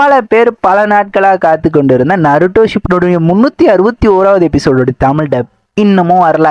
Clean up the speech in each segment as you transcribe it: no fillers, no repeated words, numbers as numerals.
பல பேர் பல நாட்களாக காத்து கொண்டு இருந்த நருட்டோ ஷிப்டோடைய 361வது எபிசோடோட தமிழ் டப் இன்னமும் வரல.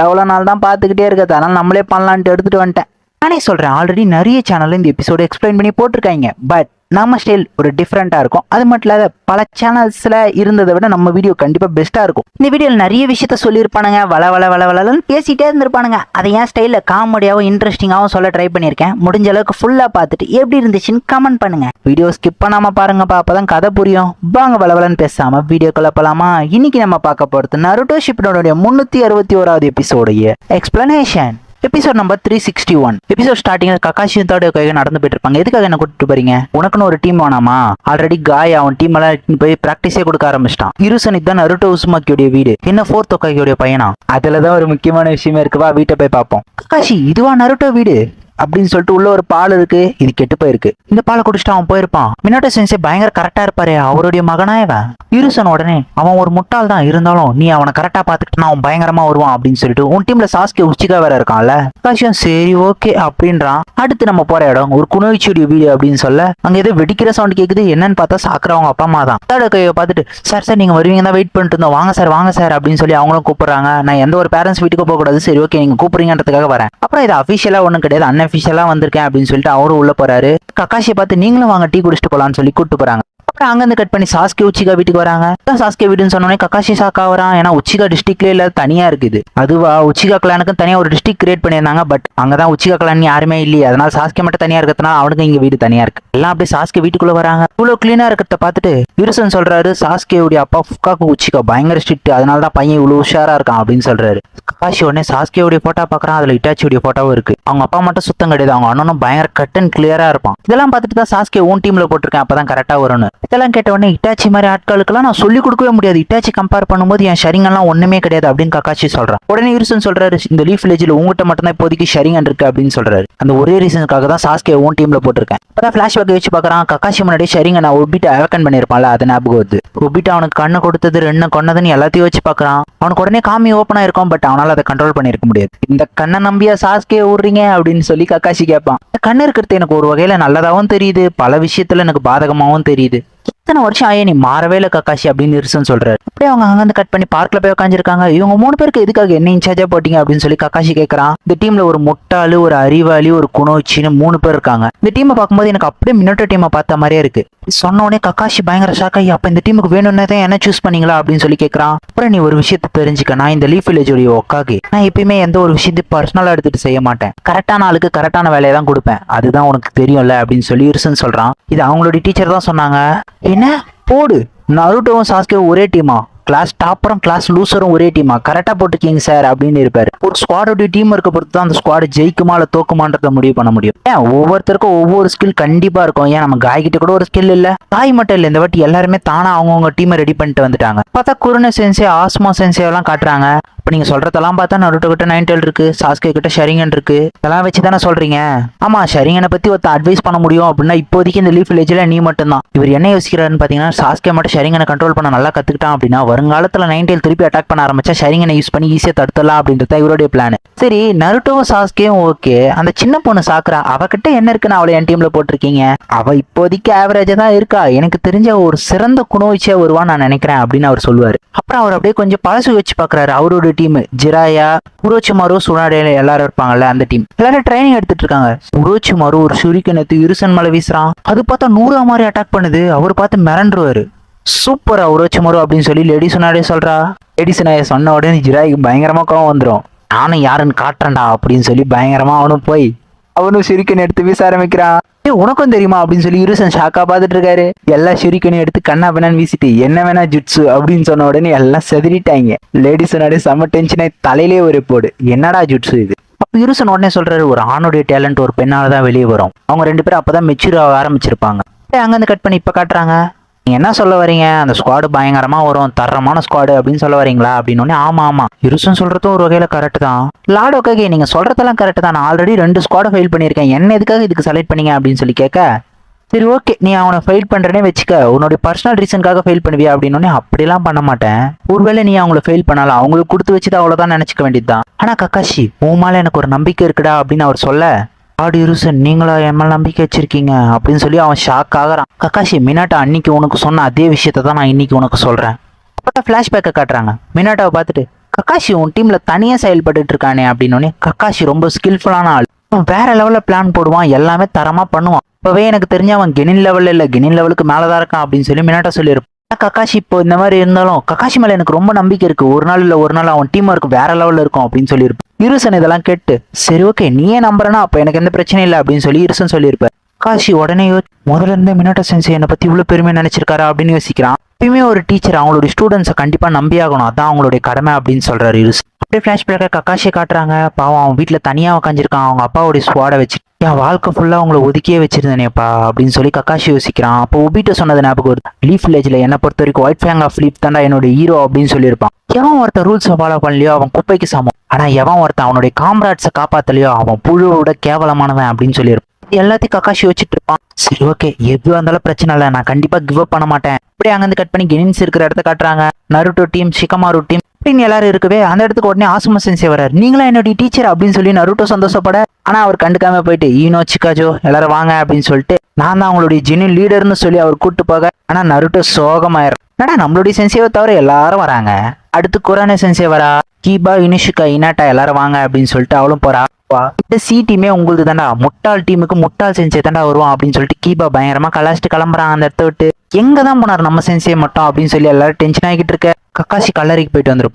எவ்வளோ நாள் தான் பார்த்துக்கிட்டே இருக்கிறது, அதனால நம்மளே பண்ணலான்ட்டு எடுத்துட்டு வந்துட்டேன். நானே சொல்கிறேன், ஆல்ரெடி நிறைய சேனலில் இந்த எபிசோடு எக்ஸ்பிளைன் பண்ணி போட்டிருக்காங்க. பட் நம்ம ஸ்டைல் ஒரு டிஃப்ரெண்ட்டாக இருக்கும். அது மட்டும் இல்லாத பல சேனல்ஸில் இருந்ததை விட நம்ம வீடியோ கண்டிப்பாக பெஸ்ட்டாக இருக்கும். இந்த வீடியோவில் நிறைய விஷயத்த சொல்லியிருப்பானுங்க, வளன்னு பேசிகிட்டே இருந்திருப்பானுங்க. அதை என் ஸ்டைலில் காமெடியாகவும் இன்ட்ரெஸ்டிங்காகவும் சொல்ல ட்ரை பண்ணியிருக்கேன். முடிஞ்ச அளவுக்கு ஃபுல்லாக பார்த்துட்டு எப்படி இருந்துச்சுன்னு கமெண்ட் பண்ணுங்க. வீடியோ ஸ்கிப் பண்ணாமல் பாருங்கப்பா, அப்போ தான் கதை புரியும். வாங்க வளன்னு பேசாமல் வீடியோ குழப்பலாமா? இன்னைக்கு நம்ம பார்க்க போகிறது நருட்டோ ஷிப்டோடைய 361வது எபிசோடைய எக்ஸ்பிளனேஷன். Episode number 361. எபிசோட் ஸ்டார்டிங்ல ககாஷியும் கையை நடந்து போயிட்டு இருப்பாங்க. எதுக்காக என்ன கூட்டிட்டு போறீங்க? உனக்குன்னு ஒரு டீம் வேணாமா? ஆல்ரெடி காய் அவன் டீம் எல்லாம் போய் பிராக்டிஸே கொடுக்க ஆரம்பிச்சிட்டான். இருசனிக்கு தான் நருட்டோ உசுமாக்கியோடைய வீடு. என்ன 4th ஒக்காகியோடைய பையனா? அதுலதான் ஒரு முக்கியமான விஷயமே இருக்குவா, வீட்டை போய் பார்ப்போம். ககாஷி, இதுவா நருட்டோ வீடு அப்படின்னு சொல்லிட்டு உள்ள ஒரு பால் இருக்கு, இது கெட்டு போயிருக்கு. இந்த பாலை குடிச்சிட்டு அவன் போயிருப்பான். மினோட்டோ சென்சே பயங்கர கரெக்டா இருப்பாரு, அவருடைய மகனா இவன். இருசன் உடனே அவன் ஒரு முட்டாள் தான், இருந்தாலும் நீ அவனை கரெக்டா பாத்துக்கிட்டா அவன் பயங்கரமா வருவான் அப்படின்னு சொல்லிட்டு உன் டீம்ல சாஸ்கே உச்சிகா வேற இருக்கான்ல. காஷியம் சரி ஓகே அப்படின்றான். அடுத்து நம்ம போற இடம் ஒரு குனோயிச்சியுடைய வீடு அப்படின்னு சொல்ல அங்க ஏதோ வெடிக்கிற சவுண்ட் கேக்குது. என்னன்னு பார்த்தா சாக்குற அவங்க அப்பா அம்மா தான். கையை பார்த்துட்டு சார் நீங்க வருவீங்க தான் வெயிட் பண்ணிட்டு இருந்தோம், வாங்க சார் அப்படின்னு சொல்லி அவங்களும் கூப்பிடுறாங்க. நான் எந்த ஒரு பேரண்ட்ஸ் வீட்டுக்கு போக கூடாது, சரி ஓகே நீங்க கூப்பிடுறீங்கன்றதுக்காக வரேன். அப்புறம் இது அபிஷியலா ஒண்ணும் கிடையாது, அன்அபிஷியலா வந்திருக்கேன் அப்படின்னு சொல்லிட்டு அவரும் உள்ள போறாரு. ககாஷியை பார்த்து நீங்களும் வாங்க டீ குடிச்சிட்டு போலான்னு சொல்லி கூப்பிட்டு போறாங்க. அப்புறம் அங்கிருந்து கட் பண்ணி சாஸ்கே உச்சிகா வீட்டுக்கு வராங்க. சாஸ்கே வீடுன்னு சொன்னோடனே ககாஷி ஷாக்கா வரான். ஏன்னா உச்சிகா டிஸ்ட்ரிக்ட்ல இல்ல தனியா இருக்குது. அதுவா உச்சிகா கிளானுக்கு தனியா ஒரு டிஸ்ட்ரிக்ட் கிரியேட் பண்ணியிருந்தாங்க. பட் அங்கதான் உச்சிகா கிளான் யாருமே இல்லையே, அதனால சாஸ்கே மட்டும் தனியா இருக்கிறதுனால அவனுக்கு இங்க வீடு தனியா இருக்கு. எல்லாம் அப்படியே சாஸ்கே வீட்டுக்குள்ள வராங்க. இவ்வளவு கிளீனா இருக்கிறத பார்த்துட்டு யூரசன் சொல்றாரு, சாஸ்கேவுடைய அப்பா ஃபுக்காக்கு உச்சிகா பயங்கர ஸ்ட்ரிக்ட், அதனாலதான் பையன் இவ்வளவு உஷாரா இருக்கான் அப்படின்னு சொல்றாரு. ககாஷி உடனே சாஸ்கேவுடைய போட்டோ பாக்குறான். அதுல இட்டாச்சியுடைய போட்டோவும் இருக்கு. அவங்க அப்பா மட்டும் சுத்தம் கிடையாது, அவங்க அண்ணனும் பயங்கர கட் அண்ட் கிளியரா இருப்பான். இதெல்லாம் பார்த்துட்டு தான் சாஸ்கே உன் டீம்ல போட்டிருக்கேன், அப்பதான் கரெக்டா வரும்னு. இதெல்லாம் கேட்ட உடனே இட்டாச்சி மாதிரி ஆட்களுக்கெல்லாம் நான் சொல்லிக் கொடுக்கவே முடியாது, இட்டாச்சி கம்பேர் பண்ணும்போது என் ஷரிங்கெல்லாம் ஒண்ணுமே கிடையாது அப்படின்னு ககாஷி சொல்றான். உடனே யூரசன் சொல்றாரு, இந்த லீஃப் வில்லேஜ்ல உங்ககிட்ட மட்டும் தான் இப்போதைக்கு ஷரிங்கன் இருக்கு அப்படின்னு சொல்றாரு. அந்த ஒரே ரீசனுக்காக தான் சாஸ்கே உன் டீம்ல போட்டிருக்கேன். அப்பதான் பிளாஷ்பேக் வச்சு பாக்குறான். ககாஷி முன்னாடி ஷரிங்கன் ஒபிட்ட அவக்கன் பண்ணிருப்பான்ல, அது ஞாபகம் வருது. ஒபிட்ட அவனுக்கு கண்ணு கொடுத்தது ரெண்டு கொன்னதுன்னு எல்லாத்தையும் வச்சு பாக்குறான். அவனுக்கு உடனே காமி ஓப்பனா இருக்கும், பட் அவனால அதை கண்ட்ரோல் பண்ணிருக்க முடியாது. இந்த கண்ணை நம்பியா சாஸ்கே விடுறீங்க அப்படின்னு சொல்லி ககாஷி கேட்பான். கண்ணு இருக்கிறது எனக்கு ஒரு வகையில நல்லதாவும் தெரியுது, பல விஷயத்துல எனக்கு பாதகமாவும் தெரியுது. இத்தனை வருஷம் ஆயே நீ மாறவே இல்லை ககாஷி அப்படின்னு இருசுன்னு சொல்றாரு. அப்படியே அவங்க அங்கிருந்து கட் பண்ணி பார்க்ல போய் உட்காந்துருக்காங்க. இவங்க 3 பேருக்கு எதுக்காக என்ன இன்சார்ஜா போட்டீங்க அப்படின்னு சொல்லி ககாஷி கேட்கறான். இந்த டீம்ல ஒரு முட்டாளு, ஒரு அறிவாளி, ஒரு குனோச்சின்னு 3 பேர் இருக்காங்க. இந்த டீமை பார்க்கும்போது எனக்கு அப்படியே மினோட்டோ டீமை பார்த்த மாதிரியே இருக்கு. சொன்ன உடனே ககாஷி பயங்கர ஷாக் ஆகி, அப்ப இந்த டீமுக்கு வேணும்னே தான் என்ன சூஸ் பண்ணீங்களா அப்படின்னு சொல்லி கேட்கறான். அப்புறம் நீ ஒரு விஷயத்த தெரிஞ்சுக்க, நான் இந்த லீஃப் வில்லேஜோடைய ஒக்காகி நான் எப்பயுமே எந்த ஒரு விஷயத்தையும் பர்சனலா எடுத்துட்டு செய்ய மாட்டேன். கரெக்டான ஆளுக்கு கரெக்டான வேலையை தான் கொடுப்பேன், அதுதான் உனக்கு தெரியும்ல அப்படின்னு சொல்லி இருசுன்னு சொல்றான். இது அவங்களுடைய டீச்சர் தான் சொன்னாங்க. என்ன போடு, நருட்டோவும் சாஸ்கேவும் ஒரே டீமா? கிளாஸ் டாப்பரும் கிளாஸ் லூசரும் ஒரே டீமா? கரெக்டா போட்டுக்கீங்க சார் அப்படின்னு இருப்பாரு. ஒரு ஸ்குவாடோட டீம் இருக்க பொறுத்து தான் அந்த ஸ்குவாட் ஜெயிக்குமா இல்ல தோக்குமான்றத முடிவு பண்ண முடியும். ஏன் ஒவ்வொருத்தருக்கும் ஒவ்வொரு ஸ்கில் கண்டிப்பா இருக்கும். ஏன் நம்ம காய் கிட்ட கூட ஒரு ஸ்கில் இல்ல, காய் மட்டும் இல்ல, இந்த வாட்டி எல்லாருமே தானா அவங்கவுங்க டீமை ரெடி பண்ணிட்டு வந்துட்டாங்க. பார்த்தா குருன சென்சே, ஆஸ்மா சென்சே எல்லாம் காட்டுறாங்க. இப்ப நீங்க சொல்றதெல்லாம் பார்த்தா நருட்டோ கிட்ட 9 டெயில் இருக்கு, சாஸ்கே கிட்ட ஷரிங்கன் இருக்கு, இதெல்லாம் வச்சு தானே சொல்றீங்க? ஆமா, ஷரிங்கனை பத்தி ஒருத்த அட்வைஸ் பண்ண முடியும் அப்படின்னா இப்போதைக்கு இந்த லீஃப் வில்லேஜ்ல நீ மட்டும் தான். இவர் என்ன யோசிக்கிறாருன்னு பாத்தீங்கன்னா, சாஸ்கே மட்டும் ஷரிங்கனை கண்ட்ரோல் பண்ண நல்லா கத்துக்கிட்டான் அப்படின்னா வருங்காலத்துல 9 டெயில் திருப்பி அட்டாக் பண்ண ஆரம்பிச்சா ஷரிங்கனை யூஸ் பண்ணி ஈஸியா தடுத்தலாம் அப்படின்றத இவருடைய பிளான். சரி, நருட்டோவும் சாஸ்கேவும் ஓகே, அந்த சின்ன பொண்ணு சாக்குறா, அவகிட்ட என்ன இருக்குன்னு அவளை என் டீம்ல போட்டிருக்கீங்க? அவ இப்போதைக்கு ஆவரேஜா தான் இருக்கா, எனக்கு தெரிஞ்ச ஒரு சிறந்த குணோச்சியா வருவான்னு நான் நினைக்கிறேன் அப்படின்னு அவர் சொல்லுவாரு. அப்புறம் அவர் அப்படியே கொஞ்சம் பழசு வச்சு பாக்குறாரு. அவரோட டீம் ஜிராயா, உரோச்சிமாரு, சுனாடே எல்லாரும் இருப்பாங்கல்ல, அந்த டீம் எல்லாரும் ட்ரைனிங் எடுத்துட்டு இருக்காங்க. உரோச்சிமாரு ஒரு ஷுரிகனத்து இருசன் மேல வீசுறான். அது பார்த்தா 100 மாதிரி அட்டாக் பண்ணுது. அவர் பார்த்து மிரண்டுருவாரு. சூப்பரா உரோச்சிமாரு அப்படின்னு சொல்லி லேடி சுனாடே சொல்றா. லேடி சுனாடே சொன்ன உடனே ஜிராய்க்கு பயங்கரமா கோவம் வந்துடும். நானும் யாருன்னு காட்டுறேன்டா அப்படின்னு சொல்லி பயங்கரமா அவனும் ஷுரிகன் எடுத்து வீச ஆரம்பிக்கிறான். உனக்கும் தெரியுமா அப்படின்னு சொல்லி இருசன் ஷாக்கா பார்த்துட்டு இருக்காரு. எல்லா ஷுரிகனையும் எடுத்து கண்ணா வேணான்னு வீசிட்டு என்ன வேணா ஜுட்ஸு அப்படின்னு சொன்ன உடனே எல்லாம் செதறிட்டாங்க. லேடிஸ் செம்ம டென்ஷனாய் தலையிலே ஒரு போடு, என்னடா ஜுட்ஸு இது? அப்ப இருசன் உடனே சொல்றாரு, ஒரு ஆணுடைய டேலண்ட் ஒரு பெண்ணால தான் வெளியே வரும். அவங்க 2 பேரும் அப்பதான் மெச்சூர் ஆக ஆரம்பிச்சிருப்பாங்க. அங்கிருந்து கட் பண்ணி இப்ப காட்டுறாங்க. நீங்க என்ன சொல்ல வரீங்க? அந்த ஸ்குவாடு பயங்கரமா வரும், தரமான ஸ்குவாடு அப்படின்னு சொல்ல வரீங்களா அப்படின்னு. ஆமா இருசுன்னு சொல்றதும் ஒரு வகையில கரெக்ட் தான். லார்ட் ஓகே, நீங்க சொல்றதெல்லாம் கரெக்ட் தான். நான் ஆல்ரெடி 2 ஸ்குவாட ஃபெயில் பண்ணியிருக்கேன், என்ன எதுக்காக இதுக்கு செலக்ட் பண்ணீங்க அப்படின்னு சொல்லி கேட்க, சரி ஓகே நீ அவனை ஃபெயில் பண்றேனே வச்சுக்க, உன்னுடைய பர்சனல் ரீசனுக்காக ஃபெயில் பண்ணுவியா அப்படின்னு. அப்படிலாம் பண்ண மாட்டேன், ஒருவேளை நீ அவங்கள ஃபெயில் பண்ணலாம், அவங்களுக்கு கொடுத்து வச்சுதான் அவ்வளவுதான் நினைச்சுக்க வேண்டியதுதான். ஆனா ககாஷி உன் மேல எனக்கு ஒரு நம்பிக்கை இருக்குடா அப்படின்னு அவர் சொல்ல, ஆடி இருசன் நீங்களா என் மேல நம்பிக்கை வச்சிருக்கீங்க அப்படின்னு சொல்லி அவன் ஷாக் ஆகுறான். கக்காஷி மினாட்டா அன்னைக்கு உனக்கு சொன்ன அதே விஷயத்த தான் நான் இன்னைக்கு உனக்கு சொல்றேன். அப்பதான் ஃபிளாஷ்பேக்கை காட்டுறாங்க. மினாட்டாவை பார்த்துட்டு கக்காஷி உன் டீம்ல தனியா செயல்பட்டு இருக்கானே அப்படின்னு. கக்காஷி ரொம்ப ஸ்கில்ஃபுல்லான ஆள், அவன் வேற லெவல்ல பிளான் போடுவான், எல்லாமே தரமா பண்ணுவான். இப்பவே எனக்கு தெரிஞ்ச அவன் கெனின் லெவல்ல இல்ல கெனின் லெவலுக்கு மேலதான் இருக்கான் அப்படின்னு சொல்லி மினாட்டா சொல்லியிருப்பான். கக்காஷி இப்போ இந்த மாதிரி இருந்தாலும் கக்காஷி மேல எனக்கு ரொம்ப நம்பிக்கை இருக்கு, ஒரு நாள் இல்ல ஒரு நாள் அவன் டீம் ஒர்க் வேற லெவல்ல இருக்கும் அப்படின்னு சொல்லியிருப்பான். இருசன் இதெல்லாம் கேட்டு சரி ஓகே நீயே நம்புறனா அப்ப எனக்கு எந்த பிரச்சனையும் இல்லை அப்படின்னு சொல்லி இருசன் சொல்லியிருப்பார். கக்காஷி உடனே முதல்ல இருந்தே மினாட்டா சென்சே என்னை பத்தி இவ்வளவு பெருமையா நினைச்சிருக்காரா அப்படின்னு யோசிக்கிறான். எப்பயுமே ஒரு டீச்சர் அவங்களுடைய ஸ்டூடெண்ட்ஸை கண்டிப்பா நம்பி ஆகணும், அதான் அவங்களுடைய கடமை அப்படின்னு சொல்றாரு இருசன். அப்படியே ஃபிளாஷ்பேக்க கக்காஷியை காட்டுறாங்க. பாவம் அவன் வீட்டுல தனியா உட்காந்துருக்கான், அவங்க அப்பாவுடைய ஸ்குவாடை வச்சு என் வாழ்க்கை ஃபுல்லா அவங்கள ஒதுக்கியே வச்சிருந்தேனேப்பா அப்படின்னு சொல்லி கக்காஷி யோசிக்கிறான். அப்போ ஒபிட்டோ சொன்னது ஞாபகம் வருது. லீஃப் வில்லேஜ்ல என்ன பொறுத்த வரைக்கும் ஒயிட் ஃபேங் ஆஃப் லீஃப் தாண்டா என்னோட ஹீரோ அப்படின்னு சொல்லியிருப்பான். எவன் ஒருத்தன் ரூல்ஸை ஃபாலோ பண்ணலையோ அவன் குப்பைக்கு சமம், ஆனா எவன் ஒருத்தன் அவனுடைய காம்ராட்ஸை காப்பாத்தலையோ அவன் புழுவோட கேவலமானவன் அப்படின்னு சொல்லியிருப்பான். எல்லாத்தையும் கக்காஷி வச்சுட்டு இருப்பான். சரி ஓகே எதுவாக இருந்தாலும் பிரச்சனை இல்லை, நான் கண்டிப்பா கிவ் அப் பண்ண மாட்டேன். அப்படியே அங்கிருந்து கட் பண்ணி கெனின்ஸ் இருக்கிற இடத்த காட்டுறாங்க. நருட்டோ டீம், ஷிகமாரு டீம் அப்படின்னு எல்லாரும் இருக்கவே அந்த இடத்துக்கு உடனே ஆசுமா சென்சே வராரு. நீங்களா என்னுடைய டீச்சர் அப்படின்னு சொல்லி நருட்டோ சந்தோஷப்பட, ஆனா அவர் கண்டுக்காம போயிட்டு ஈனோ சிக்காஜோ எல்லாரும் வாங்க அப்படின்னு சொல்லிட்டு நான் தான் அவங்களுடைய ஜெனியூன் லீடர்னு சொல்லி அவர் கூட்டு போக, ஆனா நருட்டோ சோகமாயிரும். என்னடா நம்மளுடைய சென்சேவை தவிர எல்லாரும் வராங்க, அடுத்து குரானே சென்சே வரா, கீபா இனிஷுகா இனாட்டா எல்லாரும் வாங்க அப்படின்னு சொல்லிட்டு அவளும் போறா. இந்த சி டீமே உங்களுக்கு தாண்டா, முட்டாள் டீமுக்கு முட்டாள் சென்சே தாண்டா வருவான் அப்படின்னு சொல்லிட்டு கீபா பயங்கரமா கலாச்சிட்டு கிளம்புறான் அந்த இடத்த விட்டு. எங்க தான் போனார் நம்ம சென்சே மட்டும் அப்படின்னு சொல்லி எல்லாரும் டென்ஷன் ஆகிட்டு இருக்க. கக்காஷி கல்லறைக்கு போயிட்டு வந்துரும்.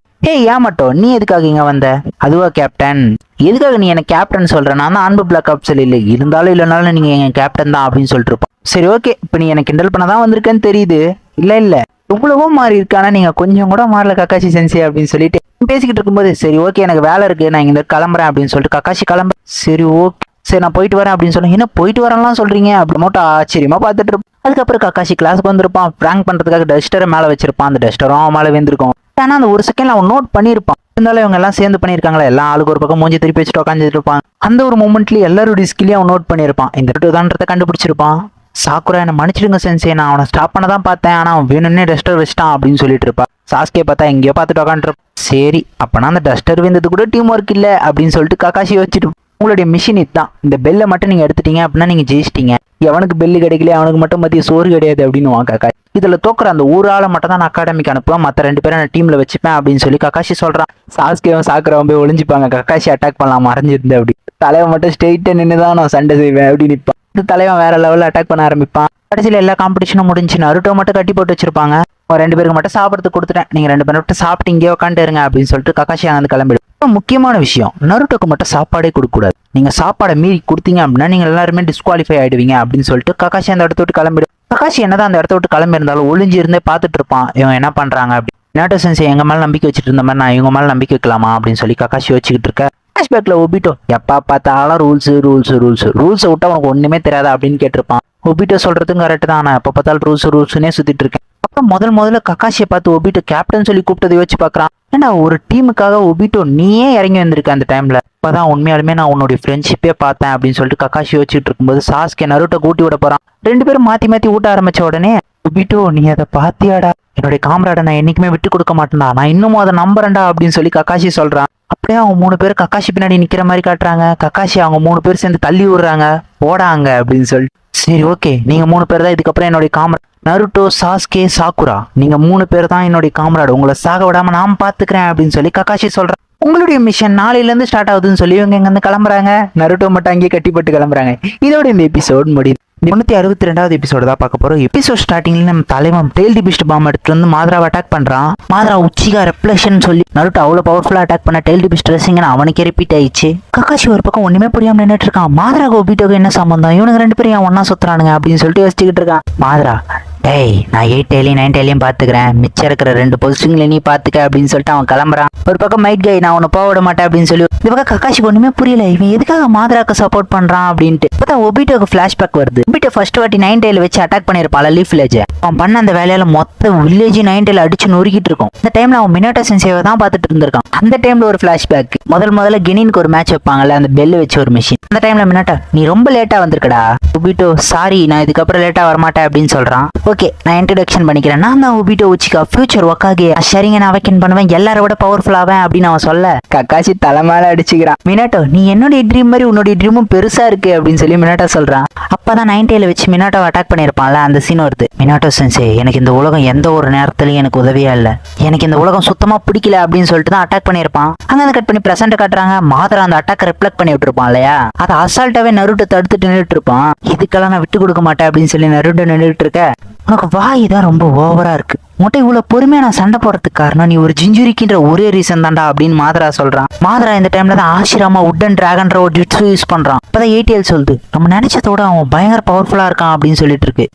ஏன் மட்டும் நீ எதுக்காக இங்க வந்த? அதுவா கேப்டன், எதுக்காக நீ என்ன கேப்டன் சொல்ற? நான் தான் அன்பு பிளாக் ஆப்ஸ் இல்லை, இருந்தாலும் இல்லைனாலும் நீங்க எங்க கேப்டன் தான் அப்படின்னு சொல்லிட்டு இருப்பான். சரி ஓகே இப்ப நீ எனக்கு கிண்டல் பண்ணதான் வந்திருக்கேன்னு தெரியுது. இல்ல எவ்வளவோ மாறி இருக்கானா, நீங்க கொஞ்சம் கூட மாறல கக்காஷி சென்சே அப்படின்னு சொல்லிட்டு பேசிக்கிட்டு இருக்கும்போது சரி ஓகே எனக்கு வேலை இருக்கு நான் இங்க கிளம்புறேன் அப்படின்னு சொல்லிட்டு கக்காஷி கிளம்புற. சரி ஓகே சரி நான் போயிட்டு வரேன் அப்படின்னு சொன்னேன். என்ன போயிட்டு வரலாம் சொல்றீங்க அப்படி மட்டும் ஆச்சரியமா பார்த்துட்டு இருப்போம். அதுக்கப்புறம் கக்காஷி கிளாஸுக்கு வந்திருப்பான். பிராங்க் பண்றதுக்காக டஸ்டரை மேல வச்சிருப்பான். அந்த டஸ்டரும் அவன் மேல வெந்திருக்கும். ஆனா அந்த ஒரு செகண்ட்ல அவன் நோட் பண்ணிருப்பான். இருந்தாலும் இவங்க எல்லாம் சேர்ந்து பண்ணிருக்காங்களா, எல்லா ஆளுக்கு ஒரு பக்கம் மூஞ்சி திருப்பி வச்சுட்டு உட்காந்துட்டு இருப்பான். அந்த ஒரு மூமெண்ட்லயே எல்லாருடைய ஸ்கில்லையும் அவன் நோட் பண்ணிருப்பான். இந்த தான்றதை கண்டுபிடிச்சிருப்பான். சாக்குரா என்ன மன்னிச்சிடுங்க சென்சே, நான் அவனை ஸ்டாப் பண்ண தான் பார்த்தேன், ஆனா அவன் வேணும்னே டஸ்டர் வச்சிட்டான் அப்படின்னு சொல்லிட்டு இருப்பான். சாஸ்கே பார்த்தா எங்கேயோ பார்த்துட்டு உட்காந்துருப்பான். சரி அப்பனா அந்த டஸ்டர் வந்தது கூட டீம் ஒர்க் இல்லை அப்படின்னு சொல்லிட்டு கக்காஷி வச்சுட்டு, உங்களுடைய மிஷின் இதுதான், இந்த பெல்லை மட்டும் நீங்க எடுத்துட்டீங்க அப்படின்னா நீங்க ஜெயிச்சிட்டீங்க. எவனுக்கு பெல்லு கிடைக்கல அவனுக்கு மட்டும் மத்திய சோறு கிடையாது அப்படின்னு கக்காஷி. இதுல தோக்குற அந்த ஒரு ஆளை மட்டும் தான் நான் அகாடமிக்கு அனுப்புவேன், மற்ற 2 பேரும் நான் டீம்ல வச்சுப்பேன் அப்படின்னு சொல்லி கக்காஷி சொல்றான். சாஸ்கேவும் சாக்குறவன் போய் ஒளிஞ்சுப்பாங்க. கக்காஷி அட்டாக் பண்ணலாம் மறைஞ்சிருந்து அப்படி. தலைவன் மட்டும் ஸ்ட்ரெயிட்டா நின்றுதான் நான் சண்டை செய்வேன் அப்படி நிற்பான். தலைவன் வேற லெவலில் அட்டாக் பண்ண ஆரம்பிப்பான். கடைசியில் எல்லா காம்படிஷனும் முடிஞ்சு நருட்டோ மட்டும் கட்டி போட்டு வச்சிருப்பாங்க. 2 பேருக்கு மட்டும் சாப்பிட்றதுக்கு கொடுத்துட்டேன், நீங்க 2 பேரும் மட்டும் சாப்பிட்டு இங்கே உட்காந்து இருங்க அப்படின்னு சொல்லிட்டு கக்காஷி அங்கே கிளம்பிடும். முக்கியமான விஷயம், நருட்டோக்கு மட்டும் சாப்பாடே கொடுக்க கூடாது. நீங்க சாப்பாடை மீறி கொடுத்தீங்க அப்படின்னா நீங்க எல்லாருமே டிஸ்குவாலிஃபை ஆயிடுவீங்க அப்படின்னு சொல்லிட்டு கக்காஷி அந்த இடத்த விட்டு கிளம்பிடும். கக்காஷி என்னதான் அந்த இடத்த விட்டு கிளம்பி இருந்தாலும் ஒளிஞ்சு இருந்தே பார்த்துட்டு இருப்பான் இவன் என்ன பண்றாங்க அப்படி. மினாட்டோ சென்சே எங்க மேல நம்பிக்கை வச்சுட்டு இருந்த மாதிரி நான் இவங்க மேல நம்பிக்கை வைக்கலாமா அப்படின்னு சொல்லி கக்காஷி வச்சுக்கிட்டு இருக்க. ஃபிளாஷ்பேக்ல ஒபிட்டோ எப்பா பார்த்தாலும் ரூல்ஸை விட்டா உனக்கு ஒண்ணுமே தெரியாதா அப்படின்னு கேட்டிருப்பான். ஒபிட்டோ சொல்றதும் கரெக்ட் தான், நான் எப்ப பார்த்தாலும் ரூல்ஸ்னே சுத்திட்டு இருக்கேன். அப்புறம் முதல்ல கக்காஷியை பார்த்து ஒபிட்டோ கேப்டன் சொல்லி கூப்பிட்டதை யோசிச்சு பாக்குறான். ஏன்னா ஒரு டீமுக்காக ஒபிட்டோ நீயே இறங்கி வந்திருக்க அந்த டைம்ல, இப்பதான் உண்மையாலுமே நான் உன்னுடைய ஃப்ரெண்ட்ஷிப்பே பார்த்தேன் அப்படின்னு சொல்லிட்டு கக்காஷி யோசிச்சுட்டு இருக்கும்போது சாஸ்கே நருட்டோ கூட்டி விட போறான். 2 பேரும் மாத்தி ஊட்ட ஆரம்பிச்ச உடனே ஒபிட்டோ நீ அதை பாத்தியாடா, என்னுடைய காம்ராட நான் என்னைக்குமே விட்டு கொடுக்க மாட்டேன்டா, நான் இன்னமும் அதை நம்புறேன்டா அப்படின்னு சொல்லி கக்காஷி சொல்றான். அப்படியே அவங்க 3 பேரும் கக்காஷி பின்னாடி நிக்கிற மாதிரி காட்டுறாங்க. கக்காஷி அவங்க 3 பேர் சேர்ந்து தள்ளி விடுறாங்க, போடாங்க அப்படின்னு சொல்லி. சரி ஓகே நீங்க 3 பேர் தான் இதுக்கப்புறம் என்னுடைய காம்ராட், நருட்டோ சாஸ்கே சாக்குரா நீங்க 3 பேர் தான் என்னுடைய காம்ராட், உங்களை சாக விடாம நான் பாத்துக்கிறேன் அப்படின்னு சொல்லி கக்காஷி சொல்றேன். உங்களுடைய மிஷன் நாளையில இருந்து ஸ்டார்ட் ஆகுதுன்னு சொல்லி இவங்க இங்க இருந்து கிளம்புறாங்க. நருட்டோ மட்டும் அங்கேயே கட்டிப்பட்டு கிளம்புறாங்க. இதோட இந்த எபிசோட் முடியுது. 362வது எபிசோடு தான் பார்க்க போறோம். எபிசோட் ஸ்டார்டிங்ல நம்ம தலைவன் டெயில் தி பீஸ்ட் பாம் எடுத்துட்டு வந்து மாத்ராவை அட்டாக் பண்றான். மாத்ரா உச்சிகா ரெப்ளேஷன் சொல்லி நருட்டோ அவ்வளவு பவர்ஃபுல்லா அட்டாக் பண்ண டெயில் தி பீஸ்ட் ரசிங்கன்னு அவனுக்கே ரிப்பீட் ஆயிடுச்சு. கக்காஷி ஒரு பக்கம் ஒண்ணுமே புரியாம நின்னுட்டு இருக்கான். மாத்ராக்கு ஒபிட்டோக்கு என்ன சம்பந்தம், இவனுக்கு 2 பேரும் ஒன்னா சுத்துறானுங்க அப்படின்னு சொல்லிட்டு யோசிச்சுக்கிட்டு இருக்கான். மாத்ரா டேய் நான் 8 டெய்லையும் 9 டெய்லையும் பாத்துக்கிறேன், மிச்சம் இருக்கிற 2 பொசிஷன்ல நீ பாத்துக்க அப்படின்னு சொல்லிட்டு அவன் கிளம்புறான். ஒரு பக்கம் மைட் கை நான் உன்னை போக விட மாட்டேன் அப்படின்னு சொல்லி இந்த பக்கம் கக்காஷிக்கு ஒண்ணுமே புரியல, இவன் எதுக்காக மாத்ராக்கு சப்போர்ட் பண்றான் அப்படின்ட்டு. இப்பதான் ஒபிட்டோக்கு பிளாஷ்பேக் வருது. ஒபிட்டோ ஃபர்ஸ்ட் வாட்டி 9 டெயில் வச்சு அட்டாக் பண்ணிருப்பாள் லீஃப் வில்லேஜ். அவன் பண்ண அந்த வேலையால மொத்த வில்லேஜ் 9 டெயில் அடிச்சு நொறுக்கிட்டு இருக்கும். இந்த டைம்ல அவன் மினோட்டோ சென்சேவை தான் பார்த்துட்டு இருந்திருக்கான். அந்த டைம்ல ஒரு பிளாஷ்பேக். முதல்ல கினினுக்கு ஒரு மேட்ச் வைப்பாங்கல்ல, அந்த பெல் வச்சு ஒரு மிஷின். அந்த டைம்ல மினோட்டோ நீ ரொம்ப லேட்டா வந்திருக்கடா. ஒபிட்டோ சாரி, நான் இதுக்கப்புறம் லேட்டா வரமாட்டேன் அப்படின்னு சொல்றான். ஓகே, நான் இன்ட்ரடக்ஷன் பண்ணிக்கிறேன். நான் தான் ஒபிட்டோ உச்சிகா, ஃபியூச்சர் ஒக்காகே. சரிங்க, நான் அவைக்கன் பண்ணுவேன், எல்லாரோட விட பவர்ஃபுல் ஆவேன் அப்படின்னு அவன் சொல்ல கக்காஷி தலைமையில அடிச்சுக்கிறான். மினோட்டோ நீ என்னுடைய ட்ரீம் மாதிரி உன்னுடைய ட்ரீமும் பெருசா இருக்கு அப்படின்னு சொல்லி மினோட்டோ சொல்றான். அப்பதான் 9 டெயில் வச்சு மினோட்டோ அட்டாக் பண்ணிருப்பான்ல, அந்த சீன் வருது. மினோட்டோ சென்சே, எனக்கு இந்த உலகம் எந்த ஒரு நேரத்திலயும் எனக்கு உதவியா இல்ல, எனக்கு இந்த உலகம் சுத்தமா பிடிக்கல அப்படின்னு சொல்லிட்டு தான் அட்டாக் பண்ணிருப்பான். அங்க கட் பண்ணி பிரசன்ட் காட்டுறாங்க. மாதரா அந்த அட்டாக் ரிஃப்ளெக்ட் பண்ணி விட்டுருப்பான் இல்லையா, அதை அசால்ட்டாவே நருட்டோ தடுத்துட்டு நின்றுட்டு இருப்பான். இதுக்கெல்லாம் நான் விட்டு கொடுக்க மாட்டேன் அப்படின்னு சொல்லி நருட்டோ நின்றுட்டு இருக்க, உனக்கு வாய் தான் ரொம்ப ஓவரா இருக்கு, உன்கிட்ட இவ்வளவு பொறுமையா நான் சண்டை போறதுக்கு காரணம் நீ ஒரு ஜிஞ்சுரிக்கின்ற ஒரே ரீசன் தான்டா அப்படின்னு மாதரா சொல்றான். மாதரா இந்த டைம்ல தான் ஆஷிராமா உட்டன் டிராகன்ற ஒரு ஜுட்ஸு யூஸ் பண்றான். அப்பதான் 8 சொல்லுது, நம்ம நினைச்சதோட அவன் பயங்கர பவர்ஃபுல்லா இருக்கான் அப்படின்னு சொல்லிட்டு இருக்கு.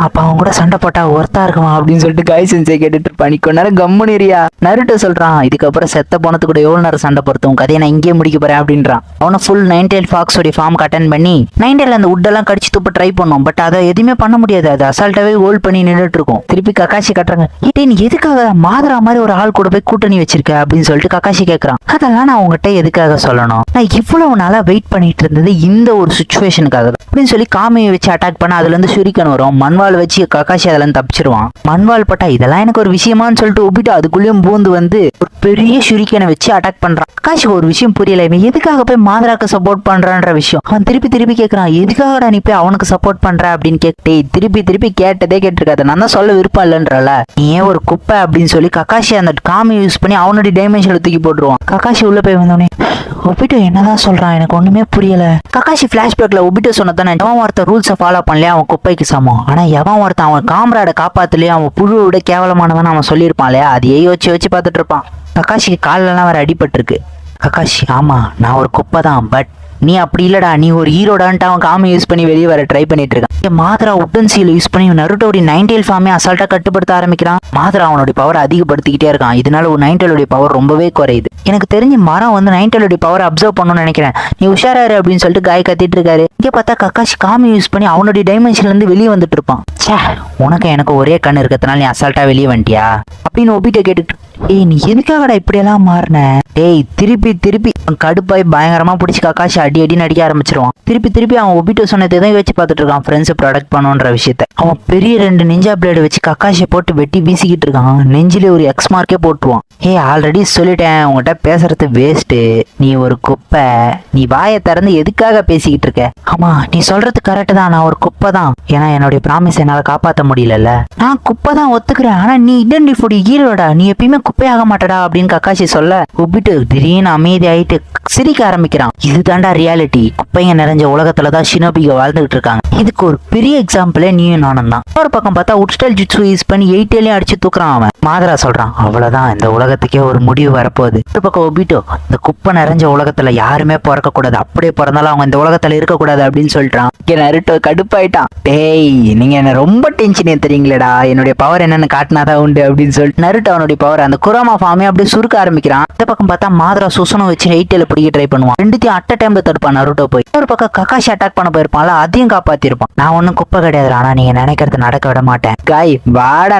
அப்ப அவன் கூட சண்டை போட்டா ஒர்த்தா இருக்குமா அப்படின்னு சொல்லிட்டு காய் சென்சே கேட்டுட்டு இருப்பான். கொஞ்ச நேரம் கம்முனிரியா. நருட்டோ சொல்றான், இதுக்கப்புறம் செத்த போனது கூட எவ்வளவு நேரம் சண்டை போறதும் கதையை நான் இங்கே முடிக்க போறேன் அப்படின்றான். அவனை ஃபுல் 9 டெயில் ஃபாக்ஸோட ஃபார்ம் அட்டன் பண்ணி 9 டெயில் அந்த உட்டெல்லாம் கடிச்சு துப்ப ட்ரை பண்ணும். பட் அதை எதுவுமே பண்ண முடியாது, அது அசால்ட்டாவே ஹோல்ட் பண்ணி நின்றுட்டு இருக்கும். திருப்பி கக்காஷி கட்டுறாங்க, நீ எதுக்காக மாதரா மாதிரி ஒரு ஆள் கூட போய் கூட்டணி வச்சிருக்க அப்படின்னு சொல்லிட்டு கக்காஷி கேட்கறான். அதெல்லாம் நான் உங்ககிட்ட எதுக்காக சொல்லணும், நான் இவ்வளவு நாளா வெயிட் பண்ணிட்டு இருந்தது இந்த ஒரு சுச்சுவேஷனுக்காக அப்படின்னு சொல்லி காமியை வச்சு அட்டாக் பண்ண அதுல இருந்து சுரிக்கன் வரும். மண்வால் வச்சு கக்காஷி அதுல இருந்து தப்பிச்சிருவான். மண்வால் பட்டா இதெல்லாம் எனக்கு ஒரு விஷயமான்னு சொல்லிட்டு ஒப்பிட்டு அதுக்குள்ளேயும் பூந்து வந்து ஒரு பெரிய சுரிக்கனை வச்சு அட்டாக் பண்றான். கக்காஷிக்கு ஒரு விஷயம் புரியல, இவன் எதுக்காக போய் மாதராக்கு சப்போர்ட் பண்றான்ற விஷயம். அவன் திருப்பி கேட்கறான், எதுக்காகடா நீ போய் அவனுக்கு சப்போர்ட் பண்ற அப்படின்னு கேட்டே திருப்பி கேட்டதே கேட்டிருக்காது. நான் தான் சொல்ல விருப்பம் இல்லைன்றல, நீ ஏன் ஒரு குப்பை அப்படின்னு சொல்லி கக்காஷி அந்த காமி யூஸ் பண்ணி அவனுடைய டைமென்ஷன்ல தூக்கி போட்டுருவான். கக்காஷி உள்ள போய் வந்தோடனே ஒபிட்டோ என்னதான் சொல்றான் எனக்கு ஒண்ணுமே புரியல. கக்காஷி பிளாஷ்பேக்ல ஒபிட்டோ சொன்னதானே, எவன் ஒருத்தர் ரூல்ஸை ஃபாலோ பண்ணலையா அவன் குப்பைக்கு சமம், ஆனா எவன் ஒருத்தன் அவன் காம்ராட காப்பாத்துலயே அவன் புழுவை விட கேவலமானவன் அவன் சொல்லியிருப்பான் இல்லையா, அதையே வச்சு பார்த்துட்டு இருப்பான். கக்காஷிக்கு காலெல்லாம் வேற அடிபட்டிருக்கு. கக்காஷி ஆமா நான் ஒரு குப்பை தான், பட் நீ அப்படி இல்லடா, நீ ஒரு ஹீரோடான்ட்டு அவன் காமி யூஸ் பண்ணி வெளியே வர ட்ரை பண்ணிட்டு இருக்கான். மாதரா உட்டன் சீல் யூஸ் பண்ணி நருட்டோடைய 9 டெயில் ஃபார்மே அசால்ட்டா கட்டுப்படுத்த ஆரம்பிக்கிறான். மாதரா அவனுடைய பவர் அதிகப்படுத்திக்கிட்டே இருக்கான். இதனால ஒரு 9 டெயிலுடைய பவர் ரொம்பவே குறையுது. எனக்கு தெரிஞ்சு மரம் வந்து 9 டெயிலுடைய பவர் அப்சர்வ் பண்ணணும்னு நினைக்கிறேன், நீ உஷாராரு அப்படின்னு சொல்லிட்டு காய் கத்திட்டு இருக்காரு. இங்கே பார்த்தா கக்காஷி காமி யூஸ் பண்ணி அவனுடைய டைமென்ஷன்ல இருந்து வெளியே வந்துட்டு இருப்பான். சே, உனக்கு எனக்கு ஒரே கண் இருக்கிறதுனால நீ அசால்ட்டா வெளியே வந்துட்டியா அப்படின்னு ஒபிட்ட கேட்டுட்டு, ஏய் நீ எதுக்காகடா இப்படியெல்லாம் மாறின? ஏய் திருப்பி கடுப்பாய் பயங்கரமா பிடிச்சி கக்காஷி அடின்னு அடிக்க ஆரம்பிச்சிருவான். திருப்பி அவன் ஒபிட்டோ சொன்னதை தான் வச்சு பார்த்துட்டு இருக்கான், ஃப்ரெண்ட்ஸ் ப்ரொடக்ட் பண்ணுன்ற விஷயத்த. அவன் பெரிய 2 நிஞ்சா பிளேடு வச்சு கக்காஷியை போட்டு வெட்டி வீசிக்கிட்டு இருக்கான். நெஞ்சிலே ஒரு எக்ஸ் மார்க்கே போட்டுருவான். ஏய் ஆல்ரெடி சொல்லிட்டேன் உங்ககிட்ட பேசுறது வேஸ்ட்டு, நீ ஒரு குப்பை, நீ வாயை திறந்து எதுக்காக பேசிக்கிட்டு இருக்க? ஆமா நீ சொல்றது கரெக்ட் தான், நான் ஒரு குப்பை தான், ஏன்னா என்னுடைய ப்ராமிஸ் என்னால காப்பாற்ற முடியல. நான் குப்பை தான் ஒத்துக்கிறேன், ஆனா நீ ஐடென்டிஃபைடு ஹீரோடா, நீ எப்பயுமே குப்பையாக மாட்டடா அப்படின்னு கக்காஷி சொல்ல ஒபிட்டோ திடீர்னு அமைதி ஆயிட்டு சிரிக்க ஆரம்பிக்கிறான். இதுதான்டா ரியாலிட்டி, குப்பைங்க நிறைஞ்ச உலகத்துலதான் ஷினோபிக வாழ்ந்துகிட்டு இருக்காங்க. இதுக்கு ஒரு பெரிய எக்ஸாம்பிளே நீயும் நானும் தான். ஒரு பக்கம் பார்த்தா உட்ஸ்டைல் ஜுட்ஸு யூஸ் பண்ணி 8 டெயிலையும் அடிச்சு தூக்குறான் அவன். மாதரா சொல்றான், அவ்வளவுதான் இந்த உலகத்துக்கே ஒரு முடிவு வரப்போகுது. ஒரு பக்கம் ஒபிட்டோ, இந்த குப்பை நிறைஞ்ச உலகத்துல யாருமே பிறக்க கூடாது, அப்படியே பிறந்தாலும் அவங்க இந்த உலகத்துல இருக்க கூடாது அப்படின்னு சொல்றான். நருட்டோ கடுப்பாயிட்டான். டேய் நீங்க என்ன ரொம்ப டென்ஷன் ஏத்துறீங்களேடா, என்னுடைய பவர் என்னன்னு காட்டினாதான் உண்டு அப்படின்னு சொல்லிட்டு நருட்டோ அவனுடைய பவர் அந்த குரோமா ஃபார்மே அப்படியே சுருக்க ஆரம்பிக்கிறான். இந்த பக்கம் பார்த்தா மாதரா சுசனம் வச்சு 8 டெயில பிடிக்க ட்ரை பண்ணுவான். ரெண்டுத்தையும் அட்ட டைம்ல தடுப்பான் நருட்டோ போய். ஒரு பக்கம் கக்காஷி அட்டாக் பண்ண போயிருப்பான்ல, அதையும் காப்பாத்திருப்பான். நான் ஒன்னும் குப்பை கிடையாது, ஆனா நீங்க நினைக்கிறது நடக்க விட மாட்டேன். காய் வாடா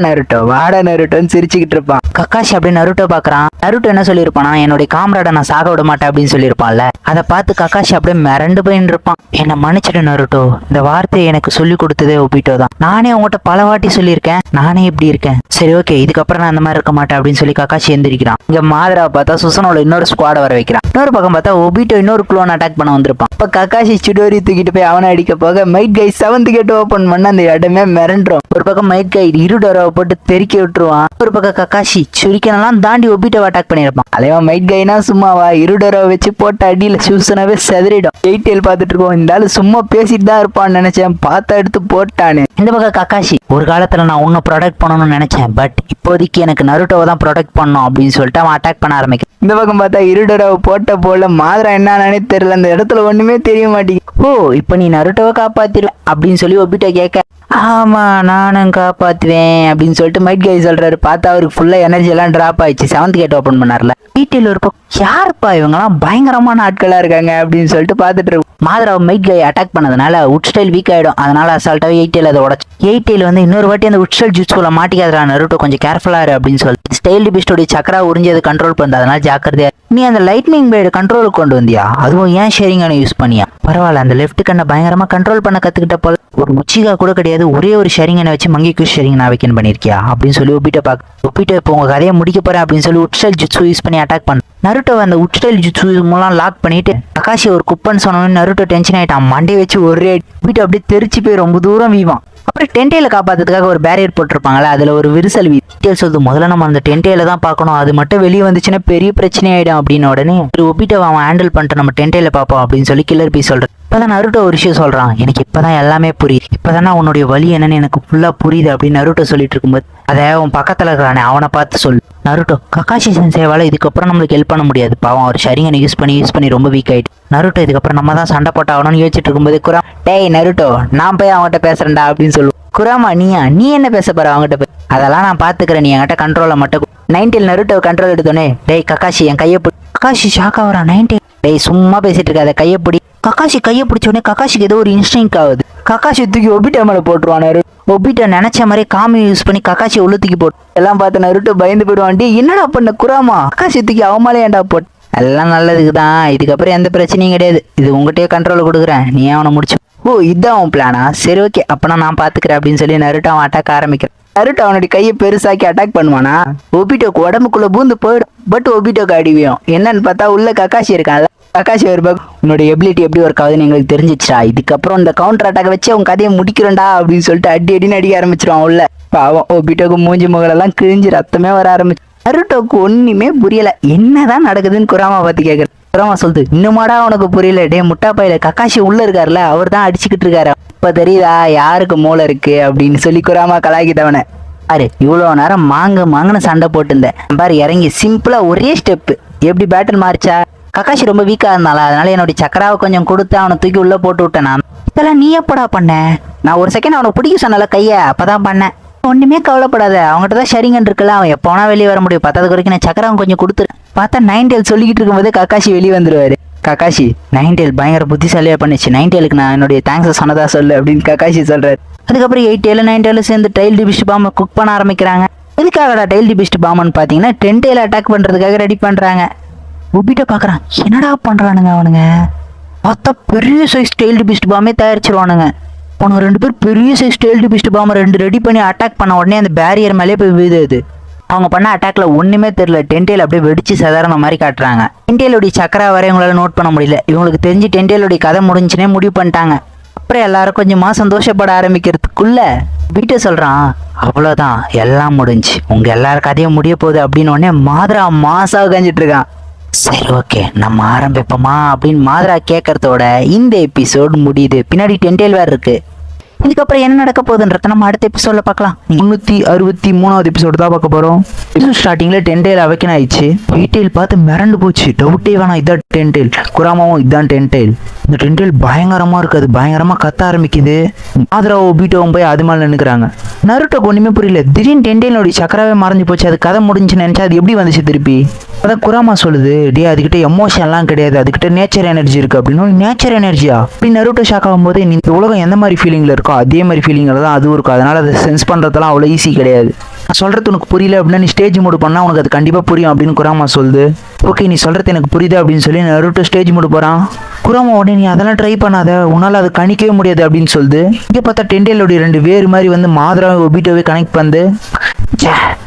நருட்டோன்னு சிரிச்சுக்கிட்டு இருப்பான். கக்காஷி அப்படியே நருட்டோ பாக்குறான். நருட்டோ என்ன சொல்லியிருப்பானா, என்னுடைய காம்ராட நான் சாக விட மாட்டேன் அப்படின்னு சொல்லியிருப்பான்ல, அதை பார்த்து கக்காஷி அப்படியே மிரண்டு போயின்னு இருப்பான். என்ன மன்னிச்சிட்டு நருட்டோ, இந்த வார்த்தையை எனக்கு சொல்லி கொடுத்ததே ஒபிட்டோ தான், நானே உங்ககிட்ட பல வாட்டி சொல்லியிருக்கேன் நானே இப்படி இருக்கேன், சரி ஓகே இதுக்கப்புறம் நான் அந்த மாதிரி இருக்க மாட்டேன் அப்படின்னு சொல்லி கக்காஷி எந்திரிக்கிறான். இங்க மாதராவை பார்த்தா சுசனோட இன்னொரு ஸ்குவாட வர வைக்கிறான். இன்னொரு பக்கம் பார்த்தா ஒபிட்டோ இன்னொரு குளோன் அட்டாக் பண்ண வந்திருப்பான். இப்ப கக்காஷி சுடோரி தூக்கிட்டு போய் அவனை அடிக்க போக மைட் கை 7th கேட் ஓபன் பண்ண அந்த இடமே மிரண்டுரும். ஒரு பக்கம் மைட் கை இருடோராவை போட்டு தெறிக்க விட்டுருவான். ஒரு பக்கம் கக்காஷி சுரிக்கனெல்லாம் தாண்டி ஒபிட்டோவை அட்டாக் பண்ணிருப்பான். அலைவன் மைட் கைனா சும்மாவா, இருடோராவை வச்சு போட்ட அடியில சூசனாவே செதறிடும். 8 டெயில் பார்த்துட்டு இருக்கோம், இந்த ஆளு சும்மா பேசிட்டு தான் இருப்பான்னு நினைச்சேன், பார்த்தா எடுத்து போட்டானு. இந்த பக்கம் கக்காஷி, ஒரு காலத்துல நான் உன்னை ப்ரொடெக்ட் பண்ணணும்னு நினைச்சேன், பட் இப்போதைக்கு எனக்கு நருட்டோவை தான் ப்ரொடெக்ட் பண்ணணும் அப்படின்னு சொல்லிட்டு அவன் அட்டாக் பண்ண ஆரம்பிக்கும். இந்த பக்கம் பார்த்தா இருடோராவை போட்ட போல மாதரா என்னன்னு தெரியல, அந்த இடத்துல ஒண்ணுமே தெரிய மாட்டேங்குது. ஓ இப்ப நீ நருட்டோவை காப்பாத்திர அப்படின்னு சொல்லி ஒபிட்டோ கேட்க, ஆமாம் நானும் காப்பாற்றுவேன் அப்படின்னு சொல்லிட்டு மைட் கை சொல்கிறாரு. பார்த்தா அவருக்கு ஃபுல்லாக எனர்ஜி எல்லாம் ட்ராப் ஆயிடுச்சு. 7th gate open பண்ணார்ல. டீட்டெயில் ஒரு பக்கம் யாருப்பா இவங்கலாம் பயங்கரமான ஆட்களாக இருக்காங்க அப்படின்னு சொல்லிட்டு பார்த்துட்டு இருக்கும். மாதரா மைட் கை அட்டாக் பண்ணதுனால உட் ஸ்டைல் வீக் ஆகிடும். அதனால அசால்ட்டாகவே 8 டெயில் அதை உடச்சு. 8 டெயில் வந்து இன்னொரு வாட்டி அந்த உட் ஸ்டைல் ஜுட்ஸுல மாட்டிக்காதரா நருட்டோ, கொஞ்சம் கேர்ஃபுல்லாக இரு அப்படின்னு சொல்லிட்டு ஸ்டைல் பீஸ்டோடைய சக்கரா உறிஞ்சி அதை கண்ட்ரோல் பண்ணுறது. அதனால ஜாக்கிரதையா. நீ அந்த லைட்னிங் பிளேடு கண்ட்ரோலுக்கு கொண்டு வந்தியா? அதுவும் ஏன் ஷேரிங்கான யூஸ் பண்ணியா? பரவாயில்ல, அந்த லெஃப்ட் கண்ணை பயங்கரமாக கண்ட்ரோல் பண்ண கற்றுக்கிட்ட போல. ஒரு உச்சிகா கூட கிடையாது, ஒரே ஒரு ஷேரிங்கனை வச்சு மங்கிக்கு ஷேரிங் நான் வைக்கன் பண்ணியிருக்கியா அப்படின்னு சொல்லி ஒப்பிட்ட ஒப்பிட்ட இப்போ உங்கள் கதையை முடிக்க போகிறேன் அப்படின்னு சொல்லி உட்ஸ்டைல் ஜுட்ஸு யூஸ் பண்ணி அட்டாக் பண்ண. நருட்டோ அந்த உட்ஸ்டைல் ஜுட்ஸு மூலம் லாக் பண்ணிட்டு ககாஷி ஒரு குப்பன்னு சொன்னோன்னு நருட்டோ டென்ஷன் ஆகிட்டான். மண்டே வச்சு ஒரே ஒப்பிட்டு அப்படியே தெரிச்சு போய் ரொம்ப தூரம் வீவான். அப்புறம் டென்டேல காப்பாற்றுறதுக்காக ஒரு பேரியர் போட்டிருப்பாங்களே, அதில் ஒரு விரிசல் டீட்டெயில் சொல்லுது. முதல்ல நம்ம அந்த டென்டேல தான் பார்க்கணும், அது மட்டும் வெளியே வந்துச்சுன்னா பெரிய பிரச்சனை ஆகிடும் அப்படின்னு உடனே ஒரு ஒப்பிட்ட அவன் ஹேண்டில் பண்ணிட்டு நம்ம டென்டேல பார்ப்போம் அப்படின்னு சொல்லி கில்லர் பீஸ் சொல்கிறேன். இப்போதான் நருட்டோ ஒரு விஷயம் சொல்கிறான், எனக்கு இப்போதான் எல்லாமே புரியுது, இப்போதானே உன்னுடைய வலி என்னன்னு எனக்கு ஃபுல்லாக புரியுது அப்படின்னு நருட்டோ சொல்லிட்டு இருக்கும்போது அதை உன் பக்கத்தில் இருக்கிறானே அவனை பார்த்து சொல்லு. நருட்டோ, ககாஷி சென்சேவால இதுக்கப்புறம் நம்மளுக்கு ஹெல்ப் பண்ண முடியாது, பாவம் அவர் ஷரிங்கனை யூஸ் பண்ணி ரொம்ப வீக் ஆகிட்டு. நருட்டோ இதுக்கப்புறம் நம்ம தான் சண்டை போட்ட ஆகணும்னு யோசிச்சுட்டு இருக்கும்போது குராமா, டேய் நருட்டோ நான் போய் அவங்ககிட்ட பேசுறேன்டா அப்படின்னு சொல்லுவோம். குராமா, நீ என்ன பேச போற அவங்ககிட்ட போய்? அதெல்லாம் நான் பாத்துக்கிறேன், நீ என்கிட்ட கண்ட்ரோலை மட்டும். 9 நருட்டோ கண்ட்ரோல் எடுத்தோன்னே, டேய் ககாஷி என் கையை பிடி. Kakashi shock ஆகுறான். 9 டேய் சும்மா பேசிட்டு இருக்காத, கையை பிடி. ககாஷி கையை பிடிச்சோடனே ககாஷிக்கு ஏதோ ஒரு இன்ஸ்டிங்க் ஆகுது. ககாஷி தூக்கி ஒபிட்டா மேலே போட்டுருவான். ஒபிட்டா நினைச்ச மாதிரி காமி யூஸ் பண்ணி ககாஷி உள்ள தூக்கி போட்டு எல்லாம் பார்த்து நருட்டோ பயந்து போயிடுவான். என்னடா பண்ண குராமா, ககாஷி தூக்கி அவன் மேலே ஏன்டா போட்டு? எல்லாம் நல்லதுக்கு தான், இதுக்கப்புறம் எந்த பிரச்சனையும் கிடையாது, இது உங்கள்கிட்டயே கண்ட்ரோல் கொடுக்குறேன், நீ அவனை முடிச்சு. ஓ இதான் அவன் பிளானா, சரி ஓகே அப்பனா நான் பாத்துக்கிறேன் அப்படின்னு சொல்லி நருட்டோ அவன் அட்டாக் ஆரம்பிக்கிறான். நருட்டோ அவனுடைய கையை பெருசாக்கி அட்டாக் பண்ணுவானா, ஒபிட்டோக்கு உடம்புக்குள்ள பூந்து போயிடும். பட் ஒபிட்டோக்கு அடிவியும். என்னன்னு பார்த்தா உள்ள ககாஷி இருக்கான்ல. ககாஷி ஒரு பக்கம், உன்னோட எபிலிட்டி எப்படி ஒர்க் ஆகுதுன்னு எங்களுக்கு தெரிஞ்சிச்சா, இதுக்கப்புறம் இந்த கவுண்டர் அட்டாக் வச்சு அவன் கதையை முடிக்கிறேன்டா அப்படின்னு சொல்லிட்டு அடின்னு அடிக்க ஆரம்பிச்சிருவான் உள்ள. பாவம் ஒபிட்டோக்கு மூஞ்சி முகலெல்லாம் கிழிஞ்சு ரத்தமே வர ஆரம்பிச்சு. நருட்டோக்கு ஒண்ணுமே புரியல, என்னதான் நடக்குதுன்னு குராமா பார்த்து கேட்குறேன். குராமா சொல்லுது, இன்னுமாடா உனக்கு புரியல, டே முட்டா பையில ககாஷி உள்ள இருக்காருல அவர் தான் அடிச்சுக்கிட்டு இருக்காரு, இப்ப தெரியுதா யாருக்கு மூளை இருக்கு அப்படின்னு சொல்லி குராமா கலாய்க்கிட்டவன. பாரு இவ்வளோ நேரம் மாங்கன்னு சண்டை போட்டுருந்தேன் பாரு, இறங்கி சிம்பிளா ஒரே ஸ்டெப்பு எப்படி பேட்டில் மாறிச்சா. ககாஷி ரொம்ப வீக்கா இருந்தால அதனால என்னுடைய சக்கராவை கொஞ்சம் கொடுத்து அவனை தூக்கி உள்ள போட்டு விட்டேன். நான் இதெல்லாம் நீ எப்படா பண்ண? நான் ஒரு செகண்ட் அவனை பிடிக்க சொன்னால கையை, அப்பதான் பண்ணேன். ஒண்ணுமே கவலைப்படாத, அவங்ககிட்ட தான் ஷரிங்கன் இருக்குல்ல, அவன் எப்போ வேணா வெளியே வர முடியும், பத்தாவது வரைக்கும் நான் சக்கரம் கொஞ்சம் கொடுத்துரு. பார்த்தா 9 டெயில் சொல்லிக்கிட்டு இருக்கும்போது ககாஷி வெளியே வந்துருவாரு. ககாஷி 9 டெயில் பயங்கர புத்திசாலியா பண்ணிச்சு, 9 டெயிலுக்கு நான் என்னுடைய தேங்க்ஸ் சொன்னதா சொல்லு அப்படின்னு ககாஷி சொல்றாரு. அதுக்கப்புறம் 8 டெயில் 9 டெயில் சேர்ந்து டைல் டிபிஸ்ட் பாம்பை குக் பண்ண ஆரம்பிக்கிறாங்க. எதுக்காகடா டைல் டிபிஸ்ட் பாம்புன்னு பாத்தீங்கன்னா 10 டெயில் அட்டாக் பண்றதுக்காக ரெடி பண்றாங்க. ஒபிட்ட பாக்குறான், என்னடா பண்றானுங்க அவனுங்க, பார்த்தா பெரிய சைஸ் டைல் டிபிஸ்ட் பாம்பே தயாரிச்சிருவானுங்க. அவனுங்க 2 பேர் பெரிய சைஸ் டைல் டிபிஸ்ட் பாம்பை 2 ரெடி பண்ணி அட்டாக் பண்ண உடனே அந்த பேரியர் மேலே போய் விழுது. அவங்க பண்ண அட்டாக்ல ஒண்ணுமே தெரியல, 10 டெயில் அப்படியே வெடிச்சு சாதாரண மாதிரி காட்டுறாங்க. 10 டெயிலுடைய சக்கரா வரை இவங்களால நோட் பண்ண முடியல. இவங்களுக்கு தெரிஞ்சு 10 டெயிலுடைய கதை முடிஞ்சுனே முடிவு பண்ணிட்டாங்க. அப்புறம் எல்லாரும் கொஞ்சமா சந்தோஷப்பட ஆரம்பிக்கிறதுக்குள்ள வீட்டை சொல்றான், அவ்வளவுதான் எல்லாம் முடிஞ்சு, உங்க எல்லாரும் கதையும் முடிய போகுது அப்படின்னு உடனே மாதரா மாசா கஞ்சிட்டு இருக்கான். சரி ஓகே நம்ம ஆரம்பிப்போமா அப்படின்னு மாதரா கேட்கறதோட இந்த எபிசோட் முடியுது. பின்னாடி 10 டெயில் வேற இருக்கு. இதுக்கப்புறம் என்ன நடக்க போகுதுன்றத நம்ம அடுத்த எபிசோட்ல பார்க்கலாம். 363வது எபிசோடு தான் பார்க்க போறோம். ஸ்டார்டிங்ல 10 டெயில் அவைக்கன் ஆயிடுச்சு. 8 டெயில் பார்த்து மிரண்டு போச்சு, டவுட்டே வேணாம் இதான் 10 டெயில். குராமாவும் இதான் 10 டெயில். இந்த 10 டெயில் பயங்கரமா இருக்குது, பயங்கரமா கத்த ஆரம்பிக்குது. மாதராவோ பீட்டோவும் போய் அது மேல நின்னுக்கிறாங்க. நருட்டோக்கு ஒண்ணுமே புரியல, திடீர்னு 10 டெயிலோட சக்கராவே மறைஞ்சு போச்சு, அது கதை முடிஞ்சுன்னு நினைச்சா அது எப்படி வந்துச்சு திருப்பி. அதான் குராமா சொல்லுது, டே அதுக்கிட்ட எமோஷன்லாம் கிடையாது, அதுக்கிட்ட நேச்சர் எனர்ஜி இருக்கு அப்படின்னு. நேச்சர் எனர்ஜியா அப்படின்னு நருட்டோ ஷாக் ஆகும்போது, இந்த உலகம் எந்த மாதிரி ஃபீலிங்ல இருக்கோ அதே மாதிரி ஃபீலிங்ல தான் அதுவும் இருக்கும், அதனால அதை சென்ஸ் பண்றதெல்லாம் அவ்வளோ ஈஸி கிடையாது. நான் சொல்றது உனக்கு புரியல அப்படின்னா நீ ஸ்டேஜ் மூடு பண்ணா உனக்கு அது கண்டிப்பா புரியும் அப்படின்னு குராமா சொல்லுது. ஓகே நீ சொல்றது எனக்கு புரியுது அப்படின்னு சொல்லி நருட்டோ ஸ்டேஜ் மூடு போறான். குராமா உடனே நீ அதெல்லாம் ட்ரை பண்ணாத, உன்னால அது கணிக்கவே முடியாது அப்படின்னு சொல்லுது. இங்கே பார்த்தா 10 டெயிலோடைய 2 வேறு மாதிரி வந்து மாதராவை ஒபிட்டோவே கனெக்ட் பண்ணு.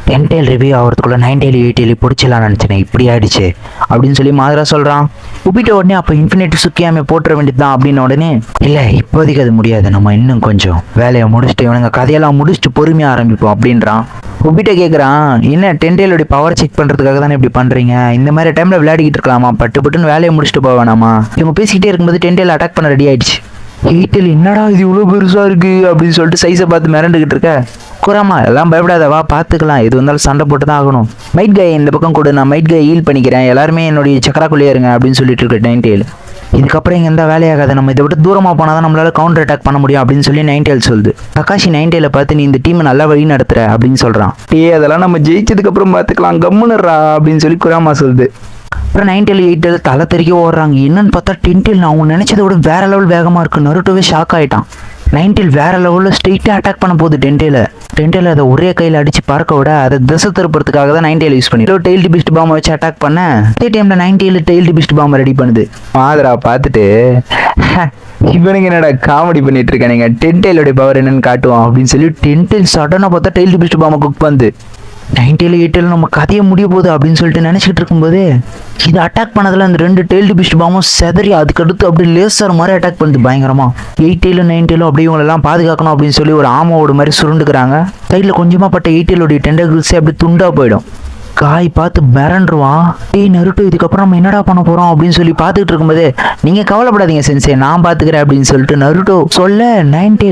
10 டெயில் ரிவ்யூ ஆகிறதுக்குள்ள 9 டெயில் 8 டெயில் பிடிச்சலான்னு நினச்சேன், இப்படி ஆயிடுச்சு அப்படின்னு சொல்லி மாதரா சொல்றான். ஒபிட்டோ உடனே அப்போ இன்ஃபினிட்டி சுக்கியாமே போட்டுற வேண்டியது தான் அப்படின்னு உடனே, இல்லை இப்போதைக்கு அது முடியாது, நம்ம இன்னும் கொஞ்சம் வேலையை முடிச்சுட்டு இவனுங்க கதையெல்லாம் முடிச்சுட்டு பொறுமையாக ஆரம்பிப்போம் அப்படின்றான். ஒபிட்டோ கேட்குறான், என்ன 10 டெயிலோடைய பவர் செக் பண்ணுறதுக்காக தானே இப்படி பண்ணுறீங்க, இந்த மாதிரி டைமில் விளையாடிக்கிட்டு இருக்கலாமா, பட்டுன்னு வேலையை முடிச்சுட்டு போக வேணாமா. இவங்க பேசிக்கிட்டே இருக்கும்போது 10 டெயில் அட்டாக் பண்ண ரெடி ஆயிடுச்சு. 8 டெயில் என்னடா இது இவ்வளோ பெருசாக இருக்கு அப்படின்னு சொல்லிட்டு சைஸை பார்த்து மிரண்டுக்கிட்டு இருக்க. குராமா எல்லாம் பயப்படாத வா பார்த்துக்கலாம், எது வந்தாலும் சண்டை போட்டு தான் ஆகணும். மைட் கை இந்த பக்கம் கூட, நான் மைட் கை ஹீல் பண்ணிக்கிறேன், எல்லாருமே என்னுடைய சக்கராக்குள்ளேயே இருங்க அப்படின்னு சொல்லிட்டு இருக்க 9 டெயில். இதுக்கப்புறம் இங்கே எந்த வேலையாகாது, நம்ம இதை விட்டு தூரமாக போனால் தான் நம்மளால கவுண்டர் அட்டாக் பண்ண முடியும் அப்படின்னு சொல்லி நைன்டேல் சொல்லுது. கக்காஷி நைன்டேலை பார்த்து நீ இந்த டீமை நல்லா வழி நடத்துற அப்படின்னு சொல்கிறான். அதெல்லாம் நம்ம ஜெயிச்சதுக்கப்புறம் பார்த்துக்கலாம் கம்முனுறா அப்படின்னு சொல்லி குராமா சொல்லுது. அப்புறம் 9 8 தலை தெறிக்க ஓடுறாங்க. என்னன்னு பார்த்தா 10 அவங்க நினைச்சதை விட வேற லெவல் வேகமாக இருக்கு. நருட்டோவே ஷாக் ஆகிட்டான். 9 வேற லெவலில் ஸ்ட்ரெயிட்டாக அட்டாக் பண்ண போகுது 10 அதை ஒரே கையில் அடிச்சு பார்க்க விட அதை திசை திருப்பறதுக்காக தான் 9 யூஸ் பண்ணி டெய்ல்டு பிஸ்ட் பாம்பை வச்சு அட்டாக் பண்ண அதே டைமில் 9 டெய்ல்டு பிஸ்ட் பாம்பை ரெடி பண்ணுது. மாதரா பார்த்துட்டு இவனுங்க என்னடா காமெடி பண்ணிட்டு இருக்கானுங்க, 10 பவர் என்னன்னு காட்டுவான் அப்படின்னு சொல்லி 10 சடனாக பார்த்தா டெய்ல்டு பிஸ்ட் பாம்பை குக் பண்ணுது. 9 8 நம்ம கதையை முடிய போகுது அப்படின்னு சொல்லிட்டு நினச்சிக்கிட்டு இருக்கும்போது இது அட்டாக் பண்ணதில் அந்த 2 டெய்ல்டு பிஸ்ட் பாம்பும் செதறி அதுக்கடுத்து அப்படியே லேசர் மாதிரி அட்டாக் பண்ணுது பயங்கரமா. 8 9 அப்படியே இவங்களெல்லாம் பாதுகாக்கணும் அப்படின்னு சொல்லி ஒரு ஆமாவோட மாதிரி சுருண்டுக்கிறாங்க. கையில் கொஞ்சமாக பட்ட 8 டெண்டகிள்ஸே அப்படி துண்டா போயிடும். காய் பார்த்து மிரண்டுருவான். நருட்டோ இதுக்கப்புறம் நம்ம என்னடா பண்ண போறோம் அப்படின்னு சொல்லி பார்த்துக்கிட்டு இருக்கும்போது நீங்க கவலைப்படாதீங்க சென்சே, நான் பார்த்துக்கிறேன் அப்படின்னு சொல்லிட்டு நருட்டோ சொல்ல 9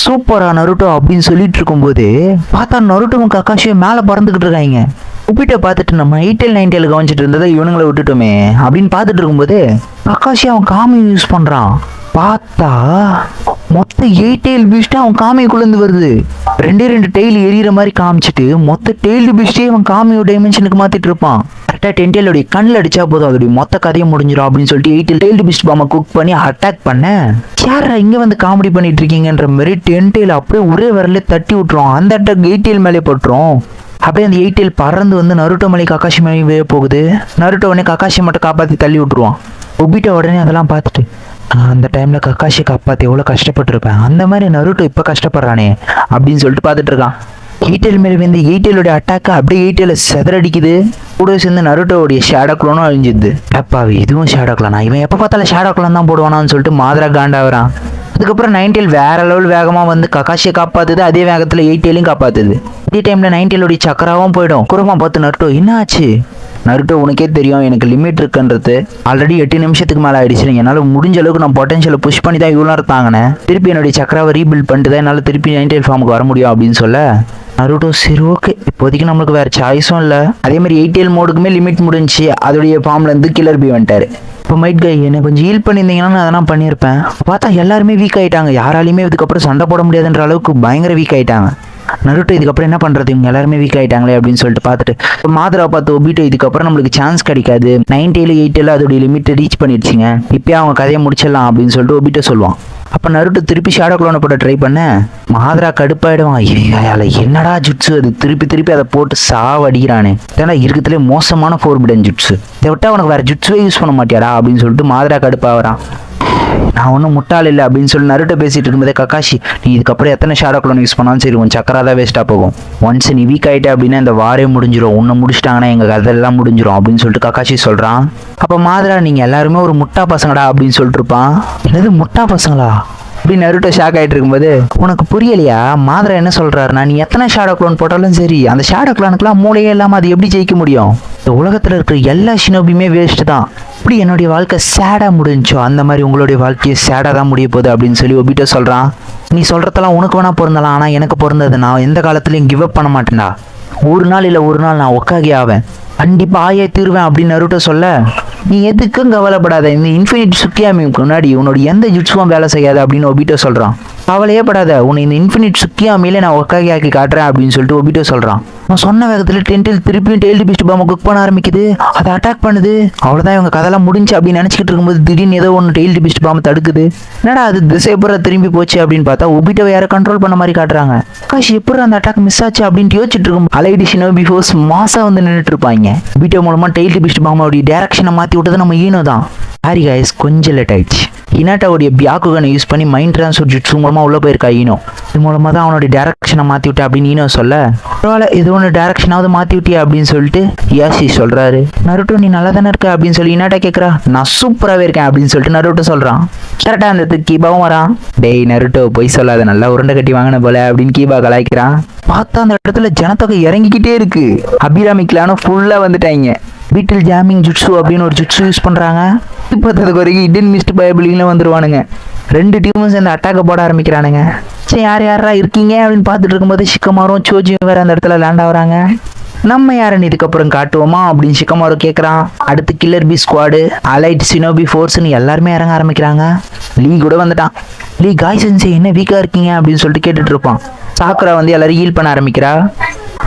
சூப்பரா நருட்டோ அப்படின்னு சொல்லிட்டு இருக்கும்போது பார்த்தா நருட்டோவும் கக்காஷியும் மேலே பறந்துக்கிட்டு இருக்காங்க. உப்பிட்ட பார்த்துட்டு நம்ம 8 9 கவனிச்சிட்டு இருந்ததை இவனுங்களை விட்டுட்டோமே அப்படின்னு பார்த்துட்டு இருக்கும்போது கக்காஷி அவன் காமி யூஸ் பண்றான். பார்த்தா மொத்த 8 பீஸ்ட் அவன் காமிக்குள்ளேருந்து வருது. 2 டெய்ல் எரியிற மாதிரி காமிச்சிட்டு மொத்த டெய்ல்டு பீஸ்டே அவன் காமியோ டைமென்ஷனுக்கு மாத்திட்டு இருப்பான். கரெக்டாக 10 கண்ணில் அடிச்சா போதும் அதோடைய மொத்த கதையை முடிஞ்சிடும் அப்படின்னு சொல்லிட்டு 8 டெய்ல்டு பீஸ்ட் பாம்பை குக் பண்ணி அட்டாக் பண்ண யாரா இங்கே வந்து காமெடி பண்ணிட்டு இருக்கீங்கன்ற மாதிரி 10 அப்படியே ஒரே விரலே தட்டி விட்டுரும். அந்த அட்டாக் 8 மேலே போட்டுரும். அப்படியே அந்த 8 பறந்து வந்து நருட்டோ மேலே கக்காஷி மேலே போகுது. நருட்டோ உடனே கக்காஷி மட்டும் காப்பாற்றி தள்ளி விட்டுருவான். ஒபிட்டோ உடனே அதெல்லாம் பார்த்துட்டு அந்த டைமில் கக்காஷி காப்பாற்றி எவ்வளோ கஷ்டப்பட்டுருப்பேன், அந்த மாதிரி நருட்டோ இப்போ கஷ்டப்படுறானே அப்படின்னு சொல்லிட்டு பார்த்துட்டு இருக்கான். 8 மேலே வந்து 8 அட்டாக்கு அப்படியே 8 செதறடிக்குது. கூட சேர்ந்து நருட்டோடைய ஷேடோ க்ளோனும் அழிஞ்சிது. அப்பாவி இதுவும் ஷேடோ க்ளோனா, இவன் எப்போ பார்த்தாலும் ஷேடோ க்ளோன் தான் போடுவானான்னு சொல்லிட்டு மாதரா காண்டாகிறான். அதுக்கப்புறம் 9 வேற லெவல் வேகமாக வந்து கக்காஷியை காப்பாற்றுது. அதே வேகத்தில் 8 காப்பாற்றுது. அதே டைமில் 9 சக்கராவும் போயிடும். குருமா பார்த்து நருட்டோ என்ன ஆச்சு? நருட்டோ உனக்கே தெரியும் எனக்கு லிமிட் இருக்குன்றது. ஆல்ரெடி 8 நிமிஷத்துக்கு மேலே ஆயிடுச்சு. என்னால் முடிஞ்ச அளவுக்கு நான் பொட்டன்ஷியலை புஷ் பண்ணி தான் இவ்வளோ நேரம் தாங்கினேன். திருப்பி என்னுடைய சக்கராவை ரீபில்ட் பண்ணிட்டு தான் என்னால் திருப்பி 9 ஃபார்முக்கு வர முடியும் அப்படின்னு சொல்ல நருட்டோ சரி ஓகே இப்போதைக்கு நம்மளுக்கு வேறு சாய்ஸும் இல்லை. அதே மாதிரி 8 மோடுக்குமே லிமிட் முடிஞ்சு அதோடைய ஃபார்ம்லேருந்து கில்லர் பி வந்துட்டார். இப்போ மைட் கை என்னை கொஞ்சம் ஹீல் பண்ணியிருந்தீங்கன்னா நான் அதெல்லாம் பண்ணியிருப்பேன். பார்த்தா எல்லாருமே வீக் ஆகிட்டாங்க. யாராலையுமே இதுக்கப்புறம் சண்டை போட முடியாதுன்ற அளவுக்கு பயங்கர வீக் ஆகிட்டாங்க. நருட்டோ இதுக்கப்புறம் என்ன பண்ணுறது, இவங்க எல்லாருமே வீக் ஆகிட்டாங்களே அப்படின்னு சொல்லிட்டு பார்த்துட்டு மாதரா பார்த்து ஒபிட்டோ இதுக்கப்புறம் நம்மளுக்கு சான்ஸ் கிடைக்காது. 9 8 அதோடைய லிமிட்டை ரீச் பண்ணிடுச்சிங்க, இப்போயே அவங்க கதையை முடிச்சிடலாம் அப்படின்னு சொல்லிட்டு ஒபிட்டோ சொல்லுவான். அப்போ நருட்டோ திருப்பி ஷேடோ க்ளோனை போட்டு ட்ரை பண்ண மாதரா கடுப்பாயிடுவான். என்னடா ஜுட்ஸு அது, திருப்பி அதை போட்டு சாவடிக்கிறானே, ஏன்னா இருக்கிறதுலே மோசமான ஃபோர்பிடன் ஜுட்ஸு, இதை விட்டா அவனுக்கு வேறு ஜுட்ஸுவே யூஸ் பண்ண மாட்டியாடா அப்படின்னு சொல்லிட்டு மாதரா கடுப்பாகிறான். நான் ஒன்றும் முட்டாள் இல்லை அப்படின்னு சொல்லி நருட்டோ பேசிட்டு இருக்கும்போதே கக்காஷி நீ இதுக்கப்புறம் எத்தனை ஷேடோ க்ளோன் யூஸ் பண்ணாலும் சரி உன் சக்கரா தான் வேஸ்ட்டாக போகும். ஒன்ஸ் நீ வீக் ஆகிட்ட அப்படின்னா இந்த வாரே முடிஞ்சிடும், உன்னை முடிச்சிட்டாங்கன்னா எங்கள் கதையெல்லாம் முடிஞ்சிடும் அப்படின்னு சொல்லிட்டு கக்காஷி சொல்கிறான். அப்போ மாதரா நீங்கள் எல்லாருமே ஒரு முட்டா பசங்கடா அப்படின்னு சொல்லிட்டு இருப்பான். என்னது முட்டா பசங்களா அப்படின்னு நருட்டோ ஷாக் ஆகிட்டு இருக்கும்போது உனக்கு புரியலையா, மாதரா என்ன சொல்கிறாருன்னா நீ எத்தனை ஷேடோ க்ளோன் போட்டாலும் சரி அந்த ஷேடோ க்ளோனுக்குலாம் மூளையே இல்லாமல் அது எப்படி ஜெயிக்க முடியும், இந்த உலகத்தில் இருக்கிற எல்லா ஷினோபியுமே வேஸ்ட்டு தான். இப்படி என்னுடைய வாழ்க்கை சேடாக முடிஞ்சோ அந்த மாதிரி உங்களுடைய வாழ்க்கையை சேடாக தான் முடிய போகுது அப்படின்னு சொல்லி ஒபிட்டோ சொல்கிறான். நீ சொல்கிறதெல்லாம் உனக்கு வேணால் பொருந்தலாம், ஆனால் எனக்கு பொருந்தது நான் எந்த காலத்துலையும் கிவ் அப் பண்ண மாட்டேன்டா. ஒரு நாள் இல்லை ஒரு நாள் நான் ஒக்காகி ஆவேன், கண்டிப்பாக ஆயே தீருவேன் அப்படின்னு நருட்டோ சொல்ல நீ எதுக்கும் கவலைப்படாத, இந்த இன்ஃபினிட் சுக்கியாமிக்கு முன்னாடி உன்னோட எந்த ஜுட்ஸும் வேலை செய்யாது அப்படின்னு ஒபிட்டோ சொல்கிறான். கவலையே படாத, உன்னை இந்த இன்ஃபினிட் சுக்கியாமிலே நான் ஒக்காகி ஆக்கி காட்டுறேன் அப்படின்னு சொல்லிட்டு ஒபிட்டோ சொல்கிறான். அவன் சொன்ன வேகத்தில் 10 திருப்பியும் டெய்ல்டு பீஸ்ட் பாம்பை குக் பண்ண ஆரம்பிக்குது. அதை அட்டாக் பண்ணுது. அவ்வளோதான் இவங்க கதெல்லாம் முடிஞ்சு அப்படின்னு நினச்சிக்கிட்டு இருக்கும்போது திடீர்னு ஏதோ ஒன்று டெய்ல்டு பீஸ்ட் பாம்பை தடுக்குது. என்னடா அது திசைப்புற திரும்பி போச்சு அப்படின்னு பார்த்தா ஒபிட்டோவை யாரை கண்ட்ரோல் பண்ண மாதிரி காட்டுறாங்க. காஷ் எப்படி அந்த அட்டாக் மிஸ் ஆச்சு அப்படின்னு யோசிச்சுட்டு இருக்கும். அலைடி ஷினோபி ஃபோர்ஸ் மாசா வந்து நின்றுட்டு இருப்பாங்க. ஒபிட்டோ மூலமாக டெய்ல்டு பீஸ்ட் பாம்போடைய டேரக்ஷனை மாற்றி விட்டது நம்ம ஈனோ தான். சாரி கைஸ் கொஞ்சம் லேட் ஆயிடுச்சு. ஹினாட்டாவுடைய பியாக்குகனை யூஸ் பண்ணி மைண்ட் ட்ரான்ஸ்ஃபர் ஜுட்ஸு மூலமாக உள்ளே போயிருக்கா ஈனோ. இது மூலமாக தான் அவனுடைய டேரக்ஷனை மாற்றி விட்டா அப்படின்னு ஈனோ சொல்ல பரவாயில்ல இது ஒன்று டேரக்ஷனாவது மாற்றி விட்டியா அப்படின்னு சொல்லிட்டு யாசி சொல்கிறாரு. நருட்டோ நீ நல்லா தானே இருக்க அப்படின்னு சொல்லி ஹினாட்டா கேட்குறா. நான் சூப்பராகவே இருக்கேன் அப்படின்னு சொல்லிட்டு நருட்டோ சொல்கிறான். கரெக்டாக அந்த கீபாவும் வரான். டேய் நருட்டோ பொய் சொல்லாத, நல்லா உருண்டை கட்டி வாங்கின போல அப்படின்னு கீபா கலாய்க்கிறான். பார்த்தா அந்த இடத்துல ஜனத்தொகை இறங்கிக்கிட்டே இருக்கு. அபிராமி கிளானும் ஃபுல்லாக வந்துட்டாங்க. பீட்டில் ஜாமிங் ஜுட்ஸு அப்படின்னு ஒரு ஜுட்ஸு யூஸ் பண்ணுறாங்க. இப்போ அதுக்கு வரைக்கும் இடன் மிஸ்ட் பைபிளிங்ல வந்துருவானுங்க. 2 டீமும் சேர்ந்து அட்டாக்கை போட ஆரம்பிக்கிறானுங்க. சரி யார் யாரா இருக்கீங்க அப்படின்னு பார்த்துட்டு இருக்கும்போது ஷிக்கமாரும் சோஜியும் வேறு அந்த இடத்துல லேண்ட் ஆகுறாங்க. நம்ம யாருன்னு இதுக்கப்புறம் காட்டுவோமா அப்படின்னு ஷிகமாரு கேட்குறான். அடுத்து killer B squad, allied shinobi ஃபோர்ஸ்னு எல்லாருமே இறங்க ஆரம்பிக்கிறாங்க. லீ கூட வந்துட்டான். லீ காய் சென்சே என்ன வீக்காக இருக்கீங்க அப்படின்னு சொல்லிட்டு கேட்டுட்டு இருப்பான். சாக்குரா வந்து எல்லாரும் ஹீல் பண்ண ஆரம்பிக்கிறா.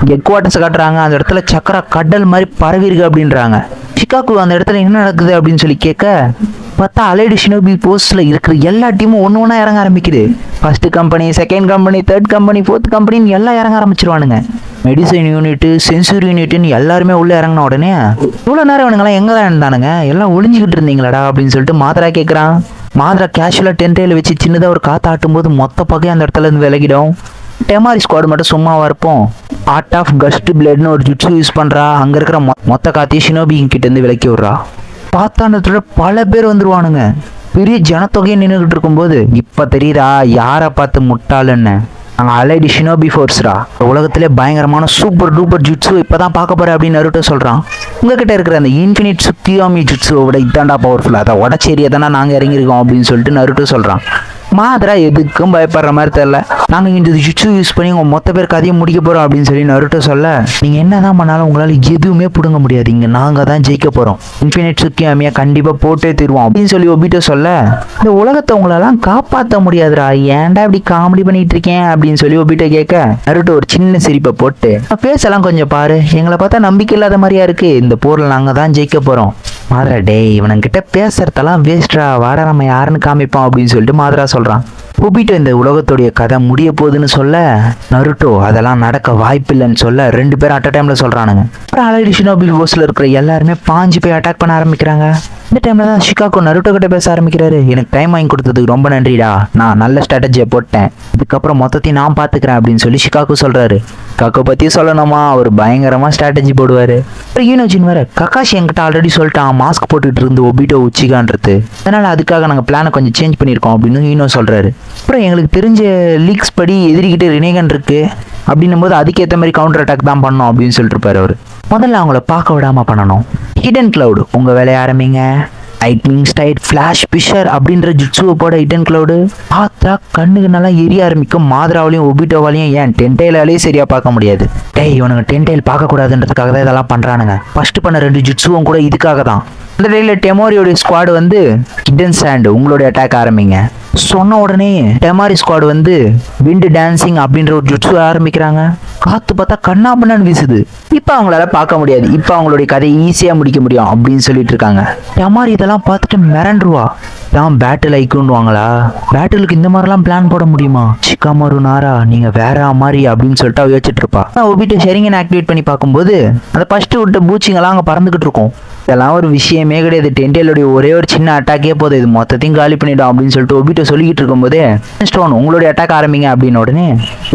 ஹெட் குவார்ட்டர்ஸ் காட்டுறாங்க. அந்த இடத்துல சக்கரா கடல் மாதிரி பரவி இருக்கு அப்படின்றாங்க. ஷிகாகு அந்த இடத்துல என்ன நடக்குது அப்படின்னு சொல்லி கேட்க பார்த்தா அலைடு ஷினோபி போஸ்ட்ல இருக்கிற எல்லா டீமும் ஒன்று ஒன்றா இறங்க ஆரம்பிக்குது. First company, second company, third company, fourth கம்பெனின்னு எல்லாம் இறங்க ஆரம்பிச்சிருவானுங்க. மெடிசன் யூனிட்டு, சென்சூரி யூனிட்டுன்னு எல்லாருமே உள்ளே இறங்கின உடனே இவ்வளோ நேரம் இவனுங்களாம் எங்கே தான் இருந்தானுங்க, எல்லாம் ஒளிஞ்சிக்கிட்டு இருந்தீங்களாடா அப்படின்னு சொல்லிட்டு மாத்ரா கேட்குறான். மாத்ரா கேஷுவலாக டென்டையில் வச்சு சின்னதாக ஒரு காற்றாட்டும் போது மொத்த பகையும் அந்த இடத்துல இருந்து விலகிடும். டெமாரி ஸ்குவாடு மட்டும் சும்மாவாக இருப்போம். ஆர்ட் ஆஃப் கஸ்ட் பிளேட்னு ஒரு ஜுட்ஸு யூஸ் பண்ணுறா. அங்கே இருக்கிற மொத்த காத்தையும் ஷினோபி கிட்டேருந்து விலக்கி விட்றா. பார்த்தாண்டத்துல பல பேர் வந்துருவானுங்க. பெரிய ஜனத்தொகையை நின்றுகிட்டு இருக்கும்போது இப்போ தெரியுதா யாரை பார்த்து முட்டாளுன்னு? நாங்கள் அலைடு ஷினோபி ஃபோர்ஸ்ரா, உலகத்திலே பயங்கரமான சூப்பர் டூப்பர் ஜுட்ஸு இப்போ தான் பார்க்க போகிறேன் அப்படின்னு நருட்டோ சொல்கிறான். உங்ககிட்ட இருக்கிற அந்த இன்ஃபினிட் சுக்கியாமி ஜுட்ஸுவோட இதாண்டா பவர்ஃபுல்லாக, அதை உடச்சேரியை தானே நாங்கள் இறங்கியிருக்கோம் அப்படின்னு சொல்லிட்டு நருட்டோ சொல்கிறான். மாத்ரா எதுக்கும் பயப்படுற மாதிரி தெரியல. நாங்கள் இந்த ஜுட்ஸு யூஸ் பண்ணி உங்கள் மொத்த பேர் கதையை முடிக்க போகிறோம் அப்படின்னு சொல்லி நருட்டோ சொல்ல, நீங்கள் என்ன தான் பண்ணாலும் உங்களால் எதுவுமே பிடுங்க முடியாது, இங்கே நாங்கள் தான் ஜெயிக்க போகிறோம், இன்ஃபினிட் சுக்கியாமியை கண்டிப்பாக போட்டே தருவோம் அப்படின்னு சொல்லி ஒபிட்டோ சொல்ல, இந்த உலகத்தை உங்களெல்லாம் காப்பாற்ற முடியாதுடா, ஏன்டா இப்படி காமெடி பண்ணிட்டு இருக்கேன் அப்படின்னு சொல்லி ஒபிட்டோ கேட்க, நருட்டோ ஒரு சின்ன சிரிப்பை போட்டு, ஃபேஸ் எல்லாம் கொஞ்சம் பாரு, எங்களை பார்த்தா நம்பிக்கை இல்லாத மாதிரியா இருக்கு, இந்த போரில் நாங்கள் தான் ஜெயிக்க போகிறோம். மாத்ரா டேய் இவனுங்கிட்ட பேசுறதெல்லாம் வேஸ்ட்ரா, வாடா நம்ம யாருன்னு காமிப்போம் அப்படின்னு சொல்லிட்டு மாத்ரா சொல்கிறான். ஒபிட்டோ இந்த உலகத்துடைய கதை முடிய போகுதுன்னு சொல்ல, நருட்டோ அதெல்லாம் நடக்க வாய்ப்பில்லைன்னு சொல்ல, ரெண்டு பேரும் அட் அ டைமில் சொல்கிறானுங்க. அப்புறம் அலைடு ஷினோபி ஃபோர்ஸில் இருக்கிற எல்லாருமே பாஞ்சு போய் அட்டாக் பண்ண ஆரம்பிக்கிறாங்க. இந்த டைமில் தான் ஷிகாகோ நருட்டோ கிட்ட பேச ஆரம்பிக்கிறாரு. எனக்கு டைம் வாங்கி கொடுத்ததுக்கு ரொம்ப நன்றிடா, நான் நல்ல ஸ்ட்ராட்டஜியை போட்டேன், இதுக்கப்புறம் மொத்தத்தையும் நான் பார்த்துக்கிறேன் அப்படின்னு சொல்லி ஷிகாகோ சொல்கிறாரு. காக்கோ பற்றி சொல்லணுமா, அவர் பயங்கரமாக ஸ்ட்ராட்டஜி போடுவார். அப்புறம் யூனோஜின் வேற, கக்காஷி என்கிட்ட ஆல்ரெடி சொல்லிட்டான் மாஸ்க் போட்டுட்டு இருந்து ஒபிட்டோ உச்சிகான்றது, அதனால் அதுக்காக நாங்கள் பிளானை கொஞ்சம் சேஞ்ச் பண்ணியிருக்கோம் அப்படின்னு யூனோ சொல்கிறாரு. அப்புறம் எங்களுக்கு தெரிஞ்ச லீக்ஸ் படி எதிரிக்கிட்ட ரினேகன் இருக்குது அப்படின்னும் போது அதுக்கேற்ற மாதிரி கவுண்டர் அட்டாக் தான் பண்ணோம் அப்படின்னு சொல்லிட்டு இருப்பாரு அவர். முதல்ல அவங்கள பார்க்க விடாமல் பண்ணணும். ஹிடன் கிளவுடு உங்கள் வேலையை ஆரம்பிங்க. லைட்னிங் ஸ்டைட் ஃப்ளாஷ் பிஷர் அப்படின்ற ஜுட்ஸுவை போட ஹிடன் கிளவுடு பார்த்தா கண்ணுக்கு நல்லா எரிய ஆரம்பிக்கும். மாத்ராவிலையும் ஒபிட்டோவாலையும் ஏன் டென்டைலாலேயும் சரியாக பார்க்க முடியாது. டேய் இவனுங்க டென்டைல் பார்க்கக்கூடாதுன்றதுக்காக தான் இதெல்லாம் பண்ணுறானுங்க. ஃபர்ஸ்ட் பண்ண 2 ஜுட்ஸுவும் கூட இதுக்காக தான். இந்த டைமில் டெமோரியோடைய ஸ்குவாடு வந்து ஹிடன் ஸ்டாண்டு உங்களுடைய அட்டாக் ஆரம்பிங்க சொன்ன உடனே டெமாரி ஸ்குவாடு வந்து விண்டு டான்சிங் அப்படின்ற ஒரு ஜுட்ஸு ஆரம்பிக்கிறாங்க. காத்து பார்த்தா கண்ணா பண்ணான்னு வீசுது. இப்போ அவங்களால பார்க்க முடியாது, இப்போ அவங்களுடைய கதையை ஈஸியாக முடிக்க முடியும் அப்படின்னு சொல்லிட்டு இருக்காங்க. டெமாரி இதெல்லாம் பார்த்துட்டு மிரண்டுருவா. தான் பேட்டில் ஐக்குன்னுவாங்களா, பேட்டிலுக்கு இந்த மாதிரிலாம் பிளான் போட முடியுமா, ஷிகாமாரு நாரா நீங்கள் வேற மாதிரி அப்படின்னு சொல்லிட்டு அவ யோசிச்சுட்டு இருப்பா. ஒபிட்டோ ஷெரிங்கன் ஆக்டிவேட் பண்ணி பார்க்கும்போது அந்த ஃபர்ஸ்ட் விட்ட பூச்சிங்கெல்லாம் அங்கே பறந்துக்கிட்டு இருக்கும். இதெல்லாம் ஒரு விஷயமே கிடையாது, டென்டைலுடைய ஒரே ஒரு சின்ன அட்டாக்கே போதும், இது மொத்தத்தையும் காலி பண்ணிடும் அப்படின்னு சொல்லிட்டு ஒபிட்டோ சொல்லிக்கிட்டு இருக்கும்போதே ஸ்டோன் உங்களுடைய அட்டாக் ஆரம்பிங்க அப்படின்னு உடனே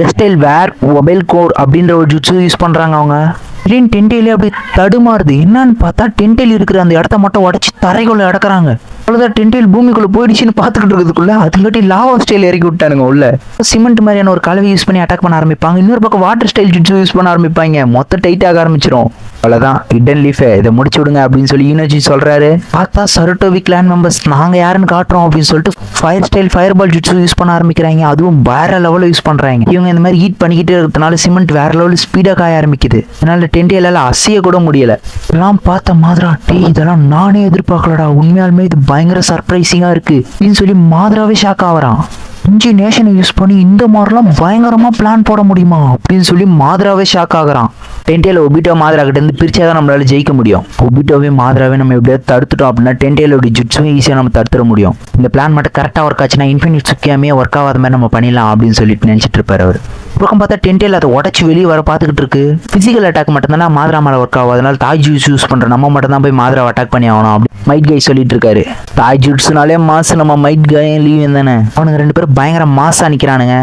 எஸ்டைல் வேர் மொபைல் கோர் அப்படின்ற ஒரு ஜுட்ஸு யூஸ் பண்ணுறாங்க அவங்க. திடீர்னு டென்டைலே அப்படி தடுமாறுது. என்னன்னு பார்த்தா டென்டைல் இருக்கிற அந்த இடத்த மட்டும் உடச்சி தரைக்குள்ள அடக்குறாங்க. அவ்வளோதான், டென்டைல் பூமிக்குள்ளே போயிடுச்சுன்னு பார்த்துக்கிட்டு இருக்கிறதுக்குள்ள அதுக்காட்டி லாவா ஸ்டைல் இறக்கி விட்டானுங்க உள்ள. சிமெண்ட் மாதிரியான ஒரு கலவை யூஸ் பண்ணி அட்டாக் பண்ண ஆரம்பிப்பாங்க. இன்னொரு பக்கம் வாட்டர் ஸ்டைல் ஜுட்ஸு யூஸ் பண்ண ஆரம்பிப்பாங்க. மொத்தம் டைட் ஆக ஆரம்பிச்சிடும். அவ்வளோதான், ஹிடன் லீஃபே இதை முடிச்சு விடுங்க அப்படின்னு சொல்லி யூனோஜி சொல்கிறாரு. பார்த்தா சருட்டோவி கிளான் மெம்பர்ஸ் நாங்கள் யாருன்னு காட்டுறோம் அப்படின்னு சொல்லிட்டு fire style fire ball jutsu use பண்ண ஆரம்பிக்கிறாங்க. அதுவும் வேற லெவலில் யூஸ் பண்ணுறாங்க. இவங்க இந்த மாதிரி ஹீட் பண்ணிக்கிட்டே இருக்கிறதுனால சிமெண்ட் வேற லெவலில் ஸ்பீடாக காய ஆரம்பிக்குது. அதனால டென்டைலால் அசைய கூட முடியல. இதெல்லாம் பார்த்த மாத்ரா டேய் இதெல்லாம் நானே எதிர்பார்க்கலடா, உண்மையாலுமே இது பயங்கர சர்ப்ரைசிங்காக இருக்கு அப்படின்னு சொல்லி மாத்ராவே ஷாக் ஆகிறான். 5 நேஷனை யூஸ் பண்ணி இந்த மாதிரிலாம் பயங்கரமாக பிளான் போட முடியுமா அப்படின்னு சொல்லி மாத்ராவே ஷாக் ஆகுறான். டென்டைல ஒபிட்டோ மாத்ரா கிட்ட இருந்து பிரிச்சாதான் நம்மளால ஜெயிக்க முடியும். ஒபிட்டோவே மாத்ராவே நம்ம எப்படியாவது தடுத்துட்டோம் அப்படின்னா டென்டைலோட ஜுட்ஸும் ஈஸியாக நம்ம தடுத்துட முடியும். இந்த பிளான் மட்டும் கரெக்டாக ஒர்க் ஆச்சுன்னா இன்ஃபினிட் சுக்கியாமே ஒர்க் ஆகாத மாதிரி நம்ம பண்ணிடலாம் அப்படின்னு சொல்லிட்டு நினச்சிட்டு இருப்பாரு அவர். பக்கம் பார்த்தா டென்டைல் அதை உடச்சி வெளியே வர பார்த்துக்கிட்டு இருக்கு. ஃபிசிக்கல் அட்டாக் மட்டும் தான் மாத்ரா மேலே ஒர்க் ஆகும், அதனால தாய் ஜூஸ் யூஸ் பண்ணுற நம்ம மட்டும் தான் போய் மாத்ரா அட்டாக் பண்ணி ஆகணும் அப்படி மைட் கை சொல்லிட்டு இருக்காரு. தாய் ஜூட்ஸ்னாலே மாசு, நம்ம மைட் கையும் லீவ் தானே. அவனுங்க 2 பேரும் பயங்கர மாசா நிற்கிறானுங்க.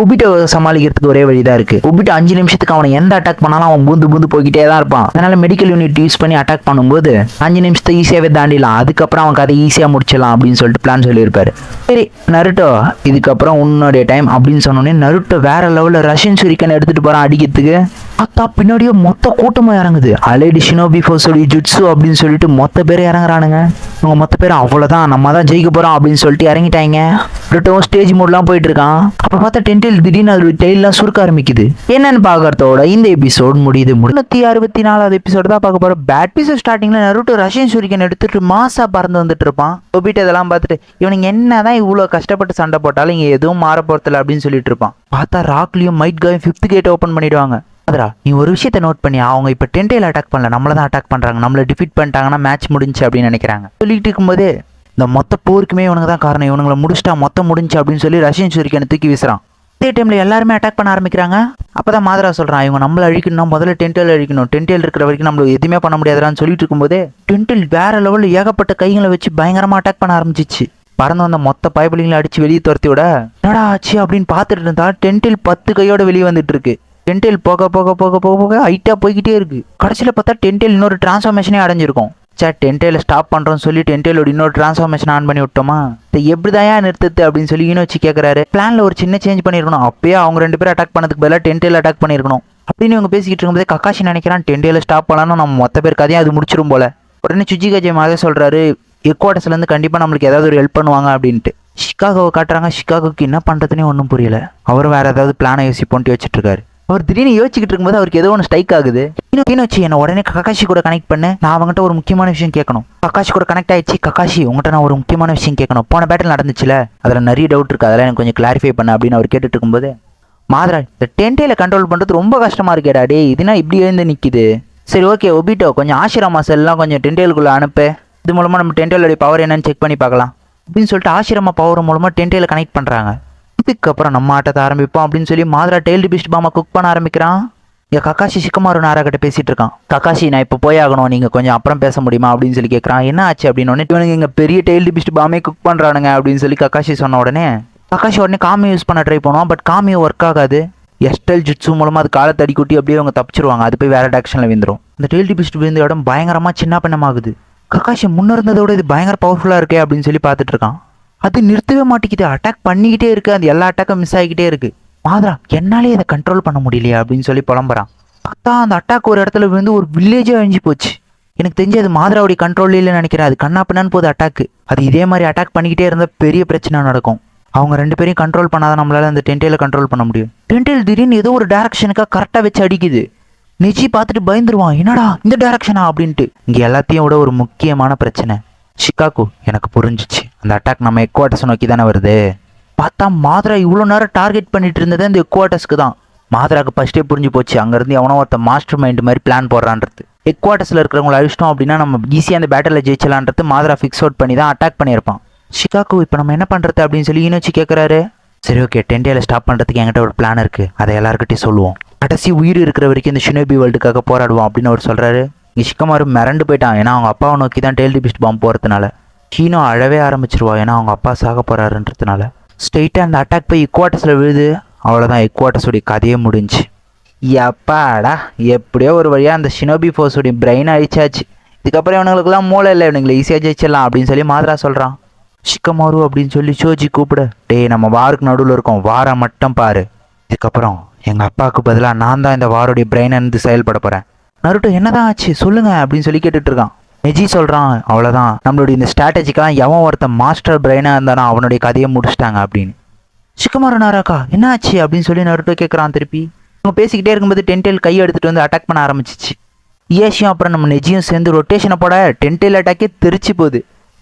ஒபிட்டோ சமாளிக்கிறதுக்கு ஒரே வழிதான் இருக்கு. ஒபிட்டோ 5 நிமிஷத்துக்கு அவனை எந்த அட்டாக் பண்ணாலும் அவன் பூந்து போய்கிட்டே தான் இருப்பான். அதனால மெடிக்கல் யூனிட் யூஸ் பண்ணி அட்டாக் பண்ணும்போது 5 நிமிஷத்தை ஈஸியாகவே தாண்டிடலாம், அதுக்கப்புறம் அவன் கதை ஈஸியாக முடிச்சிடலாம் அப்படின்னு சொல்லிட்டு பிளான் சொல்லியிருப்பாரு. சரி நருட்டோ இதுக்கப்புறம் உன்னுடைய டைம் அப்படின்னு சொன்னோடனே நருட்டோ வேற லெவலில் ரஷ்யன் சுரிக்கன் எடுத்துட்டு போறான் அடிக்கிறதுக்கு. பார்த்தா பின்னாடியே மொத்த கூட்டமா இறங்குது. அலைடு ஷினோபி ஃபோர்ஸோட ஜுட்ஸு அப்படின்னு சொல்லிட்டு மொத்த பேர் இறங்குறானுங்க. அவங்க மொத்த பேர் அவ்வளோதான் நம்ம தான் ஜெயிக்க போகிறோம் அப்படின்னு சொல்லிட்டு இறங்கிட்டாங்க. ரிட்டும் ஸ்டேஜ் மோட்லாம் போயிட்டு இருக்கான். அப்போ பார்த்தா டென்டெயில் திடீர்னு அதோட டெய்லாம் சுருக்க ஆரம்பிக்குது. என்னன்னு பார்க்கறதோட இந்த எபிசோட் முடியுது. 364வது எபிசோடு தான் பார்க்க போகிறோம். பேட் எபிசோட் ஸ்டார்டிங்கில் நருட்டோ ரஷ்யன் சூரியன் எடுத்துட்டு மாசா பறந்து வந்துட்டு இருப்பான். ஒபிட்டு இதெல்லாம் பார்த்துட்டு இவனுங்க என்னதான் இவ்வளோ கஷ்டப்பட்டு சண்டை போட்டாலும் இங்கே எதுவும் மாற போகிறதில்ல அப்படின்னு சொல்லிட்டு இருப்பான். பார்த்தா ராக்லியும் மைட் காயும் 5th கேட் ஓப்பன் பண்ணிடுவாங்க. அதரா நீ ஒரு விஷயத்த நோட் பண்ணி அவங்க இப்போ டென்டெயில் அட்டாக் பண்ணல, நம்மள தான் அட்டாக் பண்ணுறாங்க. நம்மளை டிஃபீட் பண்ணிட்டாங்கன்னா மேட்ச் முடிஞ்சு அப்படின்னு நினைக்கிறாங்க. சொல்லிட்டு இருக்கும்போது இந்த மொத்த போருக்குமே இவனுங்க தான் காரணம், இவனுங்களை முடிச்சிட்டா மொத்தம் முடிஞ்சு அப்படின்னு சொல்லி ரஷ்யன் சூரியனை தூக்கி வீசுறான். அதே டைமில் எல்லாருமே அட்டாக் பண்ண ஆரம்பிக்கிறாங்க. அப்போ தான் மாதரா சொல்கிறான் இவங்க நம்மளை அழிக்கணும், முதல்ல டென்டெயில் அழிக்கணும், டென்டெயில் இருக்கிற வரைக்கும் நம்மளுக்கு எதுவுமே பண்ண முடியாதுன்னு சொல்லிட்டு இருக்கும்போதே டென்டெயில் வேற லெவலில் ஏகப்பட்ட கைகளை வச்சு பயங்கரமாக அட்டாக் பண்ண ஆரம்பிச்சிச்சு. பறந்து வந்த மொத்த பயபலிங்களை அடிச்சு வெளியே துரத்தி விட என்னடா ஆச்சு அப்படின்னு பார்த்துட்டு இருந்தா டென்டெயில் 10 கையோட வெளியே வந்துட்டு இருக்கு. டென்டெயில் போக போக போக போக போக ஹைட்டாக போய்கிட்டே இருக்கு. கடைசியில் பார்த்தா டென்டெயில் இன்னொரு டிரான்ஸ்ஃபார்மேஷனே அடைஞ்சிருக்கும். டென்டெயில் ஸ்டாப் பண்ணுறோன்னு சொல்லி டென்டெயிலோட இன்னொரு டிரான்ஸ்ஃபார்மேஷன் ஆன் பண்ணி விட்டோமா, எப்படிதான் நிறுத்துது அப்படின்னு சொல்லி ஈனோச்சி கேட்குறாரு. பிளானில் ஒரு சின்ன சேஞ்ச் பண்ணியிருக்கணும், அப்பயே அவங்க 2 பேரும் அட்டாக் பண்ணதுக்கு பதிலாக டென்டெயில் அட்டாக் பண்ணியிருக்கணும் அப்படின்னு இவங்க பேசிக்கிட்டு இருக்கும்போதே கக்காஷி நினைக்கிறான் டென்டெயில் ஸ்டாப் பண்ணலாம்னு நம்ம மொத்த பேர் கதையும் அது முடிச்சிடும் போல. உடனே சுஜிகாஜி மாதிரி சொல்கிறாரு எக்வாட்டர்ஸ்லேருந்து கண்டிப்பாக நம்மளுக்கு ஏதாவது ஒரு ஹெல்ப் பண்ணுவாங்க அப்படின்ட்டு. ஷிகாகோவை காட்டுறாங்க. ஷிகாகோக்கு என்ன பண்ணுறதுனே ஒன்றும் புரியல. அவர் வேறு ஏதாவது பிளானை யோசிப்போன்ட்டு வச்சுட்டு இருக்காரு. அவர் திடீர்னு யோசிச்சுக்கிட்டு இருக்கும்போது அவருக்கு ஏதோ ஒன்று ஸ்ட்ரைக் ஆகுது. ஈனோச்சி என்ன உடனே கக்காஷி கூட கனெக்ட் பண்ணு, நான் அவங்ககிட்ட ஒரு முக்கியமான விஷயம் கேட்கணும். கக்காஷி கூட கனெக்ட் ஆயிடுச்சு. கக்காஷி உங்கள்கிட்ட நான் ஒரு முக்கியமான விஷயம் கேட்கணும், போன பேட்டில் நடந்துச்சுல அதில் நிறைய டவுட் இருக்குது, அதெல்லாம் எனக்கு கொஞ்சம் கிளாரிஃபை பண்ண அப்படின்னு அவர் கேட்டுட்டு இருக்கும்போது மாதரா இந்த டென்டெயில கண்ட்ரோல் பண்ணுறது ரொம்ப கஷ்டமாக இருக்கேடா டே, இதுனா இப்படி எழுந்து நிற்கிது. சரி ஓகே ஒபிட்டோ கொஞ்சம் ஆசிரமா செல்லாம் கொஞ்சம் டென்டெயிலுக்குள்ளே அனுப்பு, இது மூலமாக நம்ம டென்டெயிலோடைய பவர் என்னன்னு செக் பண்ணி பார்க்கலாம் அப்படின்னு சொல்லிட்டு ஆசிரமா பவர் மூலமாக டென்டெயில கனெக்ட் பண்ணுறாங்க. இதுக்கப்புறம் நம்ம ஆட்டத்தை ஆரம்பிப்போம் அப்படின்னு சொல்லி மாதரா டெய்ல்டு பீஸ்ட் பாமா குக் பண்ண ஆரம்பிக்கிறான். இங்கே கக்காஷி சிக்கமாரு நாராகிட்ட பேசிட்டு இருக்கான். கக்காஷி நான் இப்போ போய் ஆகணும், நீங்கள் கொஞ்சம் அப்புறம் பேச முடியுமா அப்படின்னு சொல்லி கேட்குறான். என்ன ஆச்சு அப்படின்னு உடனே இவனுங்க இங்கே பெரிய டெய்ல்டு பீஸ்ட் பாமே குக் பண்ணுறானுங்க அப்படின்னு சொல்லி கக்காஷி சொன்ன உடனே கக்காஷி உடனே காமியை யூஸ் பண்ண ட்ரை பண்ணுவான். பட் காமியை ஒர்க் ஆகாது. எஸ்டல் ஜுட்ஸு மூலமாக அது காலை தடி கூட்டி அப்படியே அவங்க தப்பிச்சிருவாங்க. அது போய் வேற டேரக்ஷனில் விழுந்துடும். அந்த டெய்ல்டு பீஸ்ட் விழுந்த இடம் பயங்கரமாக சின்ன பின்னமாகுது. கக்காஷி முன்ன இருந்ததோட இது பயங்கர பவர்ஃபுல்லாக இருக்கே அப்படின்னு சொல்லி பார்த்துட்டு இருக்கான். அது நிறுத்தவே மாட்டேங்குது, அட்டாக் பண்ணிக்கிட்டே இருக்கு. அந்த எல்லா அட்டாக்கும் மிஸ் ஆகிக்கிட்டே இருக்கு. மாதரா என்னாலே இதை கண்ட்ரோல் பண்ண முடியலையா அப்படின்னு சொல்லி புலம்புறான். பார்த்தா அந்த அட்டாக் ஒரு இடத்துல விழுந்து ஒரு வில்லேஜே அழிஞ்சு போச்சு. எனக்கு தெரிஞ்சு அது மாதராவுடைய கண்ட்ரோல் இல்லைன்னு நினைக்கிறேன். அது கண்ணா பின்னான்னு போகுது அட்டாக்கு. அது இதே மாதிரி அட்டாக் பண்ணிக்கிட்டே இருந்தால் பெரிய பிரச்சனை நடக்கும். அவங்க 2 பேரையும் கண்ட்ரோல் பண்ணாதான் நம்மளால அந்த டென்டெயில கண்ட்ரோல் பண்ண முடியும். டென்டெயில் திடீர்னு ஏதோ ஒரு டேரக்ஷனுக்காக கரெக்டாக வச்சு அடிக்குது. நெஜி பார்த்துட்டு பயந்துருவான், என்னடா இந்த டேரக்ஷனா அப்படின்ட்டு. இங்கே எல்லாத்தையும் விட ஒரு முக்கியமான பிரச்சனை ஷிகாகோ எனக்கு புரிஞ்சிச்சு. அந்த அட்டாக் நம்ம எக்வாட்டர்ஸ் நோக்கி தானே வருது. பார்த்தா மாதரா இவ்வளோ நேரம் டார்கெட் பண்ணிட்டு இருந்தது இந்த எக்வாட்டர்ஸ்க்கு தான். மாதராக்கு ஃபர்ஸ்டே புரிஞ்சு போச்சு அங்கேருந்து எவனோ ஒருத்த மாஸ்டர் மைண்ட் மாதிரி பிளான் போடுறான்றது. எக்வாட்டர்ஸில் இருக்கிறவங்களை அழிச்சிட்டோம் அப்படின்னா நம்ம ஈஸியாக அந்த பேட்டில் ஜெயிச்சலான்றது மாதரா ஃபிக்ஸ் அவுட் பண்ணி தான் அட்டாக் பண்ணியிருப்பான். ஷிகாகோ இப்போ நம்ம என்ன பண்ணுறது அப்படின்னு சொல்லி ஈனோச்சி கேட்குறாரு. சரி ஓகே டென்டெயில ஸ்டாப் பண்ணுறதுக்கு என்கிட்ட ஒரு பிளான் இருக்குது, அதை எல்லாருக்கிட்டையும் சொல்லுவோம். கடைசி உயிர் இருக்கிற வரைக்கும் இந்த ஷினோபி வேர்ல்டுக்காக போராடுவோம் அப்படின்னு அவர் சொல்கிறாரு. இங்கே ஷிக்கமாரு மிரண்டு போயிட்டான். ஏன்னா அவங்க அப்பாவை நோக்கி தான் டெய்ல்டு பீஸ்ட் பாம்பு போகிறதுனால. ஹீனோ அழவே ஆரம்பிச்சிருவா, ஏன்னா அவங்க அப்பா சாக போகிறாருன்றதுனால. ஸ்ட்ரெயிட்டாக அந்த அட்டாக் போய் எக்வாட்டர்ஸில் விழுது. அவ்வளோதான், எக்வாட்டர்ஸோடைய கதையே முடிஞ்சு. எப்பாடா எப்படியோ ஒரு வழியாக அந்த ஷினோபி ஃபோர்ஸோடைய பிரெயின் அழிச்சாச்சு. இதுக்கப்புறம் இவனுங்களுக்குலாம் மூளை இல்லை, இவனுங்களை ஈஸியாக ஜெயிச்சிடலாம் அப்படின்னு சொல்லி மாதரா சொல்கிறான். ஷிக்கமாரு அப்படின்னு சொல்லி சோஜி கூப்பிட, டே நம்ம வாருக்கு நடுவில் இருக்கோம், வாரை மட்டும் பாரு. இதுக்கப்புறம் எங்கள் அப்பாவுக்கு பதிலாக நான் தான் இந்த வாரோடைய பிரெயினை இருந்து செயல்பட போகிறேன். நருட்டோ என்னதான் ஆச்சு சொல்லுங்க அப்படின்னு சொல்லி கேட்டுட்டு இருக்கான். நெஜி சொல்கிறான் அவ்வளோதான், நம்மளுடைய இந்த ஸ்ட்ராட்டஜிக்கெல்லாம் எவன் ஒருத்தன் மாஸ்டர் பிரெயினாக இருந்தானோ அவனுடைய கதையை முடிச்சிட்டாங்க அப்படின்னு. ஷிக்கமாரு நாராக்கா என்ன ஆச்சு அப்படின்னு சொல்லி நருட்டோ கேட்குறான் திருப்பி. அவங்க பேசிக்கிட்டே இருக்கும்போது டென்டெயில் கை எடுத்துகிட்டு வந்து அட்டாக் பண்ண ஆரம்பிச்சிச்சு. இயாஷியும் அப்புறம் நம்ம நெஜியும் சேர்ந்து ரொட்டேஷனை போட டென்டெயில் அட்டாக்கே தெரிச்சு போகுது.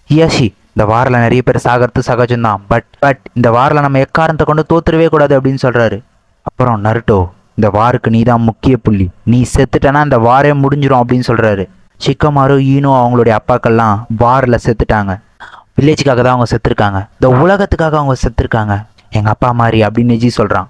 இயாஷி இந்த வாரில் நிறைய பேர் சாகிறது சகஜம்தான், பட் இந்த வாரில் நம்ம எக்காரணத்தை கொண்டு தோத்துடவே கூடாது அப்படின்னு சொல்கிறாரு. அப்புறம் நருட்டோ இந்த வாருக்கு நீ தான் முக்கிய புள்ளி, நீ செத்துட்டனா இந்த வாரே முடிஞ்சிடும் அப்படின்னு சொல்கிறாரு. ஷிக்கமாரு ஈனோ அவங்களுடைய அப்பாக்கள்லாம் வாரில் செத்துட்டாங்க. வில்லேஜுக்காக தான் அவங்க செத்துருக்காங்க, இந்த உலகத்துக்காக அவங்க செத்துருக்காங்க, எங்கள் அப்பா மாதிரி அப்படின்னு நெஜி சொல்கிறான்.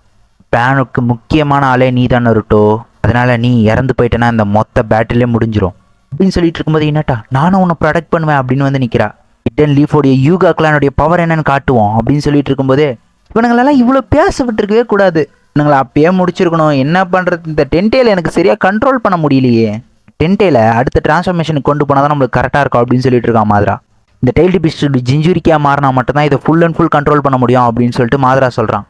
பிளானுக்கு முக்கியமான ஆளே நீ தான் நருட்டோ, அதனால நீ இறந்து போயிட்டேன்னா இந்த மொத்த பேட்டிலே முடிஞ்சிடும் அப்படின்னு சொல்லிட்டு இருக்கும்போது என்னட்டா நானும் உன்னை ப்ரொடெக்ட் பண்ணுவேன் அப்படின்னு வந்து நிற்கிறா. ஹிடன் லீஃபோடைய யூகா கிளானுடைய பவர் என்னன்னு காட்டுவோம் அப்படின்னு சொல்லிட்டு இருக்கும்போதே இவனுங்களெல்லாம் இவ்வளோ பேச விட்டுருக்கவே கூடாது, இவனுங்களை அப்பயே முடிச்சிருக்கணும். என்ன பண்ணுறது, இந்த டென்டெயில எனக்கு சரியாக கண்ட்ரோல் பண்ண முடியலையே. டென்டெயில அடுத்த டிரான்ஸ்ஃபர்மேஷனுக்கு கொண்டு போனால் தான் நம்மளுக்கு கரெக்டாக இருக்கும் அப்படின்னு சொல்லிட்டு இருக்கான் மாதரா. இந்த டெய்ல்டு பீஸ்ட் ஜிஞ்சுரிக்காக மாறினா மட்டும்தான் இதை ஃபுல் அண்ட் ஃபுல் கண்ட்ரோல் பண்ண முடியும் அப்படின்னு சொல்லிட்டு மாதரா சொல்கிறான்.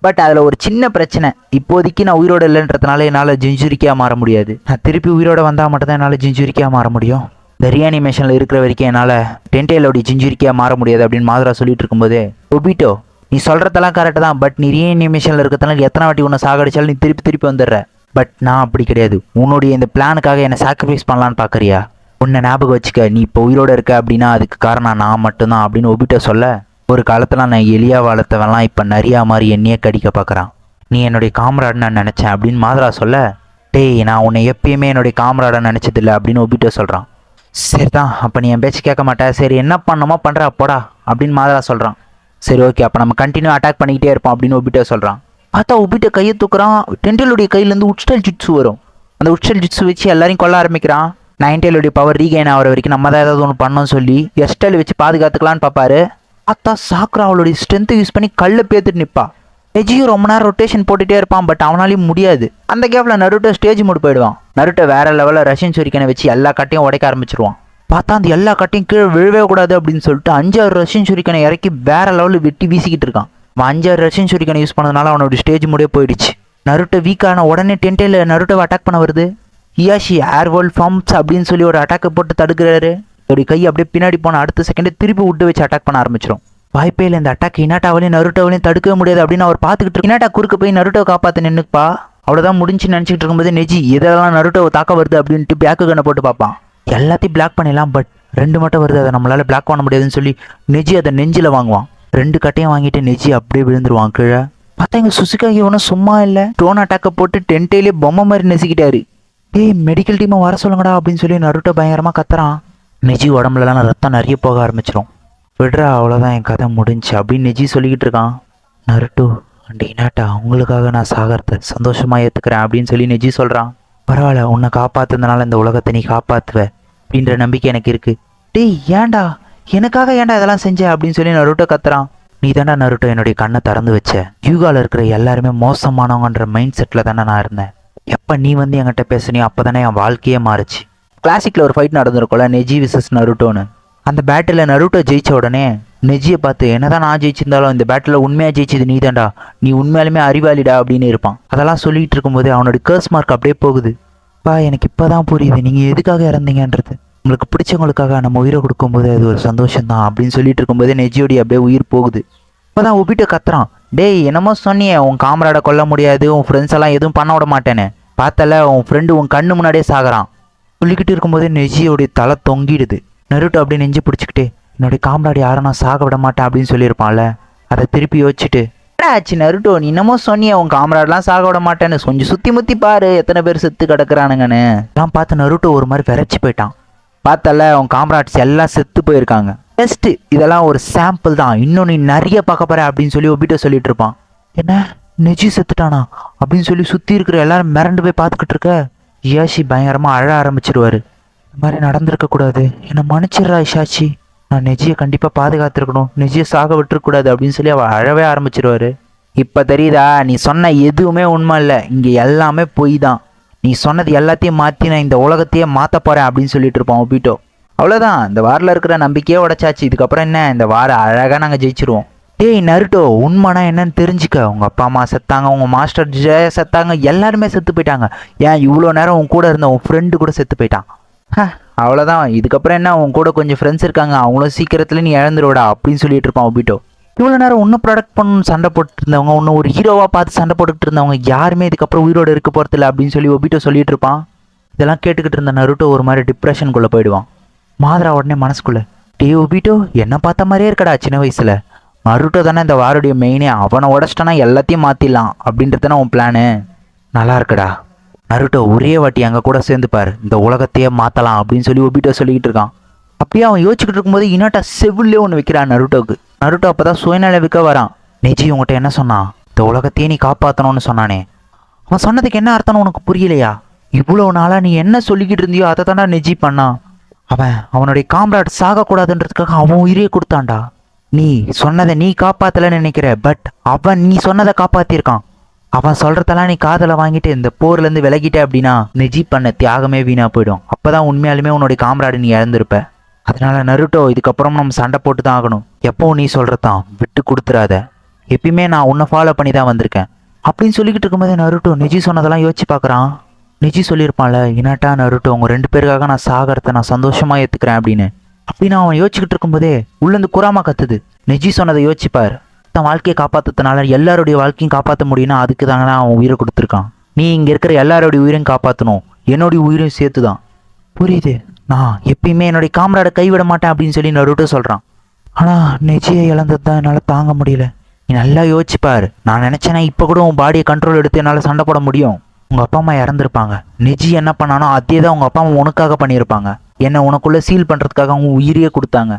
பட் அதில் ஒரு சின்ன பிரச்சனை. இப்போதைக்கு நான் உயிரோட இல்லைன்றதுனால என்னால் ஜிஞ்சுரிக்காக மாற முடியாது. நான் திருப்பி உயிரோட வந்தால் மட்டும்தான் என்னால் ஜிஞ்சுரிக்காக மாற முடியும். இந்த ரீஅனிமேஷனில் இருக்கிற வரைக்கும் என்னால் டென்டேலோடைய ஜிஞ்சுரிக்காக மாற முடியாது அப்படின்னு மாதரா சொல்லிட்டு இருக்கும்போது, ஒபிட்டோ நீ சொல்கிறதெல்லாம் கரெக்டு தான், பட் நீ ரீஅனிமேஷனில் இருக்கிறதுனால எத்தனை வாட்டி உன்னை சாகடிச்சாலும் நீ திருப்பி திருப்பி வந்துடுற. பட் நான் அப்படி கிடையாது. உன்னுடைய இந்த பிளானுக்காக என்னை சாக்ரிஃபைஸ் பண்ணலான்னு பார்க்குறியா? உன்னை ஞாபகம் வச்சுக்க, நீ இப்போ உயிரோட இருக்க அப்படின்னா அதுக்கு காரணம் நான் மட்டும்தான் அப்படின்னு ஒபிட்டோ சொல்ல, ஒரு காலத்தில் நான் எலியா வளர்த்தவெல்லாம் இப்போ நிறையா மாதிரி என்னையே கடிக்க பார்க்குறான். நீ என்னுடைய காம்ராட் நான் நினச்சேன் அப்படின்னு மாதரா சொல்ல, டேய் நான் உன்னை எப்பயுமே என்னுடைய காம்ராடாக நினச்சதில்லை அப்படின்னு ஒபிட்டோ சொல்கிறான். சரி தான், அப்போ நீ என் பேச்சு கேட்க மாட்டேன், சரி என்ன பண்ணணுமோ பண்ணுறா போடா அப்படின்னு மாதரா சொல்கிறான். சரி ஓகே, அப்போ நம்ம கண்டினியூ அட்டாக் பண்ணிக்கிட்டே இருப்போம் அப்படின்னு ஒபிட்டோ சொல்கிறான். பார்த்தா ஒபிட்டோ கையை தூக்குறான். டென்டேலுடைய கையிலேருந்து உட்ஸ்டைல் ஜிட்ஸு வரும். அந்த உட்ஸ்டைல் ஜிட்ஸு வச்சு எல்லாரையும் கொல்ல ஆரம்பிக்கிறான். நைன்டேலுடைய பவர் ரீகெயின் ஆகிற வரைக்கும் நம்ம தான் ஏதாவது ஒன்று பண்ணோன்னு சொல்லி எஸ்டைல் வச்சு பாதுகாத்துக்கலான்னு பார்ப்பாரு. பார்த்தா சாக்ரா அவளுடைய ஸ்ட்ரென்த்தை யூஸ் பண்ணி கல்லை பேத்துட்டு நிற்பா. நெஜியும் ரொம்ப நேரம் ரொட்டேஷன் போட்டுகிட்டே இருப்பான், பட் அவனாலையும் முடியாது. அந்த கேப்பில் நருட்டோ ஸ்டேஜ் மூடு போயிடுவான். நருட்டோ வேற லெவலில் ரஷ்யன் சூரிக்கனை வச்சு எல்லா கட்டையும் உடைக்க ஆரம்பிச்சிருவான். பார்த்தா அந்த எல்லா கட்டையும் கீழே விழவே கூடாது அப்படின்னு சொல்லிட்டு 5-6 ரஷ்யன் சூரிக்கனை இறக்கி வேற லெவலில் வெட்டி வீசிக்கிட்டு இருக்கான். அவன் 5-6 ரஷ்யன் சூரிக்கனை யூஸ் பண்ணதுனால அவனோட ஸ்டேஜ் மூடே போயிடுச்சு. நருட்டோ வீக்கான உடனே டென்டேல நருட்டோவை அட்டாக் பண்ண வருது. ஹியாஷி ஏர்வேல் ஃபார்ம்ஸ் அப்படின்னு சொல்லி ஒரு அட்டாக்கை போட்டு தடுக்கிறாரு. அவருடைய கை அப்படியே பின்னாடி போன அடுத்த செகண்டே திருப்பி விட்டு வச்சு அட்டாக் பண்ண ஆரம்பிச்சிடும். வாய்ப்பே இல்லை, இந்த அட்டாக் இனாட்டாவிலையும் நருட்டோவிலையும் தடுக்கவே முடியாது அப்படின்னு அவர் பார்த்துக்கிட்டு இருக்கு. இனாட்டா குறுக்க போய் நருட்டோவை காப்பாற்ற நின்றுப்பா. அவ்வளோதான் முடிஞ்சு நினச்சிக்கிட்டு இருக்கும்போது நெஜி எதெல்லாம் நருட்டோவை தாக்க வருது அப்படின்ட்டு பேக்கு கண்ணை போட்டு பார்ப்பான். எல்லாத்தையும் பிளாக் பண்ணிடலாம், பட் 2 மட்டும் வருது, அதை நம்மளால பிளாக் பண்ண முடியாதுன்னு சொல்லி நெஜி அதை நெஞ்சில் வாங்குவான். 2 கட்டையும் வாங்கிட்டு நெஜி அப்படியே விழுந்துருவான் கீழே. பார்த்தா இங்கே சுசுகாகி ஒன்றும் சும்மா இல்லை, டோன் அட்டாக்கை போட்டு டென்டேலே பொம்மை மாதிரி நெசிக்கிட்டாரு. ஏய் மெடிக்கல் டீமை வர சொல்லுங்கடா அப்படின்னு சொல்லி நருட்டோ பயங்கரமாக கத்துறான். நெஜி உடம்புலலாம் ரத்தம் நிறைய போக ஆரம்பிச்சிடும். விடுறா அவ்வளோதான் என் கதை முடிஞ்சு அப்படின்னு நெஜி சொல்லிக்கிட்டு இருக்கான். நருட்டோ அண்ட் இனாட்டா அவங்களுக்காக நான் சாகரத்தை சந்தோஷமாக ஏற்றுக்கிறேன் அப்படின்னு சொல்லி நெஜி சொல்கிறான். பரவாயில்ல, உன்னை காப்பாற்றுறதுனால இந்த உலகத்தை நீ காப்பாற்றுவ அப்படின்ற நம்பிக்கை எனக்கு இருக்குது. டேய் ஏன்டா எனக்காக ஏன்டா இதெல்லாம் செஞ்ச அப்படின்னு சொல்லி நருட்டோ கத்துறான். நீ தாண்டா நருட்டோ என்னுடைய கண்ணை திறந்து வச்ச. யூகாவில் இருக்கிற எல்லாருமே மோசமானவங்கன்ற மைண்ட் செட்டில் தானே நான் இருந்தேன். எப்போ நீ வந்து என்கிட்ட பேசுனியோ அப்போ தானே என் வாழ்க்கையே மாறுச்சு. கிளாசிக்கில் ஒரு ஃபைட் நடந்திருக்கோம்ல, நெஜி விசஸ் நருட்டோன்னு. அந்த பேட்டில் நருட்டோ ஜெயிச்ச உடனே நெஜியை பார்த்து என்னதான் நான் ஜெயிச்சிருந்தாலும் இந்த பேட்டில் உண்மையாக ஜெயிச்சது நீ தான்டா, நீ உண்மையாலுமே அறிவாளிடா அப்படின்னு இருப்பான். அதெல்லாம் சொல்லிட்டு இருக்கும்போது அவனோட கர்ஸ் மார்க் அப்படியே போகுது. எனக்கு இப்போ தான் புரியுது நீங்கள் எதுக்காக இறந்தீங்கன்றது. உங்களுக்கு பிடிச்சவங்களுக்காக நம்ம உயிரை கொடுக்கும்போது அது ஒரு சந்தோஷம் தான் அப்படின்னு சொல்லிட்டு இருக்கும்போது நெஜியோடி அப்படியே உயிர் போகுது. இப்போதான் ஒபிட்டோ கத்துறான். டேய் என்னமோ சொன்னியே உன் காமராடை கொல்ல முடியாது, உன் ஃப்ரெண்ட்ஸ் எல்லாம் எதுவும் பண்ண விட மாட்டேன்னு. பார்த்தல உன் ஃப்ரெண்டு உன் கண்ணு முன்னாடியே சாகுறான். சொல்லிக்கிட்டு இருக்கும்போதே நெஜியோடைய தலை தொங்கிடுது. நருட்டோ அப்படியே நெஞ்சு பிடிச்சிக்கிட்டு என்னுடைய காமராடி யாரும் நான் சாக விட மாட்டேன் அப்படின்னு சொல்லியிருப்பான்ல, அதை திருப்பி யோசிச்சுட்டு ஆச்சு நருட்டோ நீ என்னமோ சொன்னியே உன் காமராடெலாம் சாக விட மாட்டேன்னு, கொஞ்சம் சுற்றி முற்றி பாரு எத்தனை பேர் செத்து கிடக்குறானுங்கன்னு. எல்லாம் பார்த்து நருட்டோ ஒரு மாதிரி விரைச்சி போயிட்டான். பார்த்தல உன் காமராட்ஸ் எல்லாம் செத்து போயிருக்காங்க, ஜஸ்ட் இதெல்லாம் ஒரு சாம்பிள் தான், இன்னும் நீ நிறைய பார்க்க போற அப்படின்னு சொல்லி ஒபிட்டோ சொல்லிட்டு இருப்பான். என்ன நெஜி செத்துட்டானா அப்படின்னு சொல்லி சுற்றி இருக்கிற எல்லாரும் மிரண்டு போய் பார்த்துக்கிட்டு இருக்க. இயாஷி பயங்கரமாக அழ ஆரம்பிச்சிருவாரு. இந்த மாதிரி நடந்திருக்க கூடாது, என்னை மன்னிச்சிடுறா இஷாச்சி, நான் நெஜியை கண்டிப்பாக பாதுகாத்துருக்கணும், நெஜியை சாக விட்டுருக்கூடாது அப்படின்னு சொல்லி அவள் அழவே ஆரம்பிச்சிருவாரு. இப்போ தெரியுதா நீ சொன்ன எதுவுமே உண்மை இல்லை, இங்கே எல்லாமே பொய் தான், நீ சொன்னது எல்லாத்தையும் மாற்றி நான் இந்த உலகத்தையே மாற்ற போகிறேன் அப்படின்னு சொல்லிட்டு இருப்பான் ஒபிட்டோ. அவ்வளோதான், இந்த வாரில் இருக்கிற நம்பிக்கையே உடைச்சாச்சு, இதுக்கப்புறம் என்ன இந்த வாரம் அழகாக நாங்கள் ஜெயிச்சிருவோம். டேய் நருட்டோ உண்மைனா என்னன்னு தெரிஞ்சுக்க, உங்கள் அப்பா அம்மா செத்தாங்க, உங்கள் மாஸ்டர் ஜெய செத்தாங்க, எல்லாருமே செத்து போயிட்டாங்க. ஏன் இவ்வளோ நேரம் உன் கூட இருந்த உன் ஃப்ரெண்டு கூட செத்து போயிட்டான். அவ்வளோதான், இதுக்கப்புறம் என்ன உன் கூட கொஞ்சம் ஃப்ரெண்ட்ஸ் இருக்காங்க, அவங்களும் சீக்கிரத்தில் நீ இழந்துருவடா அப்படின்னு சொல்லிட்டு இருப்பான் ஒபிட்டோ. இவ்வளோ நேரம் ஒன்றும் ப்ராடக்ட் பண்ணணும்னு சண்டை போட்டு இருந்தவங்க, ஒன்றும் ஒரு ஹீரோவாக பார்த்து சண்டை போட்டுக்கிட்டு இருந்தவங்க யாருமே இதுக்கப்புறம் உயிரோடு இருக்க போகிறதில்ல அப்படின்னு சொல்லி ஒபிட்டோ சொல்லிட்டு இருப்பான். இதெல்லாம் கேட்டுக்கிட்டு இருந்த நருட்டோ ஒரு மாதிரி டிப்ரெஷனுக்குள்ளே போயிடுவான். மாதரா உடனே மனசுக்குள்ளே டே ஒபிட்டோ என்ன பார்த்த மாதிரியே இருக்கடா சின்ன வயசில், நருட்டோ தானே இந்த வாரோடைய மெயினே, அவனை உடச்சிட்டானா எல்லாத்தையும் மாற்றிடலாம் அப்படின்றதானே உன் பிளானு, நல்லா இருக்குடா நருட்டோ ஒரே வாட்டி அங்கே கூட சேர்ந்துப்பார், இந்த உலகத்தையே மாற்றலாம் அப்படின்னு சொல்லி ஒபிட்டோ சொல்லிக்கிட்டு இருக்கான். அப்படியே அவன் யோசிச்சுக்கிட்டு இருக்கும்போது இனாட்டா செவிலே ஒன்று வைக்கிறான் நருட்டோக்கு. நருட்டோ அப்போ தான் சுயநலவிக்க வரான். நெஜி உங்கள்கிட்ட என்ன சொன்னான், இந்த உலகத்தையே நீ காப்பாற்றணும்னு சொன்னானே, அவன் சொன்னதுக்கு என்ன அர்த்தம்னு உனக்கு புரியலையா, இவ்வளோ நாளாக நீ என்ன சொல்லிக்கிட்டு இருந்தியோ அதை தாண்டா நெஜி பண்ணான். அவனுடைய காம்ராட் சாகக்கூடாதுன்றதுக்காக அவன் உயிரே கொடுத்தான்டா. நீ சொன்னதை நீ காப்பாற்றலன்னு நினைக்கிற, பட் அவன் நீ சொன்னதை காப்பாற்றிருக்கான். அவன் சொல்கிறதெல்லாம் நீ காதலை வாங்கிட்டு இந்த போர்லேருந்து விலகிட்ட அப்படின்னா நெஜி பண்ண தியாகமே வீணாக போயிடும். அப்போ தான் உண்மையாலுமே உன்னுடைய காம்ராடு நீ இழந்திருப்ப. அதனால நருட்டோ இதுக்கப்புறம் நம்ம சண்டை போட்டு தான் ஆகணும். எப்போ நீ சொல்கிறதான் விட்டு கொடுத்துறாத. எப்பயுமே நான் உன்னை ஃபாலோ பண்ணி தான் வந்திருக்கேன் அப்படின்னு சொல்லிக்கிட்டு இருக்கும்போதே நருட்டோ நெஜி சொன்னதெல்லாம் யோசிச்சு பார்க்குறான். நெஜி சொல்லியிருப்பான்ல, இனாட்டா நருட்டோ உங்கள் 2 பேருக்காக நான் சாகரத்தை நான் சந்தோஷமாக ஏற்றுக்கிறேன் அப்படின்னு அவன் யோசிச்சுக்கிட்டு இருக்கும்போதே உள்ளேருந்து குராமா கத்துது. நெஜி சொன்னதை யோசிச்சுப்பார். தன் வாழ்க்கையை காப்பாற்றுறதுனால எல்லாருடைய வாழ்க்கையும் காப்பாற்ற முடியும்னா அதுக்கு தாங்க அவன் உயிரை கொடுத்துருக்கான். நீ இங்கே இருக்கிற எல்லாருடைய உயிரையும் காப்பாற்றணும், என்னுடைய உயிரையும் சேர்த்து தான். புரியுது, நான் எப்பயுமே என்னுடைய காமராடை கைவிட மாட்டேன் அப்படின்னு சொல்லி நருட்டோ சொல்கிறான். ஆனால் நெஜியை இழந்தது தான் என்னால் தாங்க முடியல. நீ நல்லா யோசிச்சுப்பார். நான் நினச்சேன்னா இப்போ கூட உன் பாடியை கண்ட்ரோல் எடுத்து என்னால் சண்டை போட முடியும். உங்கள் அப்பா அம்மா இறந்துருப்பாங்க. நெஜி என்ன பண்ணானோ அதே தான் உங்கள் அப்பா அம்மா உனக்காக பண்ணியிருப்பாங்க. என்னை உனக்குள்ளே சீல் பண்ணுறதுக்காக அவங்க உயிரியே கொடுத்தாங்க.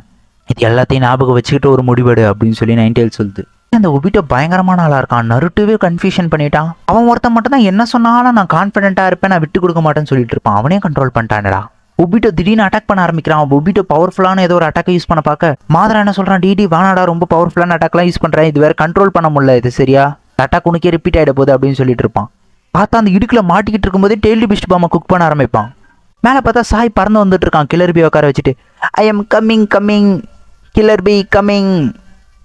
இது எல்லாத்தையும் ஞாபகம் வச்சுக்கிட்டு ஒரு முடிவெடு அப்படின்னு சொல்லி நைன்டேல் சொல்லுது. அந்த ஒபிட்டோ பயங்கரமான ஆளாக இருக்கான். நருட்டோவே கன்ஃபியூஷன் பண்ணிட்டான். அவன் ஒருத்தன் மட்டும் தான் என்ன சொன்னாலும் நான் கான்ஃபிடென்ட்டாக இருப்பேன், நான் விட்டு கொடுக்க மாட்டேன்னு சொல்லிட்டு இருப்பான். அவனே கண்ட்ரோல் பண்ணிட்டான்டா. ஒபிட்டோ திடீர்னு அட்டாக் பண்ண ஆரம்பிக்கிறான். ஒபிட்டோ பவர்ஃபுல்லான ஏதோ ஒரு அட்டாக்கை யூஸ் பண்ண பார்க்க மாதரா என்ன சொல்கிறான், டிடி வானாடா ரொம்ப பவர்ஃபுல்லான அட்டாக்லாம் யூஸ் பண்ணுறேன், இது வேற கண்ட்ரோல் பண்ண முடியல, இது சரியா அட்டாக் உனக்கே ரிப்பீட் ஆகிட போகுது அப்படின்னு சொல்லிட்டு இருப்பான். பார்த்தா அந்த இடுக்கில் மாட்டிக்கிட்டு இருக்கும்போதே டெய்லி பிஸ்ட் பாம்பை குக் பண்ண ஆரம்பிப்பான். மேலே பார்த்தா சாய் பறந்து வந்துட்டு இருக்கான் கில்லர் பி உட்கார வச்சுட்டு. I am coming killer be coming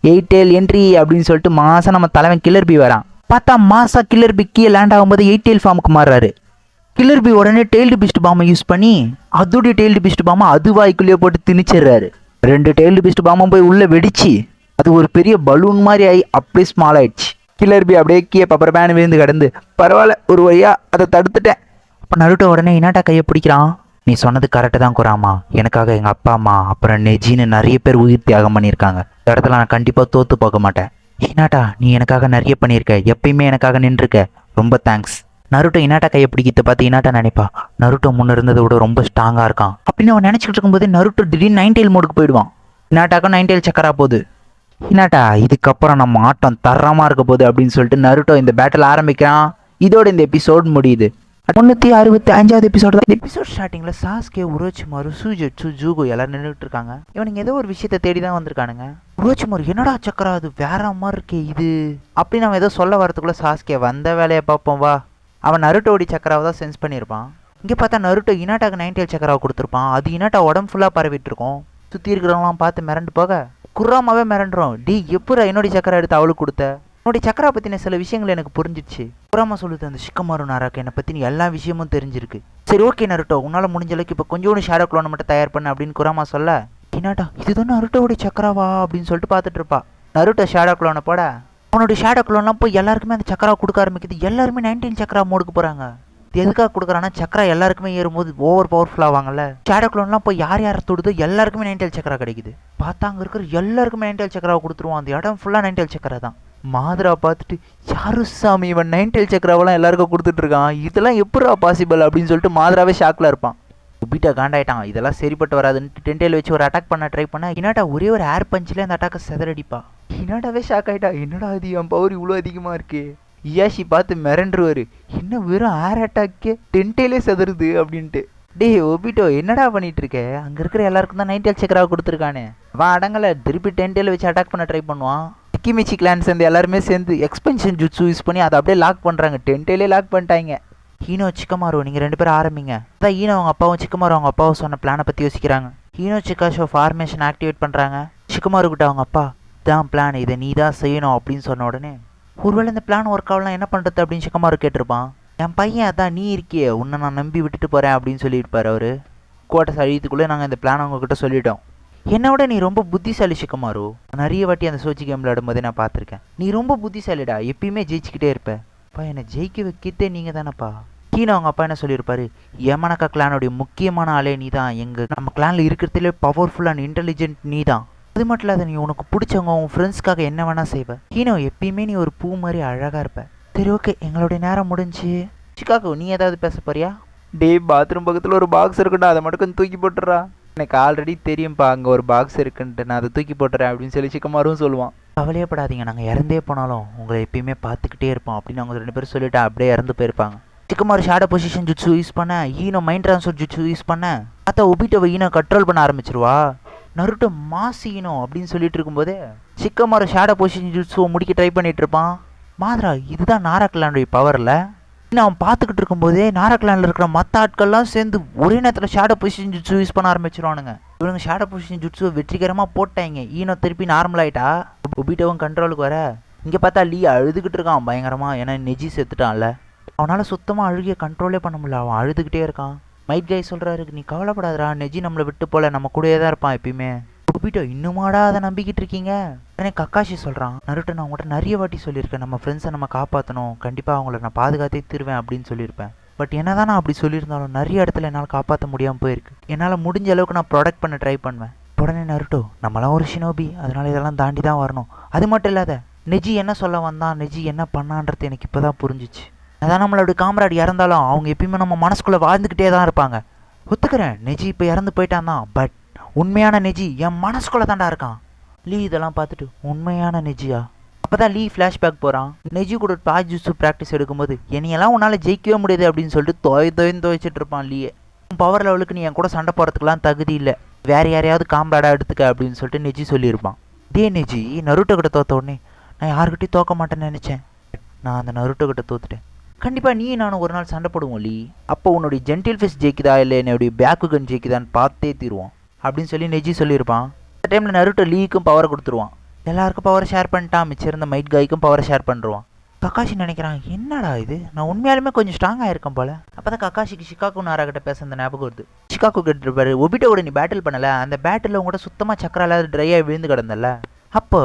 8 tail entry அப்படின்னு சொல்லிட்டு மாசம் நம்ம தலைவன் கில்லர் பி வரான். பார்த்தா மாசா கில்லர் பி கீழே லேண்ட் ஆகும்போது 8 டெயில் ஃபார்முக்கு மாறுறாரு. கில்லர் பி உடனே டெய்ல்டு பிஸ்ட் பாம்பை யூஸ் பண்ணி அதோடைய டெய்ல்டு பிஸ்ட் பாம்பை அது வாய்க்குள்ளேயே போட்டு திணிச்சிடுறாரு. 2 டெய்ல்டு பிஸ்ட் பாம்பும் போய் உள்ளே வெடிச்சு அது ஒரு பெரிய பலூன் மாதிரி ஆகி அப்படியே ஸ்மால் ஆயிடுச்சு. கில்லர் பி அப்படியே கீழே பப்பர் பேன் விழுந்து கிடந்து பரவாயில்ல ஒரு வழியா அதை தடுத்துட்டேன். அப்போ நருட்டோ உடனே இனாட்டா கையை பிடிக்கிறான். நீ சொன்னது கரெக்டு தான் குராமா, எனக்காக எங்கள் அப்பா அம்மா அப்புறம் நெஜின்னு நிறைய பேர் உயிர் தியாகம் பண்ணியிருக்காங்க. இந்த இடத்துல நான் கண்டிப்பாக தோற்று போக மாட்டேன். இனாட்டா நீ எனக்காக நிறைய பண்ணியிருக்க, எப்பயுமே எனக்காக நின்றுருக்க, ரொம்ப தேங்க்ஸ். நருட்டோ இனாட்டா கையை பிடிக்கிறது பார்த்து இனாட்டா நினைப்பா, நருட்டோ முன்ன இருந்ததை விட ரொம்ப ஸ்ட்ராங்காக இருக்கான் அப்படின்னு அவன் நினச்சிக்கிட்டு இருக்கும்போது நருட்டோ திடீர்னு 9 டெயில் மோடுக்கு போயிடுவான். இனாட்டாக்கும் 9 டெயில் சக்கரா போகுது. இனாட்டா இதுக்கப்புறம் நம்ம ஆட்டம் தரமாக இருக்க போகுது அப்படின்னு சொல்லிட்டு நருட்டோ இந்த பேட்டில் ஆரம்பிக்கிறான். இதோட இந்த எபிசோட் முடியுது. 365வது எபிசோட் தான். எபிசோட் ஸ்டார்டிங்கில் சாஸ்கே, உரோச்சிமாரு, சூஜெட்சு, ஜூகோ எல்லாரும் நின்றுட்டு இருக்காங்க. இவனுங்க ஏதோ ஒரு விஷயத்தை தேடி தான் வந்திருக்கானுங்க. உரோச்சிமாரு என்னடா சக்கரா அது வேற மாதிரி இருக்கே இது அப்படின்னு அவன் ஏதோ சொல்ல வரதுக்குள்ள சாஸ்கே வந்த வேலையை பார்ப்போம் வா. அவன் நருட்டோடி சக்கராவை தான் சென்ஸ் பண்ணியிருப்பான். இங்கே பார்த்தா நருட்டோ இனாட்டாக்கு 9 டெயில் சக்கராவை கொடுத்துருப்பான். அது இனாட்டா உடம்பு ஃபுல்லாக பரவிட்டு இருக்கும். சுற்றி இருக்கிறவங்களாம் பார்த்து மிரண்டு போக குர்ராமாவே மிரண்டுறோம். டி எப்படா என்னோட சக்கரை எடுத்து அவளுக்கு கொடுத்த? என்னுடைய சக்கரா பற்றின சில விஷயங்கள் எனக்கு புரிஞ்சிடுச்சு. குராமா சொல்லுது, அந்த ஷிக்கமாரு நாராக்கு என்னை பற்றின எல்லா விஷயமும் தெரிஞ்சிருக்கு. சரி ஓகே நருட்டோ, உன்னால் முடிஞ்ச அளவுக்கு இப்போ கொஞ்சோண்டு ஷேடோ க்ளோனை மட்டும் தயார் பண்ண அப்படின்னு குராமா சொல்ல, இனாட்டா இதுதான் நருட்டோடைய சக்கராவா அப்படின்னு சொல்லிட்டு பார்த்துட்டு இருப்பா. நருட்டோ ஷேடோ க்ளோனை போட அவனுடைய ஷேடோ க்ளோன்லாம் போய் எல்லாருக்குமே அந்த சக்கரா கொடுக்க ஆரம்பிக்குது. எல்லாருமே 19 சக்கரா மோடுக்கு போகிறாங்க. இது எதுக்காக கொடுக்குறான்னா சக்கரா எல்லாருக்குமே ஏறும்போது ஓவர் பவர்ஃபுல் ஆவாங்கல்ல. ஷேடோ க்ளோன்லாம் போய் யார் யார் தொடுதோ எல்லாருக்குமே 9 டெயில் சக்கரா கிடைக்குது. பார்த்தா அங்கே இருக்கிற எல்லாருக்குமே 9 டெயில் சக்கராவை கொடுத்துருவான். அந்த இடம் ஃபுல்லாக 9 டெயில் சக்கரா தான். மாதரா பார்த்துட்டு யாரு சாமி இவன் 9 டெயில் சக்கராவெல்லாம் எல்லாருக்கும் கொடுத்துட்டு இருக்கான், இதெல்லாம் எப்படா பாசிபிள் அப்படின்னு சொல்லிட்டு மாதராவே ஷாக்கில் இருப்பான். ஒபிட்டா காண்டாயிட்டான். இதெல்லாம் சரிப்பட்டு வராதுன்ட்டு 10 டெயில் வச்சு ஒரு அட்டாக் பண்ண ட்ரை பண்ண இனாட்டா ஒரே ஒரு ஏர் பஞ்சில் அந்த அட்டாக்கை செதறடிப்பா. இனாட்டாவே ஷாக் ஆகிட்டா. என்னடா அது என் பவர் இவ்வளோ அதிகமாக இருக்கு. இயாஷி பார்த்து மிரண்டுருவாரு, என்ன வெறும் ஏர் அட்டாக்கே 10 டெயிலே செதறுது அப்படின்ட்டு. டே ஒபிட்டோ என்னடா பண்ணிட்டு இருக்க, அங்கே இருக்கிற எல்லாருக்கும் தான் 9 டெயில் சக்கராவை கொடுத்துருக்கானே. அவன் அடங்கலை, திருப்பி 10 டெயில் வச்சு அட்டாக் பண்ண ட்ரை பண்ணுவான். கிமிச்சி கிளான் சேர்ந்து எல்லாருமே சேர்ந்து எக்ஸ்பென்ஷன் ஜுட்ஸு யூஸ் பண்ணி அதை அப்படியே லாக் பண்ணுறாங்க. 10 டெயிலே லாக் பண்ணிட்டாங்க. ஹீனோ சிக்கமாரோ நீங்கள் 2 பேரும் ஆரம்பிங்க. அதான் ஈனோ அவங்க அப்பாவும் சிக்கமாரோ அவங்க அப்பாவும் சொன்ன பிளானை பற்றி யோசிக்கிறாங்க. ஹீனோ சிக்காஷோ ஃபார்மேஷன் ஆக்டிவேட் பண்ணுறாங்க. சிக்கமாரு கிட்ட அவங்க அப்பா தான் பிளான், இதை நீ தான் செய்யணும் அப்படின்னு சொன்ன உடனே ஒருவேளை இந்த பிளான் ஒர்க் ஆகலாம் என்ன பண்ணுறது அப்படின்னு சிக்கமாரு கேட்டிருப்பான். என் பையன் அதான் நீ இருக்கியே, உன்னை நான் நம்பி விட்டுட்டு போகிறேன் அப்படின்னு சொல்லியிருப்பார் அவர். கோட்டை சழியத்துக்குள்ளே நாங்கள் இந்த பிளான் அவங்கக்கிட்ட சொல்லிட்டோம். என்னை விட நீ ரொம்ப புத்திசாலி சிக்கமாரு, நிறைய வாட்டி அந்த சோச்சி கேம் விளையாடும்போதே நான் பார்த்துருக்கேன். நீ ரொம்ப புத்திசாலிடா, எப்பயுமே ஜெயிச்சுக்கிட்டே இருப்ப. அப்பா என்னை ஜெயிக்க வைக்கிட்டே நீங்கள் தானேப்பா. கீழே அவங்க அப்பா என்ன சொல்லியிருப்பாரு, யமனக்கா கிளானுடைய முக்கியமான ஆளே நீ தான், நம்ம கிளானில் இருக்கிறதுலே பவர்ஃபுல் அண்ட் இன்டெலிஜென்ட் நீ தான். அது மட்டும் இல்லாத நீ உனக்கு பிடிச்சவங்க உன் ஃப்ரெண்ட்ஸ்க்காக என்ன வேணால் செய்வ. கீனோ எப்பயுமே நீ ஒரு பூ மாதிரி அழகாக இருப்ப. சரி ஓகே எங்களுடைய நேரம் முடிஞ்சு. சிக்காகோ நீ ஏதாவது பேச போறியா? டே பாத்ரூம் பக்கத்தில் ஒரு பாக்ஸ் இருக்குண்டா, அதை மட்டும் கொஞ்சம் தூக்கி போட்டுறா. எனக்கு ஆல்ரெடி தெரியும்ப்பா அங்கே ஒரு பாக்ஸ் இருக்குன்ட்டு, நான் அதை தூக்கி போட்டுறேன் அப்படின்னு சொல்லி சிக்கமாரும் சொல்லுவான். கவலையப்படாதீங்க, நாங்கள் இறந்தே போனாலும் உங்களை எப்பயுமே பார்த்துக்கிட்டே இருப்போம் அப்படின்னு அவங்க 2 பேரும் சொல்லிட்டு அப்படியே இறந்து போயிருப்பாங்க. சிக்கமாரு ஷேடோ பொசிஷன் ஜுட்ஸு யூஸ் பண்ண, Eno mind transfer jutsu use பண்ண, பார்த்தா ஒபிட்டோவை ஈனோ கண்ட்ரோல் பண்ண ஆரம்பிச்சிருவா. நருட்டோ மாசினோ அப்படின்னு சொல்லிட்டு இருக்கும்போதே சிக்கமாரு ஷேடோ பொசிஷன் ஜுட்ஸுவை முடிக்க ட்ரை பண்ணிட்டு இருப்பான். மாதரா இதுதான் நாராக்லானுடைய பவரில். இன்னும் அவன் பார்த்துக்கிட்டு இருக்கும்போதே நாராக்லானில் இருக்கிற மற்ற ஆட்கள்லாம் சேர்ந்து ஒரே நேரத்தில் ஷேடோ பொசிஷன் ஜுட்ஸு யூஸ் பண்ண ஆரம்பிச்சிருவானுங்க. இவனுங்க ஷேடோ பொசிஷன் ஜுட்ஸுவை வெற்றிகரமாக போட்டாங்க. ஈனோ திருப்பி நார்மல் ஆகிட்டா. ஒபிட்டோவும் கண்ட்ரோலுக்கு வர இங்கே பார்த்தா லீ அழுதுகிட்டு இருக்கான் பயங்கரமாக, ஏன்னா நெஜி செத்துட்டான்ல. அவனால் சுத்தமாக அழுகிய கண்ட்ரோலே பண்ண முடியல, அவன் அழுதுகிட்டே இருக்கான். மைட் கை சொல்கிறாரு, நீ கவலைப்படாதடா, நெஜி நம்மளை விட்டு போல, நம்ம கூடயே தான் இருப்பான் எப்பயுமே. ஒபிட்டோ இன்னுமாடா அதை நம்பிக்கிட்டு இருக்கீங்க? உடனே கக்காஷி சொல்கிறான், நருட்டோ நான் உங்கள்கிட்ட நிறைய வாட்டி சொல்லியிருக்கேன், நம்ம ஃப்ரெண்ட்ஸை நம்ம காப்பாற்றணும், கண்டிப்பாக அவங்கள நான் பாதுகாத்தே தீருவேன் அப்படின்னு சொல்லியிருப்பேன். பட் என்ன தான் நான் அப்படி சொல்லியிருந்தாலும் நிறைய இடத்துல என்னால் காப்பாற்ற முடியாமல் போயிருக்கு. என்னால் முடிஞ்ச அளவுக்கு நான் ப்ரொடெக்ட் பண்ண ட்ரை பண்ணுவேன். உடனே நருட்டோ, நம்மளாம் ஒரு ஷினோபி, அதனால இதெல்லாம் தாண்டி தான் வரணும். அது மட்டும் இல்லாத நெஜி என்ன சொல்ல வந்தான், நெஜி என்ன பண்ணான்றது எனக்கு இப்போ தான் புரிஞ்சிச்சு. அதான் நம்மளோட காமராடி இறந்தாலும் அவங்க எப்பயுமே நம்ம மனசுக்குள்ளே வாழ்ந்துக்கிட்டே தான் இருப்பாங்க. ஒத்துக்கிறேன், நெஜி இப்போ இறந்து போயிட்டான் தான், பட் உண்மையான நெஜி என் மனசுக்குள்ளே தாண்டா இருக்கான். லீ இதெல்லாம் பார்த்துட்டு உண்மையான நெஜியா? அப்போ தான் லீ ஃப்ளாஷ்பேக் போகிறான். நெஜி கூட ஜூஸு ப்ராக்டிஸ் எடுக்கும்போது என்னையெல்லாம் உன்னால் ஜெயிக்கவே முடியாது அப்படின்னு சொல்லிட்டு துவைச்சிட்டு இருப்பான் லீயே. பவர் லெவலுக்கு நீ என் கூட சண்டை போகிறதுக்கெலாம் தகுதி இல்லை, வேறு யாரையாவது காம்ராடாக எடுத்துக்க அப்படின்னு சொல்லிட்டு நெஜி சொல்லியிருப்பான். இதே நெஜி நருட்டோ கிட்ட தோற்ற உடனே, நான் யாருக்கிட்டையும் தோக்க மாட்டேன்னு நினச்சேன், நான் அந்த நருட்டோ கிட்ட தோத்துட்டேன். கண்டிப்பாக நீ நானும் ஒரு நாள் சண்டை போடுவோம் லீ, அப்போ உன்னுடைய ஜென்டில் ஃபிஷ் ஜெயிக்குதா இல்லை என்னுடைய பேக்கு கன் ஜெயிக்குதான்னு பார்த்தே தீருவோம் அப்படின்னு சொல்லி நெஜி சொல்லியிருப்பான். அந்த டைமில் நருட்டோ லீக்கும் பவரை கொடுத்துருவான். எல்லாருக்கும் பவரை ஷேர் பண்ணிட்டான், மிச்சம் இருந்த மைட் காய்க்கும் பவரை ஷேர் பண்ணுறான். கக்காஷி நினைக்கிறான், என்னடா இது, நான் உண்மையாலுமே கொஞ்சம் ஸ்ட்ராங்காக இருக்கேன் போல. அப்போ தான் கக்காஷிக்கு ஷிகாக்கு நாராகிட்ட பேச அந்த ஞாபகம் வருது. ஷிகாக்கு கேட்டுருப்பாரு, ஒபிட்டோட நீ பேட்டில் பண்ணலை, அந்த பேட்டில் உங்கள்கிட்ட சுத்தமாக சக்கரை இல்லாத ட்ரையாக விழுந்து கிடந்தல, அப்போ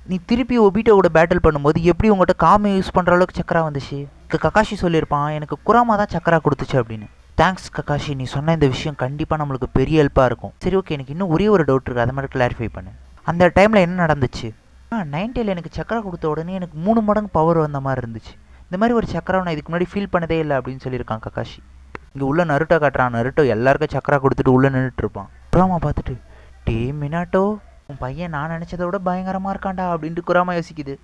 நீ திருப்பி ஒபிட்டோட பேட்டில் பண்ணும்போது எப்படி உங்கள்கிட்ட காமை யூஸ் பண்ணுற அளவுக்கு சக்கரா வந்துச்சு? கக்காஷி சொல்லியிருப்பான், எனக்கு குராமா தான் சக்கரா கொடுத்துச்சு அப்படின்னு. தேங்க்ஸ் கக்காஷி, நீ சொன்ன இந்த விஷயம் கண்டிப்பாக நம்மளுக்கு பெரிய ஹெல்ப்பாக இருக்கும். சரி ஓகே, எனக்கு இன்னும் ஒரே ஒரு டவுட் இருக்குது, அதை மாதிரி கிளாரிஃபை பண்ணு. அந்த டைமில் என்ன நடந்துச்சு? 90 எனக்கு சக்கரா கொடுத்த உடனே எனக்கு 3 மடங்கு பவர் வந்த மாதிரி இருந்துச்சு. இந்த மாதிரி ஒரு சக்கராவை நான் இதுக்கு முன்னாடி ஃபீல் பண்ணதே இல்லை அப்படின்னு சொல்லியிருக்கான் கக்காஷி. இங்கே உள்ள நருட்டோ காட்டுறான். நருட்டோ எல்லாருக்கும் சக்கரா கொடுத்துட்டு உள்ளே நின்றுட்டு இருப்பான். குராமா பார்த்துட்டு, டே மினாட்டோ, உன் பையன் நான் நினச்சதை விட பயங்கரமாக இருக்காண்டா அப்படின்ட்டு குராமா யோசிக்குது.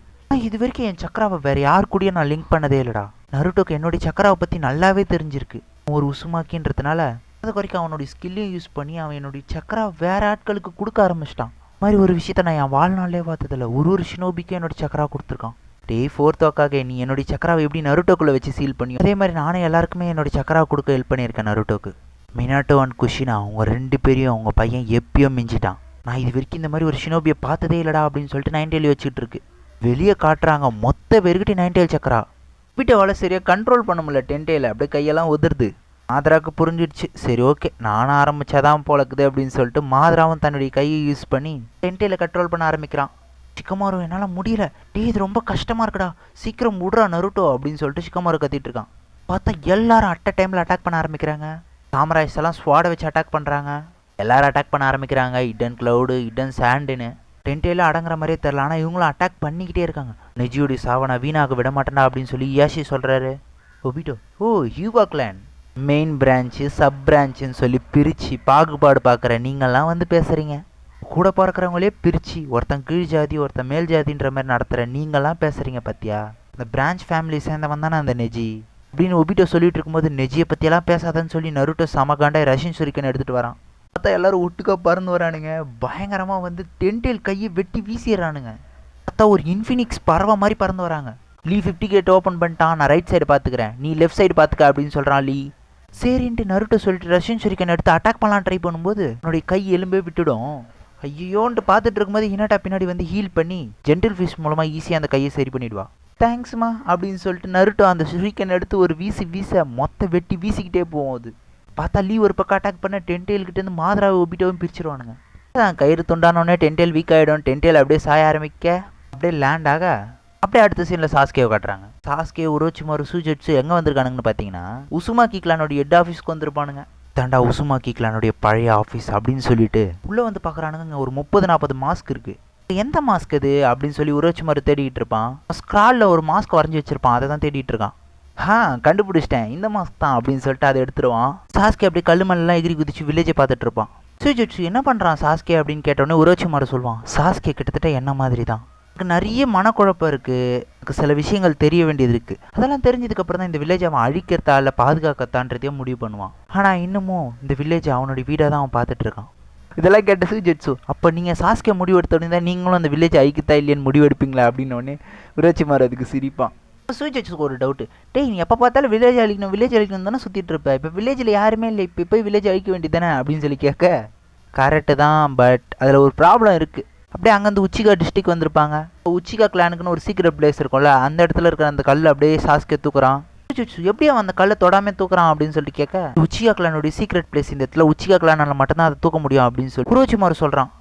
இது வரைக்கும் என் சக்கராவை வேறு யார் கூடயும் நான் லிங்க் பண்ணதே இல்லைடா. நருட்டோக்கு என்னுடைய சக்கராவை பற்றி நல்லாவே தெரிஞ்சிருக்கு. ஒரு உசுமாக்கின்றதுனால அது வரைக்கும் அவனுடைய ஸ்கில்லையும் யூஸ் பண்ணி அவன் என்னுடைய சக்கரா வேறு ஆட்களுக்கு கொடுக்க ஆரம்பிச்சிட்டான். மாதிரி ஒரு விஷயத்த நான் என் வாழ்நாளே பார்த்ததில்ல. ஒரு ஷினோபிக்கும் என்னோட சக்கரா கொடுத்துருக்கான். டே 4th ஓக்காக நீ என்னுடைய சக்கராவை எப்படி நருட்டோக்குள்ளே வச்சு சீல் பண்ணி, அதே மாதிரி நானே எல்லாருக்குமே என்னோட சக்கரா கொடுக்க ஹெல்ப் பண்ணியிருக்கேன் நருட்டோக்கு. மினாட்டோ அண்ட் குஷினா அவங்க 2 பேரையும் அவங்க பையன் எப்பயோ மிஞ்சிட்டான். நான் இது வரைக்கும் இந்த மாதிரி ஒரு ஷினோபியை பார்த்ததே இல்லடா அப்படின்னு சொல்லிட்டு 9 வச்சுக்கிட்டு இருக்கு. வெளியே காட்டுறாங்க மொத்த பேருக்கிட்டே 9 சக்கரா. வீட்டை சரியாக கண்ட்ரோல் பண்ண முடியல 10 அப்படியே கையெல்லாம் உதிருது. மாத்ராவுக்கு புரிஞ்சிடுச்சு, சரி ஓகே நானும் ஆரம்பிச்சாதான் போலக்குது அப்படின்னு சொல்லிட்டு மாத்ராவும் தன்னுடைய கையை யூஸ் பண்ணி 10 கண்ட்ரோல் பண்ண ஆரம்பிக்கிறான். ஷிகமாரு என்னால் முடியல, டே இது ரொம்ப கஷ்டமாக இருக்குடா, சீக்கிரம் விடுறா நருட்டோ அப்படின்னு சொல்லிட்டு ஷிகமாரு கத்திட்டு இருக்கான். பார்த்தா எல்லாரும் அட் அ டைமில் அட்டாக் பண்ண ஆரம்பிக்கிறாங்க. சாமராய்ஸ் எல்லாம் ஸ்வாடை வச்சு அட்டாக் பண்ணுறாங்க. எல்லாரும் அட்டாக் பண்ண ஆரம்பிக்கிறாங்க. இடன் கிளவுடு, இடன் சாண்டுன்னு 10 அடங்குற மாதிரியே தெரில. ஆனால் இவங்களும் அட்டாக் பண்ணிக்கிட்டே இருக்காங்க. நெஜியோடைய சாவனை வீணாக விட மாட்டேன்டா அப்படின்னு சொல்லி யாஷி சொல்கிறாரு. ஒபிட்டோ, ஓ Hyuga clan main branch sub பிரான்ச்சுன்னு சொல்லி பிரித்து பாகுபாடு பார்க்குற நீங்கள்லாம் வந்து பேசுகிறீங்க. கூட பிறக்கிறவங்களே பிரித்து ஒருத்தன் கீழ் ஜாதி ஒருத்தன் மேல் ஜாதின்ற மாதிரி நடத்துகிற நீங்கள்லாம் பேசுகிறீங்க பார்த்தியா? இந்த பிரான்ச் ஃபேமிலி சேர்ந்தவன் தானே அந்த நெஜி அப்படின்னு ஒபிட்டோ சொல்லிட்டு இருக்கும்போது, நெஜியை பற்றியெல்லாம் பேசாதன்னு சொல்லி நருட்டோ சமகாண்டா ரஷின் சுரிக்கன் எடுத்துகிட்டு வரான். பார்த்தா எல்லோரும் ஒட்டுக்கா பறந்து வரானுங்க. பயங்கரமாக வந்து 10 கையை வெட்டி வீசிடுறானுங்க. பார்த்தா ஒரு இன்ஃபினிக்ஸ் பறவை மாதிரி பறந்து வராங்க. லீ 50 கேட் ஓப்பன் பண்ணிட்டான், நான் ரைட் சைடு பார்த்துக்கிறேன், நீ லெஃப்ட் சைடு பார்த்துக்க அப்படின்னு சொல்கிறான் லீ. சரின்ட்டு நருட்டோ சொல்லிட்டு ரஷ்யன் சுரிக்கன் எடுத்து அட்டாக் பண்ணலாம் ட்ரை பண்ணும்போது என்னுடைய கை எலும்பே விட்டுடும். ஐயோன்ட்டு பார்த்துட்டு இருக்கும்போது ஹினாட்டா பின்னாடி வந்து ஹீல் பண்ணி ஜென்டில் ஃபிஷ் மூலமாக ஈஸியாக அந்த கையை சரி பண்ணிவிடுவா. தேங்க்ஸ்மா அப்படின்னு சொல்லிட்டு நருட்டோ அந்த சுரிக்கன் எடுத்து ஒரு வீச மொத்த வெட்டி வீசிக்கிட்டே போகும். அது பார்த்தா லீ ஒரு பக்கம் அட்டாக் பண்ண 10 கிட்டேருந்து மாத்ராவை ஒபிட்டோவும் பிரிச்சிருவானுங்க. கயிறு துண்டானோடனே 10 வீக் ஆகிடும். 10 அப்படியே சாய ஆரம்பிக்க அப்படியே லேண்ட் ஆக அப்படியே அடுத்த சீனில் சாஸ்கேவை காட்டுறாங்க. சாஸ்கே உரோச்சிமாரு சூஜெட்ஸு எங்கே வந்திருக்கானுங்கன்னு பார்த்தீங்கன்னா உசுமாக்கி கிளானோட ஹெட் ஆஃபீஸ்க்கு வந்திருப்பானுங்க. தாண்டா உசுமாக்கி கிளானுடைய பழைய ஆஃபீஸ் அப்படின்னு சொல்லிட்டு உள்ளே வந்து பார்க்குறானுங்க. ஒரு 30-40 மாஸ்க் இருக்குது. எந்த மாஸ்க் அது அப்படின்னு சொல்லி உரோச்சிமாரு தேடிக்கிட்டு இருப்பான். ஸ்க்ராலில் ஒரு மாஸ்க் வரைஞ்சி வச்சிருப்பான், அதை தான் தேடிட்டு இருக்கான். கண்டுபிடிச்சிட்டேன், இந்த மாஸ்க் தான் அப்படின்னு சொல்லிட்டு அதை எடுத்துருவான். சாஸ்கே அப்படியே கல் மண்ணெல்லாம் எகிரி குதிச்சு வில்லேஜை பார்த்துட்டு இருப்பான். சூஜெட்ஸு என்ன பண்ணுறான் சாஸ்கே அப்படின்னு கேட்டோடனே உரோச்சிமாரு சொல்லுவான், சாஸ்கே கிட்டத்தட்ட என்ன மாதிரி தான், எனக்கு நிறைய மனக்குழப்பம் இருக்குது, எனக்கு சில விஷயங்கள் தெரிய வேண்டியது இருக்குது, அதெல்லாம் தெரிஞ்சதுக்கப்புறம் தான் இந்த வில்லேஜ் அவன் அழிக்கிறதா இல்லை பாதுகாக்கத்தான்றதையும் முடிவு பண்ணுவான். ஆனால் இன்னமும் இந்த வில்லேஜ் அவனுடைய வீடாக தான் அவன் பார்த்துட்டு இருக்கான். இதெல்லாம் கேட்ட சூஜெட்ஸு, அப்போ நீங்கள் சாஸ்கே முடிவு எடுத்தோடனே தான் நீங்களும் அந்த வில்லேஜ் அழிக்கத்தா இல்லையான்னு முடிவு எடுப்பீங்களா அப்படின்னோடனே உரோச்சிமாரு அதுக்கு சிரிப்பான். சூஜெட்ஸுக்கு ஒரு டவுட்டு, டேய் நீ எப்போ பார்த்தாலும் வில்லேஜ் அழிக்கணும் தானே சுற்றிட்டு இருப்பேன், இப்போ வில்லேஜில் யாருமே இல்லை, இப்போ போய் வில்லேஜ் அழிக்க வேண்டியது தானே அப்படின்னு சொல்லி கேட்க, கரெக்டு தான், பட் அதில் ஒரு ப்ராப்ளம் இருக்குது. அப்படியே அங்கேருந்து உச்சிகா டிஸ்ட்ரிக்ட் வந்திருப்பாங்க. உச்சிகா கிளானுக்குன்னு ஒரு சீக்ரெட் பிளேஸ் இருக்கும்ல, அந்த இடத்துல இருக்கிற அந்த கல் அப்படியே சாஸ்கே தூக்குறான். எப்படி அவன் அந்த கல்லை தொடாமே தூக்குறான் அப்படின்னு சொல்லிட்டு கேட்க, உச்சிகா கிளானுடைய சீக்ரெட் பிளேஸ் இந்த இடத்துல உச்சிகா கிளானால மட்டும்தான் அதை தூக்க முடியும் அப்படின்னு சொல்லி உரோச்சிமாரு சொல்கிறான்.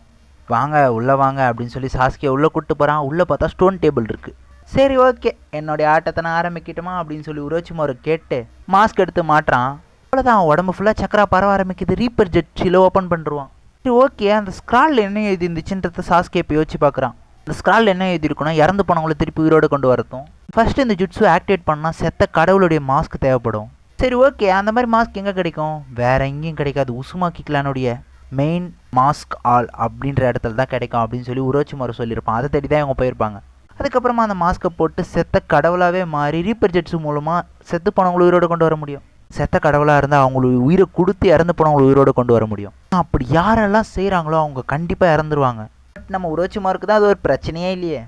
வாங்க உள்ளே வாங்க அப்படின்னு சொல்லி சாஸ்கே உள்ளே கூப்பிட்டு போகிறான். உள்ளே பார்த்தா ஸ்டோன் டேபிள் இருக்குது. சரி ஓகே, என்னுடைய ஆட்டத்தை நான் ஆரம்பிக்கட்டுமா அப்படின்னு சொல்லி உரோச்சிமாரு கேட்டு மாஸ்க் எடுத்து மாட்டுறான். அவ்வளோதான், அவன் உடம்பு ஃபுல்லாக சக்கரா பரவ ஆரம்பிக்குது. ரீப்பர் ஜெட்ஸில் ஓப்பன் பண்ணுறான். சரி ஓகே, அந்த ஸ்க்ராலில் என்ன எழுதி இருந்துச்சுன்றத சாஸ்கே இப்போ யோசிச்சு பார்க்குறான். அந்த ஸ்க்ராலில் என்ன எழுதிருக்குன்னா, இறந்து போனவங்களை திருப்பி உயிரோடு கொண்டு வரட்டும். ஃபர்ஸ்ட் இந்த ஜுட்ஸு ஆக்டிவேட் பண்ணால் செத்த கடவுளுடைய மாஸ்க் தேவைப்படும். சரி ஓகே, அந்த மாதிரி மாஸ்க் எங்கே கிடைக்கும்? வேற எங்கேயும் கிடைக்காது, உசுமாக்கி கிளானுடைய மெயின் மாஸ்க் ஆல் அப்படின்ற இடத்துல தான் கிடைக்கும் அப்படின்னு சொல்லி உரோச்சிமாரு சொல்லியிருப்பான். அதை தேடி தான் இவங்க போயிருப்பாங்க. அதுக்கப்புறமா அந்த மாஸ்க்கை போட்டு செத்த கடவுளாகவே மாறி ரீப்பர் ஜெட்ஸு மூலமாக செத்து போனவங்களை உயிரோடு கொண்டு வர முடியும். செத்த கடவுளாக இருந்தால் அவங்களுக்கு உயிரை கொடுத்து இறந்து போனவங்களை உயிரோடு கொண்டு வர முடியும். அப்படி யாரெல்லாம் செய்கிறாங்களோ அவங்க கண்டிப்பாக இறந்துருவாங்க. பட் நம்ம உரோச்சிமாருக்கு தான் அது ஒரு பிரச்சனையே இல்லையே.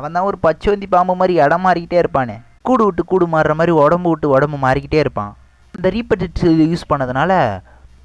அவன் தான் ஒரு பச்சோந்தி பாம்பு மாதிரி இடம் மாறிக்கிட்டே இருப்பானே, கூடு விட்டு கூடு மாறுற மாதிரி உடம்பு விட்டு உடம்பு மாறிக்கிட்டே இருப்பான். இந்த ரீப்பர் ஜெட்ஸ் யூஸ் பண்ணதுனால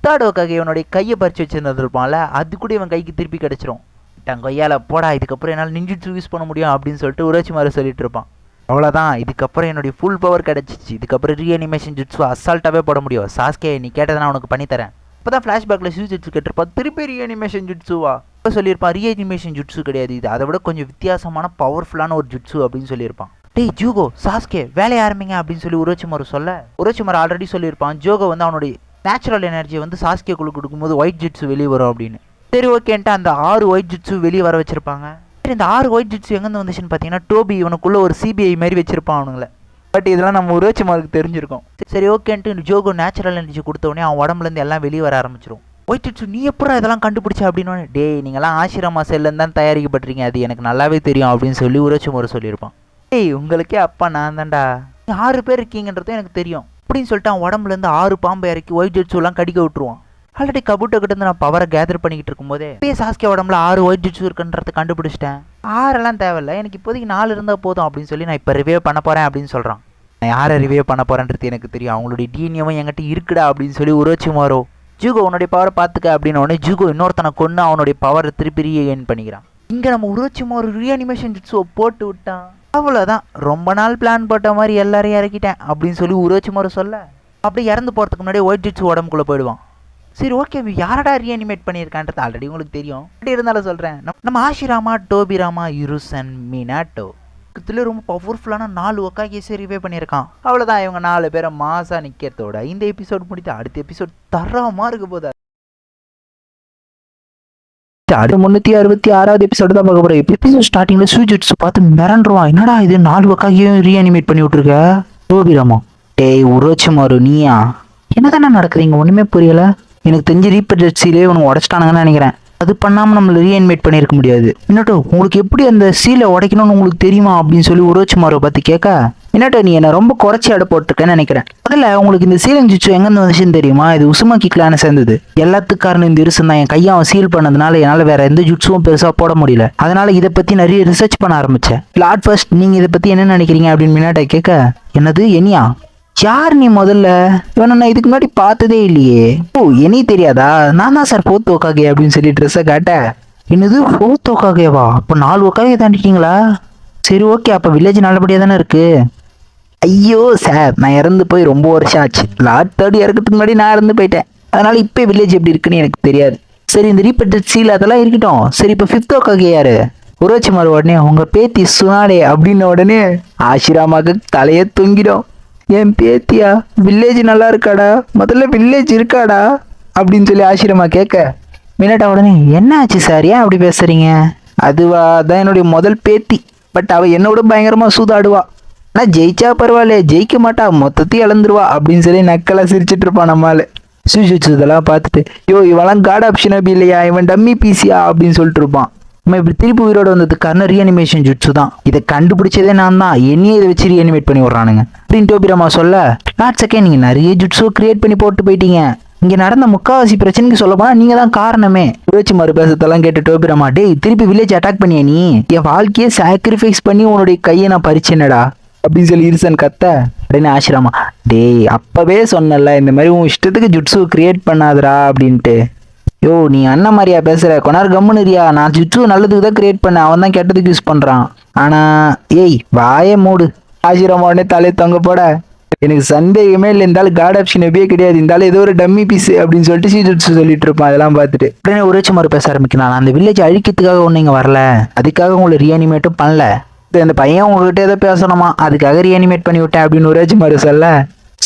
தேர்ட் ஹோக்காகே இவனுடைய கையை பறித்து வச்சுருந்தது இருப்பான்ல, அது கூட இவன் கைக்கு திருப்பி கிடச்சிரும். தன் கொய்யால் போடா, இதுக்கப்புறம் என்னால் நிஞ்சிட்சு யூஸ் பண்ண முடியும் அப்படின்னு சொல்லிட்டு உரோச்சிமாரு சொல்லிட்டு இருப்பான். அவ்வளோதான், இதுக்கப்புறம் என்னுடைய ஃபுல் பவர் கிடச்சிச்சு. இதுக்கப்புறம் ரீஅனிமேஷன் ஜுட்ஸு அசால்ட்டாகவே போட முடியும். சாஸ்கே நீ கேட்டதை நான் உனக்கு பண்ணித்தரேன். இப்போ தான் ஃப்ளாஷ்பேக்கில் ஜுட்ஸு கேட்டிருப்பான். திருப்பி ரீஅனிமேஷன் ஜுட்ஸுவா இப்போ சொல்லியிருப்பான். ரீஅனிமேஷன் ஜுட்ஸு கிடையாது, இது அதை விட கொஞ்சம் வித்தியாசமான பவர்ஃபுல்லான ஒரு ஜுட்ஸு அப்படின்னு சொல்லியிருப்பான். டேய் ஜூகோ, சாஸ்கே வேலையை ஆரம்பிங்க அப்படின்னு சொல்லி உரோச்சிமாரு சொல்ல, உரோச்சிமாரு ஆல்ரெடி சொல்லியிருப்பான் ஜோகோ வந்து அவனுடைய நேச்சுரல் எனர்ஜியை வந்து சாஸ்கேக்குள்ளே கொடுக்கும்போது ஒயிட் ஜுட்ஸு வெளியே வரும் அப்படின்னு. சரி ஓகேன்ட்டு அந்த 6 ஒயிட் ஜுட்ஸு வெளியே வர வச்சிருப்பாங்க. சரி, இந்த 6 ஒயிட் ஜுட்ஸு எங்கேருந்து வந்துச்சுன்னு பார்த்தீங்கன்னா, டோபி இவனுக்குள்ளே ஒரு சிபிஐ மாதிரி வச்சிருப்பான் அவனுங்கள. பட் இதெல்லாம் நம்ம உரோச்சிமாருக்கு தெரிஞ்சிருக்கோம். சரி ஓகேன்ட்டு ஜோகோ நேச்சுரல் எனர்ஜி கொடுத்தவொடனே அவன் உடம்புலேருந்து எல்லாம் வெளியே வர ஆரம்பிச்சிடும். ஒயிட் ஜுட்ஸு நீ எப்பறம் இதெல்லாம் கண்டுபிடிச்சா அப்படின்னு, டேய் நீங்களாம் ஆஷிராமா செல்லேருந்து தான் தயாரிக்கப்பட்டிருக்கீங்க, அது எனக்கு நல்லாவே தெரியும் அப்படின்னு சொல்லி உரோச்சிமாரு சொல்லியிருப்பான். டேய் உங்களுக்கே அப்பா நான் தான்டா, 6 பேர் இருக்கீங்கன்றதும் எனக்கு தெரியும் அப்படின்னு சொல்லிட்டு அவன் உடம்புலேருந்து 6 பாம்பை இறக்கி ஒயிட் ஜுட்ஸுலாம் கடிக்க விட்டுருவான். ஆல்ரெடி கபூட்டோ கிட்ட இருந்து நான் பவரை கேதர் பண்ணிக்கிட்டு இருக்கும்போதே இப்பயே சாஸ்கே உடம்புல 6 ஒயிட் ஜுட்ஸு இருக்குன்றதை கண்டுபிடிச்சிட்டேன். 6 தேவையில்லை, எனக்கு இப்போதைக்கு 4 இருந்தால் போதும் அப்படின்னு சொல்லி நான் இப்போ ரிவைவ் பண்ண போகிறேன் அப்படின்னு சொல்கிறான். நான் யாரை ரிவைவ் பண்ண போகிறேன்றது எனக்கு தெரியும், அவங்களுடைய டிஎன்ஏவும் என்கிட்ட இருக்குடா அப்படின்னு சொல்லி உரோச்சிமாரு ஜூகோ உன்னுடைய பவரை பார்த்துக்க அப்படின்னு உடனே ஜூகோ இன்னொருத்தனை கொண்டு அவனுடைய பவரை திருப்பி ரீகெயின் பண்ணிக்கிறான். இங்கே நம்ம உரோச்சிமாரு ரீஅனிமேஷன் ஜுட்ஸுவை போட்டு விட்டான். அவ்வளோதான், ரொம்ப நாள் பிளான் போட்ட மாதிரி எல்லாரையும் இறக்கிட்டேன் அப்படின்னு சொல்லி உரோச்சிமாரு சொல்ல, அப்படியே இறந்து போகிறதுக்கு முன்னாடி ஒயிட் ஜுட்ஸு உடம்புக்குள்ளே போயிடுவான். சரி ஓகே, யாரடா ரீஅனிமேட் பண்ணியிருக்கான்றது ஆல்ரெடி உங்களுக்கு தெரியும். அப்படி இருந்தாலும் சொல்கிறேன், நம்ம ஆஷிராமா, டோபிராமா, யுருசன், மினாட்டோ இதில் ரொம்ப பவர்ஃபுல்லான 4 ஒக்காகேஸை ரிவே பண்ணியிருக்கான். அவ்வளோதான், இவங்க 4 பேரை மாசாக நிற்கிறதோட இந்த எபிசோட் முடித்து அடுத்த எபிசோட் தரமாக இருக்க போதா. 366வது எபிசோடு தான் பார்க்க போகிறோம். எபிசோட் ஸ்டார்டிங்கில் சூஜுட்ஸு பார்த்து மிரண்டுருவான். என்னடா இது 4 ஒக்காகையும் ரீஅனிமேட் பண்ணி விட்ருக்க டோபிராமா. டேய் உரோச்சிமாரு நீயா, என்னதானே நடக்குதுங்க ஒன்றுமே புரியலை. எனக்கு தெரிஞ்சு ரீப்பர் ஜெட்ஸிலே உனக்கு உடச்சிட்டானுங்கன்னு நினைக்கிறேன். அது பண்ணாமல் நம்மளை ரீஅனிமேட் பண்ணியிருக்க முடியாது. என்னட்டோ உங்களுக்கு எப்படி அந்த சீலை உடைக்கணும்னு உங்களுக்கு தெரியுமா அப்படின்னு சொல்லி உரோச்சிமாரு பார்த்து கேட்க, என்னட்டோ நீ என்னை ரொம்ப குறைச்சி அடை போட்டிருக்கேன்னு நினைக்கிறேன். அதில் உங்களுக்கு இந்த சீலிங் ஜுட்ஸு எங்கேருந்து வந்துச்சுன்னு தெரியுமா? இது உசுமாக்கி கிளானை சேர்ந்தது. எல்லாத்துக்கு காரணம் இந்த இருசன் தான். என் கையை அவன் சீல் பண்ணதுனால என்னால் வேற எந்த ஜுட்ஸும் பெருசாக போட முடியல. அதனால இதை பற்றி நிறைய ரிசர்ச் பண்ண ஆரம்பித்தேன். லார்ட் ஃபர்ஸ்ட் நீங்கள் இதை பற்றி என்ன நினைக்கிறீங்க அப்படின்னு மினாட்டை கேட்க, என்னது எனியா யார் நீ முதல்ல? இவனை நான் இதுக்கு முன்னாடி பார்த்ததே இல்லையே. ஓ எனி தெரியாதா? நான் தான் சார் 4th ஒக்காகே அப்படின்னு சொல்லி ட்ரெஸ்ஸை காட்ட, என்னது 4th ஒக்காகேவா? அப்போ 4 ஒக்காகே தாண்டிட்டீங்களா? சரி ஓகே, அப்போ வில்லேஜ் நல்லபடியாக தானே இருக்கு. ஐயோ சார், நான் இறந்து போய் ரொம்ப வருஷம் ஆச்சு. லார்ட் 3rd இறக்கிறதுக்கு முன்னாடி நான் இறந்து போயிட்டேன். அதனால இப்போ வில்லேஜ் எப்படி இருக்குன்னு எனக்கு தெரியாது. சரி இந்த ரீபெட்டட் சீல் அதெல்லாம் இருக்கட்டும். சரி இப்போ 5th ஒக்காகே யாரு? உரோச்சிமாரு உடனே உங்க பேத்தி சுனாடே அப்படின்னு உடனே ஆஷிராமாக்கு தலையே தொங்கிடும். என் பேத்தியா? வில்லேஜ் நல்லா இருக்காடா? முதல்ல வில்லேஜ் இருக்காடா அப்படின்னு சொல்லி ஆஷிராமா கேட்க, மினாட்டா உடனே என்ன ஆச்சு சார், ஏன் அப்படி பேசுறீங்க? அதுவா, அதான் என்னுடைய முதல் பேத்தி. பட் அவள் என்னோட பயங்கரமாக சூதாடுவா. ஆனால் ஜெயிச்சா பரவாயில்ல, ஜெயிக்க மாட்டா, மொத்தத்தையும் இழந்துருவா அப்படின்னு சொல்லி நக்கலாக சிரிச்சிட்டு இருப்பான் நம்மால். சூஜிச்சு இதெல்லாம் பார்த்துட்டு, இவெல்லாம் காட் ஆப்ஷன் அப்படி இல்லையா, இவன் டம்மி பீஸியா அப்படின்னு சொல்லிட்டு இருப்பான். நம்ம இப்படி திருப்பி உயிரோட வந்ததுக்கு காரணம் ரீஅனிமேஷன் ஜுட்ஸு தான். இதை கண்டுபிடிச்சதே நான் தான். என்னையே இதை வச்சு ரீஅனிமேட் பண்ணி விட்றானுங்க அப்படின்னு டோபிராமா சொல்ல, லார்ட் செகண்ட் நீங்கள் நிறைய ஜுட்ஸோ கிரியேட் பண்ணி போட்டு போயிட்டீங்க. இங்கே நடந்த முக்காவாசி பிரச்சனைக்கு சொல்ல போனால் நீங்கள் தான் காரணமே. உரோச்சிமாரு பேசத்தெல்லாம் கேட்டு டோபிராமா, டேய் திருப்பி வில்லேஜ் அட்டாக் பண்ணியா நீ? என் வாழ்க்கையை சாக்ரிஃபைஸ் பண்ணி உன்னுடைய கையை நான் பறிச்சேனடா அப்படின்னு சொல்லி இருசன் கத்த, அப்படின்னு ஆஷிராமா, டேய் அப்பவே சொன்னல இந்த மாதிரி உன் இஷ்டத்துக்கு ஜுட்ஸு கிரியேட் பண்ணாதடா அப்படின்ட்டு. யோ நீ அண்ணன் மாதிரியா பேசுற கொனார் கம்முனுரியா, நான் ஜிட்ரு நல்லதுக்கு தான் கிரியேட் பண்ணேன், அவன் தான் கெட்டதுக்கு யூஸ் பண்றான். ஆனா ஏய் வாயே மூடு. ஆசிரமா உடனே தலையை தொங்க போட எனக்கு சந்தேகமே இல்லை, இருந்தாலும் காட் ஆப்ஷன் எப்பயே கிடையாது, இருந்தாலும் ஏதோ ஒரு டம்மி பீஸ் அப்படின்னு சொல்லிட்டு சீஜட்ஸ் சொல்லிட்டு இருப்பான். அதெல்லாம் பார்த்துட்டு உடனே உரைச்சி மாதிரி பேச ஆரம்பிக்கிறான். நான் அந்த வில்லேஜ் அழிக்கிறதுக்காக ஒன்று இங்கே வரல, அதுக்காக உங்களை ரீஅனிமேட்டும் பண்ணல, அந்த பையன் உங்ககிட்ட ஏதோ பேசணுமா அதுக்காக ரீஅனிமேட் பண்ணி விட்டேன் அப்படின்னு உரைச்சி மாதிரி சொல்ல,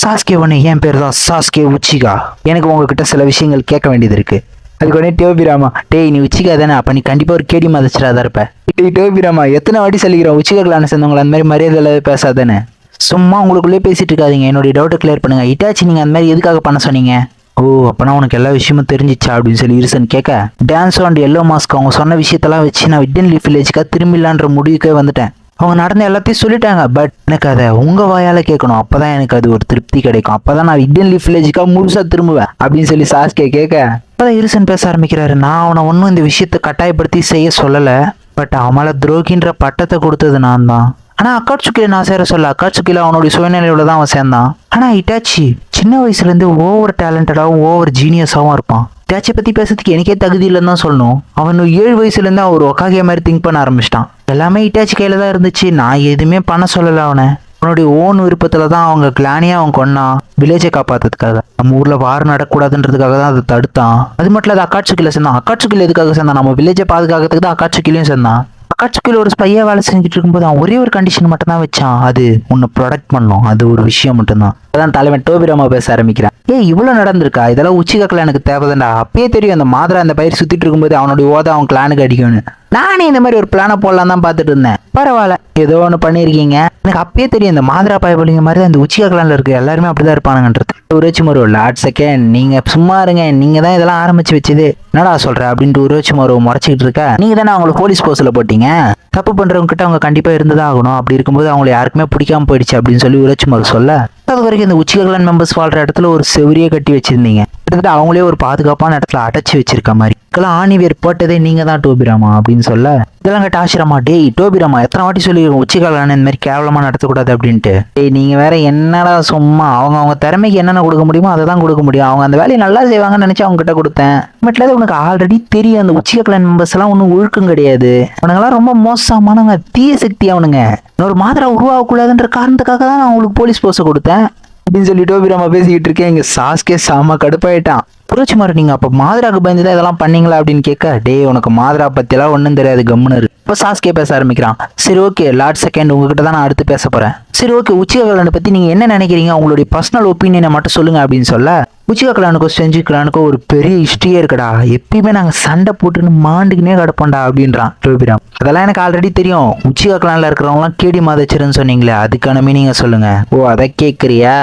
சாஸ்கே ஒன்று என் பேர் தான் சாஸ்கே உச்சிகா, எனக்கு உங்ககிட்ட சில விஷயங்கள் கேட்க வேண்டியது இருக்கு. அதுக்கு உடனே டோபிராமா, டேய் நீ உச்சிகா தானே, அப்போ நீ கண்டிப்பாக ஒரு கேடி மதிச்சிடாதான் இருப்ப. டேய் டோபிராமா எத்தனை வாட்டி சொல்லிக்கிறோம் உச்சிகா கிளான சேர்ந்தவங்களை அந்த மாதிரி மரியாதை பேசாதானே, சும்மா உங்களுக்குள்ளே பேசிட்டு இருக்காதீங்க, என்னுடைய டவுட்டை கிளியர் பண்ணுங்க. இட்டாச்சி நீங்க அந்த மாதிரி எதுக்காக பண்ண சொன்னீங்க? ஓ அப்பனா உனக்கு எல்லா விஷயமும் தெரிஞ்சிச்சா அப்படின்னு சொல்லி இருசன் கேட்க, டான்ஸ் அண்ட் எல்லோ மாஸ்க் அவங்க சொன்ன விஷயத்தெல்லாம் வச்சு நான் விட்டன் லீஃப் வில்லேஜுக்காக திரும்பிடலான்ற முடிவுக்கே வந்துட்டேன். அவங்க நடந்த எல்லாத்தையும் சொல்லிட்டாங்க, பட் எனக்கு அதை உங்க வாயால கேட்கணும், அப்பதான் எனக்கு அது ஒரு திருப்தி கிடைக்கும், அப்பதான் நான் விட்டன் லீஃப் வில்லேஜுக்காக முழுசா திரும்புவேன் அப்படின்னு சொல்லி சாஸ்கே கேட்க, அப்பதான் இருசன் பேச ஆரம்பிக்கிறாரு. நான் அவனை ஒன்றும் இந்த விஷயத்தை கட்டாயப்படுத்தி செய்ய சொல்லலை, பட் அவனால துரோகின்ற பட்டத்தை கொடுத்தது நான் தான். ஆனா அக்காட்சுக்கில நான் சேர சொல்ல, அக்காட்சுக்கில அவனுடைய சுயநிலையில தான் அவன் சேர்ந்தான். ஆனா இட்டாச்சி சின்ன வயசுல இருந்து ஓவர் டேலண்டடாகவும் ஓவர் ஜீனியஸாகவும் இருப்பான். இட்டாச்சியை பத்தி பேசுறதுக்கு எனக்கே தகுதி இல்லைன்னு தான் சொல்லணும். அவன் 7 வயசுல இருந்து அவர் ஒக்காகிய மாதிரி திங்க் பண்ண ஆரம்பிச்சிட்டான். எல்லாமே இட்டாச்சி கையில தான் இருந்துச்சு, நான் எதுவுமே பண்ண சொல்லல அவனை. அவனுடைய ஓன் விருப்பத்துல தான் அவங்க கிளானியா அவன் கொன்னான், வில்லேஜை காப்பாத்துறதுக்காக. நம்ம ஊர்ல வார் நடக்கூடாதுன்றதுக்காக தான் அதை தடுத்தான். அது மட்டும் இல்ல அக்காட்சுக்கில சேர்ந்தான். அக்காட்சுக்கில எதுக்காக சேர்ந்தான்? நம்ம வில்லேஜை பாதுகாக்கிறதுக்கு தான் அக்காட்சுக்கிலையும் சேர்ந்தான். அக்காட்சுக்கில ஒரு ஸ்பையா வேலை செஞ்சுட்டு இருக்கும்போது அவன் ஒரே ஒரு கண்டிஷன் மட்டும் தான் வச்சான், அது உன்னை ப்ரொடெக்ட் பண்ணும், அது ஒரு விஷயம் மட்டும்தான். அதான் தலைவன் டோபிராமா பேச ஆரம்பிக்கிறான். இவ்வளவு நடந்திருக்கா, இதெல்லாம் உச்சிகா கிளானுக்கு தேவைதான்டா, அப்பயே தெரியும் அந்த மாதிரா அந்த பயிர் சுத்திட்டு இருக்கும்போது அவனுடைய ஓதை அவன் கிளானுக்கு அடிக்கும்னு. நானே இந்த மாதிரி ஒரு பிளானை போடலாம் தான் பார்த்துட்டு இருந்தேன். பரவாயில்ல ஏதோ ஒன்று பண்ணியிருக்கீங்க, எனக்கு அப்பயே தெரியும் இந்த மாதிரா பயபலிங்க மாதிரி தான் இந்த உச்சிகா கிளான்ல இருக்கு எல்லாருமே அப்படிதான் இருப்பானுங்கன்றது. உரோச்சிமாரு லாட் செகண்ட் நீங்க சும்மா இருங்க, நீங்க தான் இதெல்லாம் ஆரம்பிச்சு வச்சது, என்னடா சொல்ற அப்படின்ட்டு உரோச்சிமாரு முறைச்சிக்கிட்டு இருக்க. நீங்க தானே அவங்களை போலீஸ் போஸ்ட்ல போட்டீங்க, தப்பு பண்றவங்க கிட்ட அவங்க கண்டிப்பா இருந்துதான் ஆகணும், அப்படி இருக்கும்போது அவங்களை யாருக்குமே பிடிக்காம போயிடுச்சு அப்படின்னு சொல்லி உரோச்சிமாரு சொல்ல, அது வரைக்கும் இந்த உச்சிகா கிளான் மெம்பர்ஸ் வாழ்ற இடத்துல ஒரு செவரியை கட்டி வச்சிருந்தீங்க, கிட்டத்தட்ட அவங்களே ஒரு பாதுகாப்பான இடத்துல அடைச்சி வச்சிருக்க மாதிரி, இதுக்கெல்லாம் ஆணிவேர் போட்டதே நீங்க தான் டோபிராமா அப்படின்னு சொல்ல, இதெல்லாம் கேட்ட ஆசிரமா, டேய் டோபிராமா எத்தனை வாட்டி சொல்லி உச்சிகா கிளான் இந்த மாதிரி கேவலமா நடத்தக்கூடாது அப்படின்ட்டு. டேய் நீங்க வேற என்னடா சும்மா, அவங்க திறமைக்கு என்னென்ன கொடுக்க முடியுமோ அதை தான் கொடுக்க முடியும், அவங்க அந்த வேலையை நல்லா செய்வாங்கன்னு நினைச்சு அவங்க கிட்ட கொடுத்தேன். பட்ல உனக்கு ஆல்ரெடி தெரியும் அந்த உச்சிகா கிளான் மெம்பர்ஸ் எல்லாம் ஒன்றும் ஒழுக்கம் கிடையாது, அவனுங்கெல்லாம் ரொம்ப மோசமானவங்க, தீய சக்தி அவனுங்க, இன்னொரு மாதிரி உருவாகக்கூடாதுன்ற காரணத்துக்காக தான் நான் அவங்களுக்கு போலீஸ் போஸ்ட்டை கொடுத்தேன் அப்படின்னு சொல்லி டோபிராமா பேசிக்கிட்டு இருக்கேன். இங்க சாஸ்கே சாம கடுப்பாயிட்டான். புரட்சிமாரு நீங்க அப்ப மாதிராக்கு பயந்துதான் இதெல்லாம் பண்ணீங்களா அப்படின்னு கேட்க, டே உனக்கு மாதிரா பத்தி எல்லாம் ஒன்றும் தெரியாது கம்முனரு. இப்போ சாஸ்கே பேச ஆரம்பிக்கிறான். சரி ஓகே லார்ட் செகண்ட் உங்ககிட்ட தான் நான் அடுத்து பேச போறேன். சரி ஓகே உச்சிகா கிளானை பத்தி நீங்க என்ன நினைக்கிறீங்க, உங்களுடைய பர்சனல் ஒப்பீனியனை மட்டும் சொல்லுங்க அப்படின்னு சொல்ல, உச்சிகா கிளானுக்கும் செஞ்சு கிளானுக்கும் ஒரு பெரிய ஹிஸ்டரியே இருக்குடா, எப்பயுமே நாங்க சண்டை போட்டுன்னு மாண்டுக்குனே கிடப்போம்டா அப்படின்றான் டோபிராம். அதெல்லாம் எனக்கு ஆல்ரெடி தெரியும், உச்சிகா கிளான்ல இருக்கிறவங்களாம் கேடி மாதச்சருன்னு சொன்னீங்களே அதுக்கான மீனிங்க சொல்லுங்க. ஓ அதை கேட்குறியா,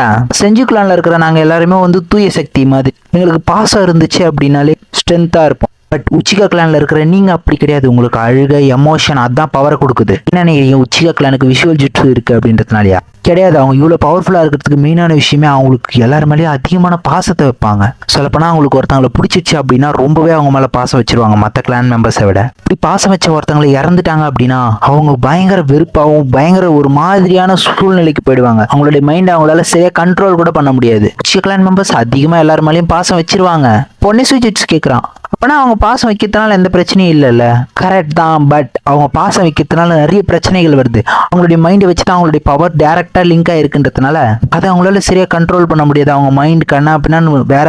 செஞ்சு கிளான்ல இருக்கிற நாங்க எல்லாருமே தூய சக்தி மாதிரி, எங்களுக்கு பாசம் இருந்துச்சு அப்படின்னாலே ஸ்ட்ரென்த்தா இருப்போம், பட் உச்சிகா கிளான்ல இருக்கிற நீங்க அப்படி கிடையாது, உங்களுக்கு அழுக எமோஷன் அதான் பவரை கொடுக்குது. என்ன நினைக்கிறீங்க உச்சிகா கிளானுக்கு விஷுவல் ஜிட்ஸு இருக்கு அப்படின்றதுனாலயா? கிடையாது, அவங்க இவ்வளவு பவர்ஃபுல்லா இருக்கிறதுக்கு மெயினான விஷயமே அவங்களுக்கு எல்லாரு மேலேயும் அதிகமான பாசத்தை வைப்பாங்க. சொல்லப்போனா அவங்களுக்கு ஒருத்தவங்களை பிடிச்சிச்சு அப்படின்னா ரொம்பவே அவங்க மேல பாசம் வச்சிருவாங்க மற்ற கிளான் மெம்பர்ஸை விட. இப்படி பாசம் வச்ச ஒருத்தவங்களை இறந்துட்டாங்க அப்படின்னா அவங்க பயங்கர வெறுப்பாகவும் பயங்கர ஒரு மாதிரியான சூழ்நிலைக்கு போயிடுவாங்க, அவங்களுடைய மைண்ட் அவங்களால சரியா கண்ட்ரோல் கூட பண்ண முடியாது. உச்சிகா கிளான் மெம்பர்ஸ் அதிகமா எல்லாரு மேலேயும் பாசம் வச்சிருவாங்க. பொன்னே சுவிட்ச் கேட்கறான், அப்பனா அவங்க பாசம் வைக்கிறதுனால எந்த பிரச்சனையும் இல்லைல்ல? கரெக்ட் தான், பட் அவங்க பாசம் வைக்கிறதுனால நிறைய பிரச்சனைகள் வருது, அவங்களுடைய மைண்டை வச்சுட்டு அவங்களுடைய பவர் டைரக்டா லிங்க் ஆயிருக்குன்றதுனால அதை அவங்களால சரியா கண்ட்ரோல் பண்ண முடியாது. அவங்க மைண்ட் கண்ணா அப்படின்னா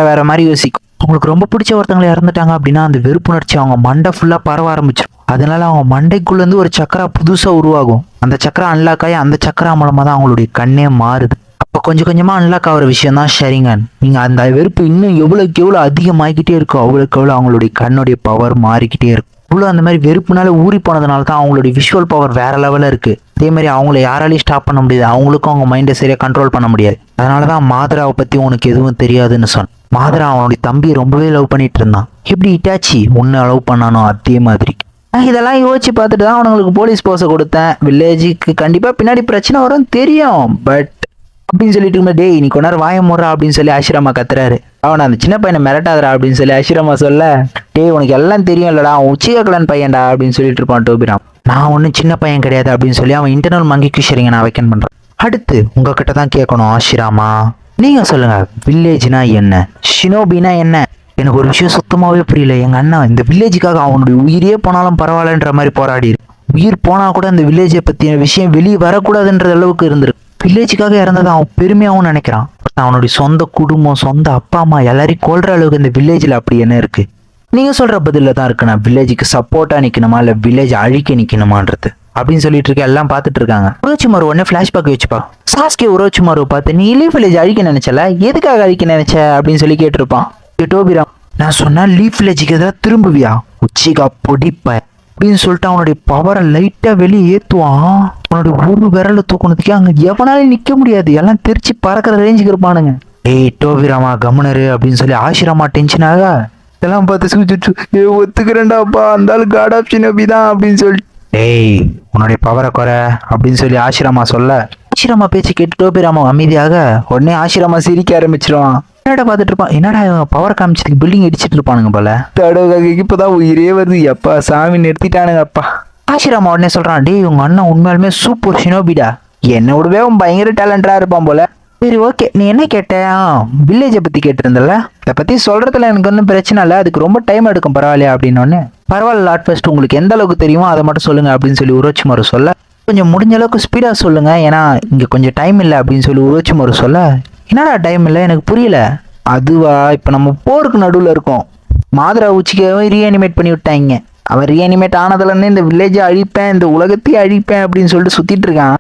வேற மாதிரி யோசிக்கும். அவங்களுக்கு ரொம்ப பிடிச்ச ஒருத்தவங்களை இறந்துட்டாங்க அப்படின்னா அந்த வெறுப்புணர்ச்சி அவங்க மண்டை ஃபுல்லா பரவ ஆரம்பிச்சிடும். அதனால அவங்க மண்டைக்குள்ள இருந்து ஒரு சக்கரா புதுசா உருவாகும், அந்த சக்கரா அன்லாக் ஆகி அந்த சக்கரா மூலமா தான் அவங்களுடைய கண்ணே மாறுது. அப்போ கொஞ்சம் கொஞ்சமா அன்லாக் ஆகிற விஷயம் தான் ஷரிங்கன். நீங்க அந்த வெறுப்பு இன்னும் எவ்வளவுக்கு எவ்வளவு அதிகமாகிக்கிட்டே இருக்கும் அவ்வளவுக்கு எவ்வளவு அவங்களுடைய கண்ணுடைய பவர் மாறிக்கிட்டே இருக்கும். இவ்வளவு அந்த மாதிரி வெறுப்புனால ஊறி போனதுனால தான் அவங்களுடைய விஷுவல் பவர் வேற லெவலில் இருக்கு. அதே மாதிரி அவங்கள யாராலையும் ஸ்டாப் பண்ண முடியாது, அவங்களுக்கும் அவங்க மைண்டை சரியா கண்ட்ரோல் பண்ண முடியாது. அதனாலதான் மாதிராவை பத்தி உனக்கு எதுவும் தெரியாதுன்னு சொன்ன. மாதிரா அவனுடைய தம்பியை ரொம்பவே லவ் பண்ணிட்டு இருந்தான், எப்படி இட்டாச்சி உன்னை லவ் பண்ணானோ அதே மாதிரி. இதெல்லாம் யோசிச்சு பார்த்துட்டு தான் அவனுங்களுக்கு போலீஸ் போஸை கொடுத்தேன். வில்லேஜுக்கு கண்டிப்பா பின்னாடி பிரச்சனை வரும் தெரியும், பட் அப்படின்னு சொல்லிட்டு இருக்கும்போது டேய் நீ கொஞ்ச நேரம் வாய முறா அப்படின்னு சொல்லி ஆசிரமா கத்துறாரு. அவன் அந்த சின்ன பையனை மிரட்டாதரா அப்படின்னு சொல்லி ஆசிரமா சொல்ல, டேய் உனக்கு எல்லாம் தெரியும் இல்லடா, அவன் உச்சிகா கிளான் பையன்டா அப்படின்னு சொல்லிட்டு இருப்பான் டோபிராம். நான் ஒன்றும் சின்ன பையன் கிடையாது அப்படின்னு சொல்லி அவன் இன்டர்னல் மங்கிக்கு சரிங்க நான் அவைக்கன் பண்றேன். அடுத்து உங்ககிட்ட தான் கேட்கணும் ஆசிராமா, நீங்க சொல்லுங்க வில்லேஜ்னா என்ன, ஷினோபினா என்ன, எனக்கு ஒரு விஷயம் சுத்தமாவே புரியல. எங்க அண்ணா இந்த வில்லேஜுக்காக அவனுடைய உயிரே போனாலும் பரவாயில்லன்ற மாதிரி போராடி, உயிர் போனா கூட அந்த வில்லேஜை பத்தின விஷயம் வெளியே வரக்கூடாதுன்ற அளவுக்கு இருந்திருக்கு. வில்லேஜுக்காக இறந்ததை அவன் பெருமையாகவும் நினைக்கிறான். அவனுடைய சொந்த குடும்பம், சொந்த அப்பா அம்மா எல்லாரையும் கொல்ற அளவுக்கு இந்த வில்லேஜில் அப்படி என்ன இருக்கு? நீங்க சொல்ற பதில தான் இருக்கு. நான் வில்லேஜுக்கு சப்போர்ட்டா நிக்கணுமா இல்ல வில்லேஜ் அழிக்க நிக்கணுமான்றது அப்படின்னு சொல்லிட்டு இருக்க. எல்லாம் பார்த்துட்டு இருக்காங்க. உரோச்சிமாரு உடனே பிளாஷ்பேக் வச்சுப்பா. சாஸ்கே உரோச்சிமாரு பார்த்து, நீ லீஃப் வில்லேஜ் அழிக்க நினைச்சல, எதுக்காக அழிக்க நினைச்ச அப்படின்னு சொல்லி கேட்டிருப்பான். டோபிராம், நான் சொன்னா லீஃப் வில்லேஜுக்கு ஏதாவது திரும்புவியா, உச்சிகா பொடிப்ப அப்படின்னு சொல்லிட்டு அவனுடைய பவரை லைட்டா வெளியே ஏத்துவான். அவனுடைய ஒரு விரல தூக்கணுதுக்கே அங்க எவனாலும் நிக்க முடியாது, எல்லாம் தெரிச்சு பறக்கிற ரேஞ்சுக்கு இருப்பானுங்க. ஏய் டோபிராமா கவனரு அப்படின்னு சொல்லி ஆசிரமா டென்ஷனாக இதெல்லாம் பார்த்து சூச்சு ஒத்துக்கிறேன்டாப்பா, அந்த ஆளு காட் ஆஃப் ஷினோபி தான் அப்படின்னு சொல்லிட்டு, ஏய் உன்னுடைய பவரை குறை அப்படின்னு சொல்லி ஆசிரமா சொல்ல, ஆசிரமா பேச்சு கேட்டு டோபிராமா அமைதியாக உடனே ஆசிரமா சிரிக்க ஆரம்பிச்சிருவான். என்னடா பார்த்துட்டு இருப்பான், என்னடா இவங்க பவர் காமிச்சதுக்கு பில்டிங் இடிச்சிட்டு இருப்பானுங்க போல, தடவை இப்பதான் உயிரே வருது, எப்பா சாமி நிறுத்திட்டானுங்க அப்பா. ஆசிரமா உடனே சொல்றான், டேய் உங்க அண்ணன் உண்மையாலுமே சூப்பர் ஷினோபிடா, என்ன விடவே அவன் பயங்கர டேலண்டா இருப்பான் போல. சரி ஓகே, நீ என்ன கேட்ட, வில்லேஜை பத்தி கேட்டிருந்தல, இதை பத்தி சொல்றதுல எனக்கு ஒன்றும் பிரச்சனை இல்லை, அதுக்கு ரொம்ப டைம் எடுக்கும் பரவாயில்லையா அப்படின்னு. பரவாயில்ல லாட் ஃபர்ஸ்ட், உங்களுக்கு எந்த அளவுக்கு தெரியுமோ அதை மட்டும் சொல்லுங்க அப்படின்னு சொல்லி உரோச்சிமாரு சொல்ல, கொஞ்சம் முடிஞ்ச அளவுக்கு ஸ்பீடா சொல்லுங்க, ஏன்னா இங்க கொஞ்சம் டைம் இல்லை அப்படின்னு சொல்லி உரோச்சிமாரு சொல்ல, என்னடா டைம் இல்லை எனக்கு புரியல. அதுவா, இப்போ நம்ம போருக்கு நடுவில் இருக்கோம், மாதரா உச்சிக்காவை ரீஅனிமேட் பண்ணி விட்டாங்க. அவன் ரீஅனிமேட் ஆனதுலேருந்து இந்த வில்லேஜை அழிப்பேன், இந்த உலகத்தையே அழிப்பேன் அப்படின்னு சொல்லிட்டு சுத்திட்டு இருக்கான்.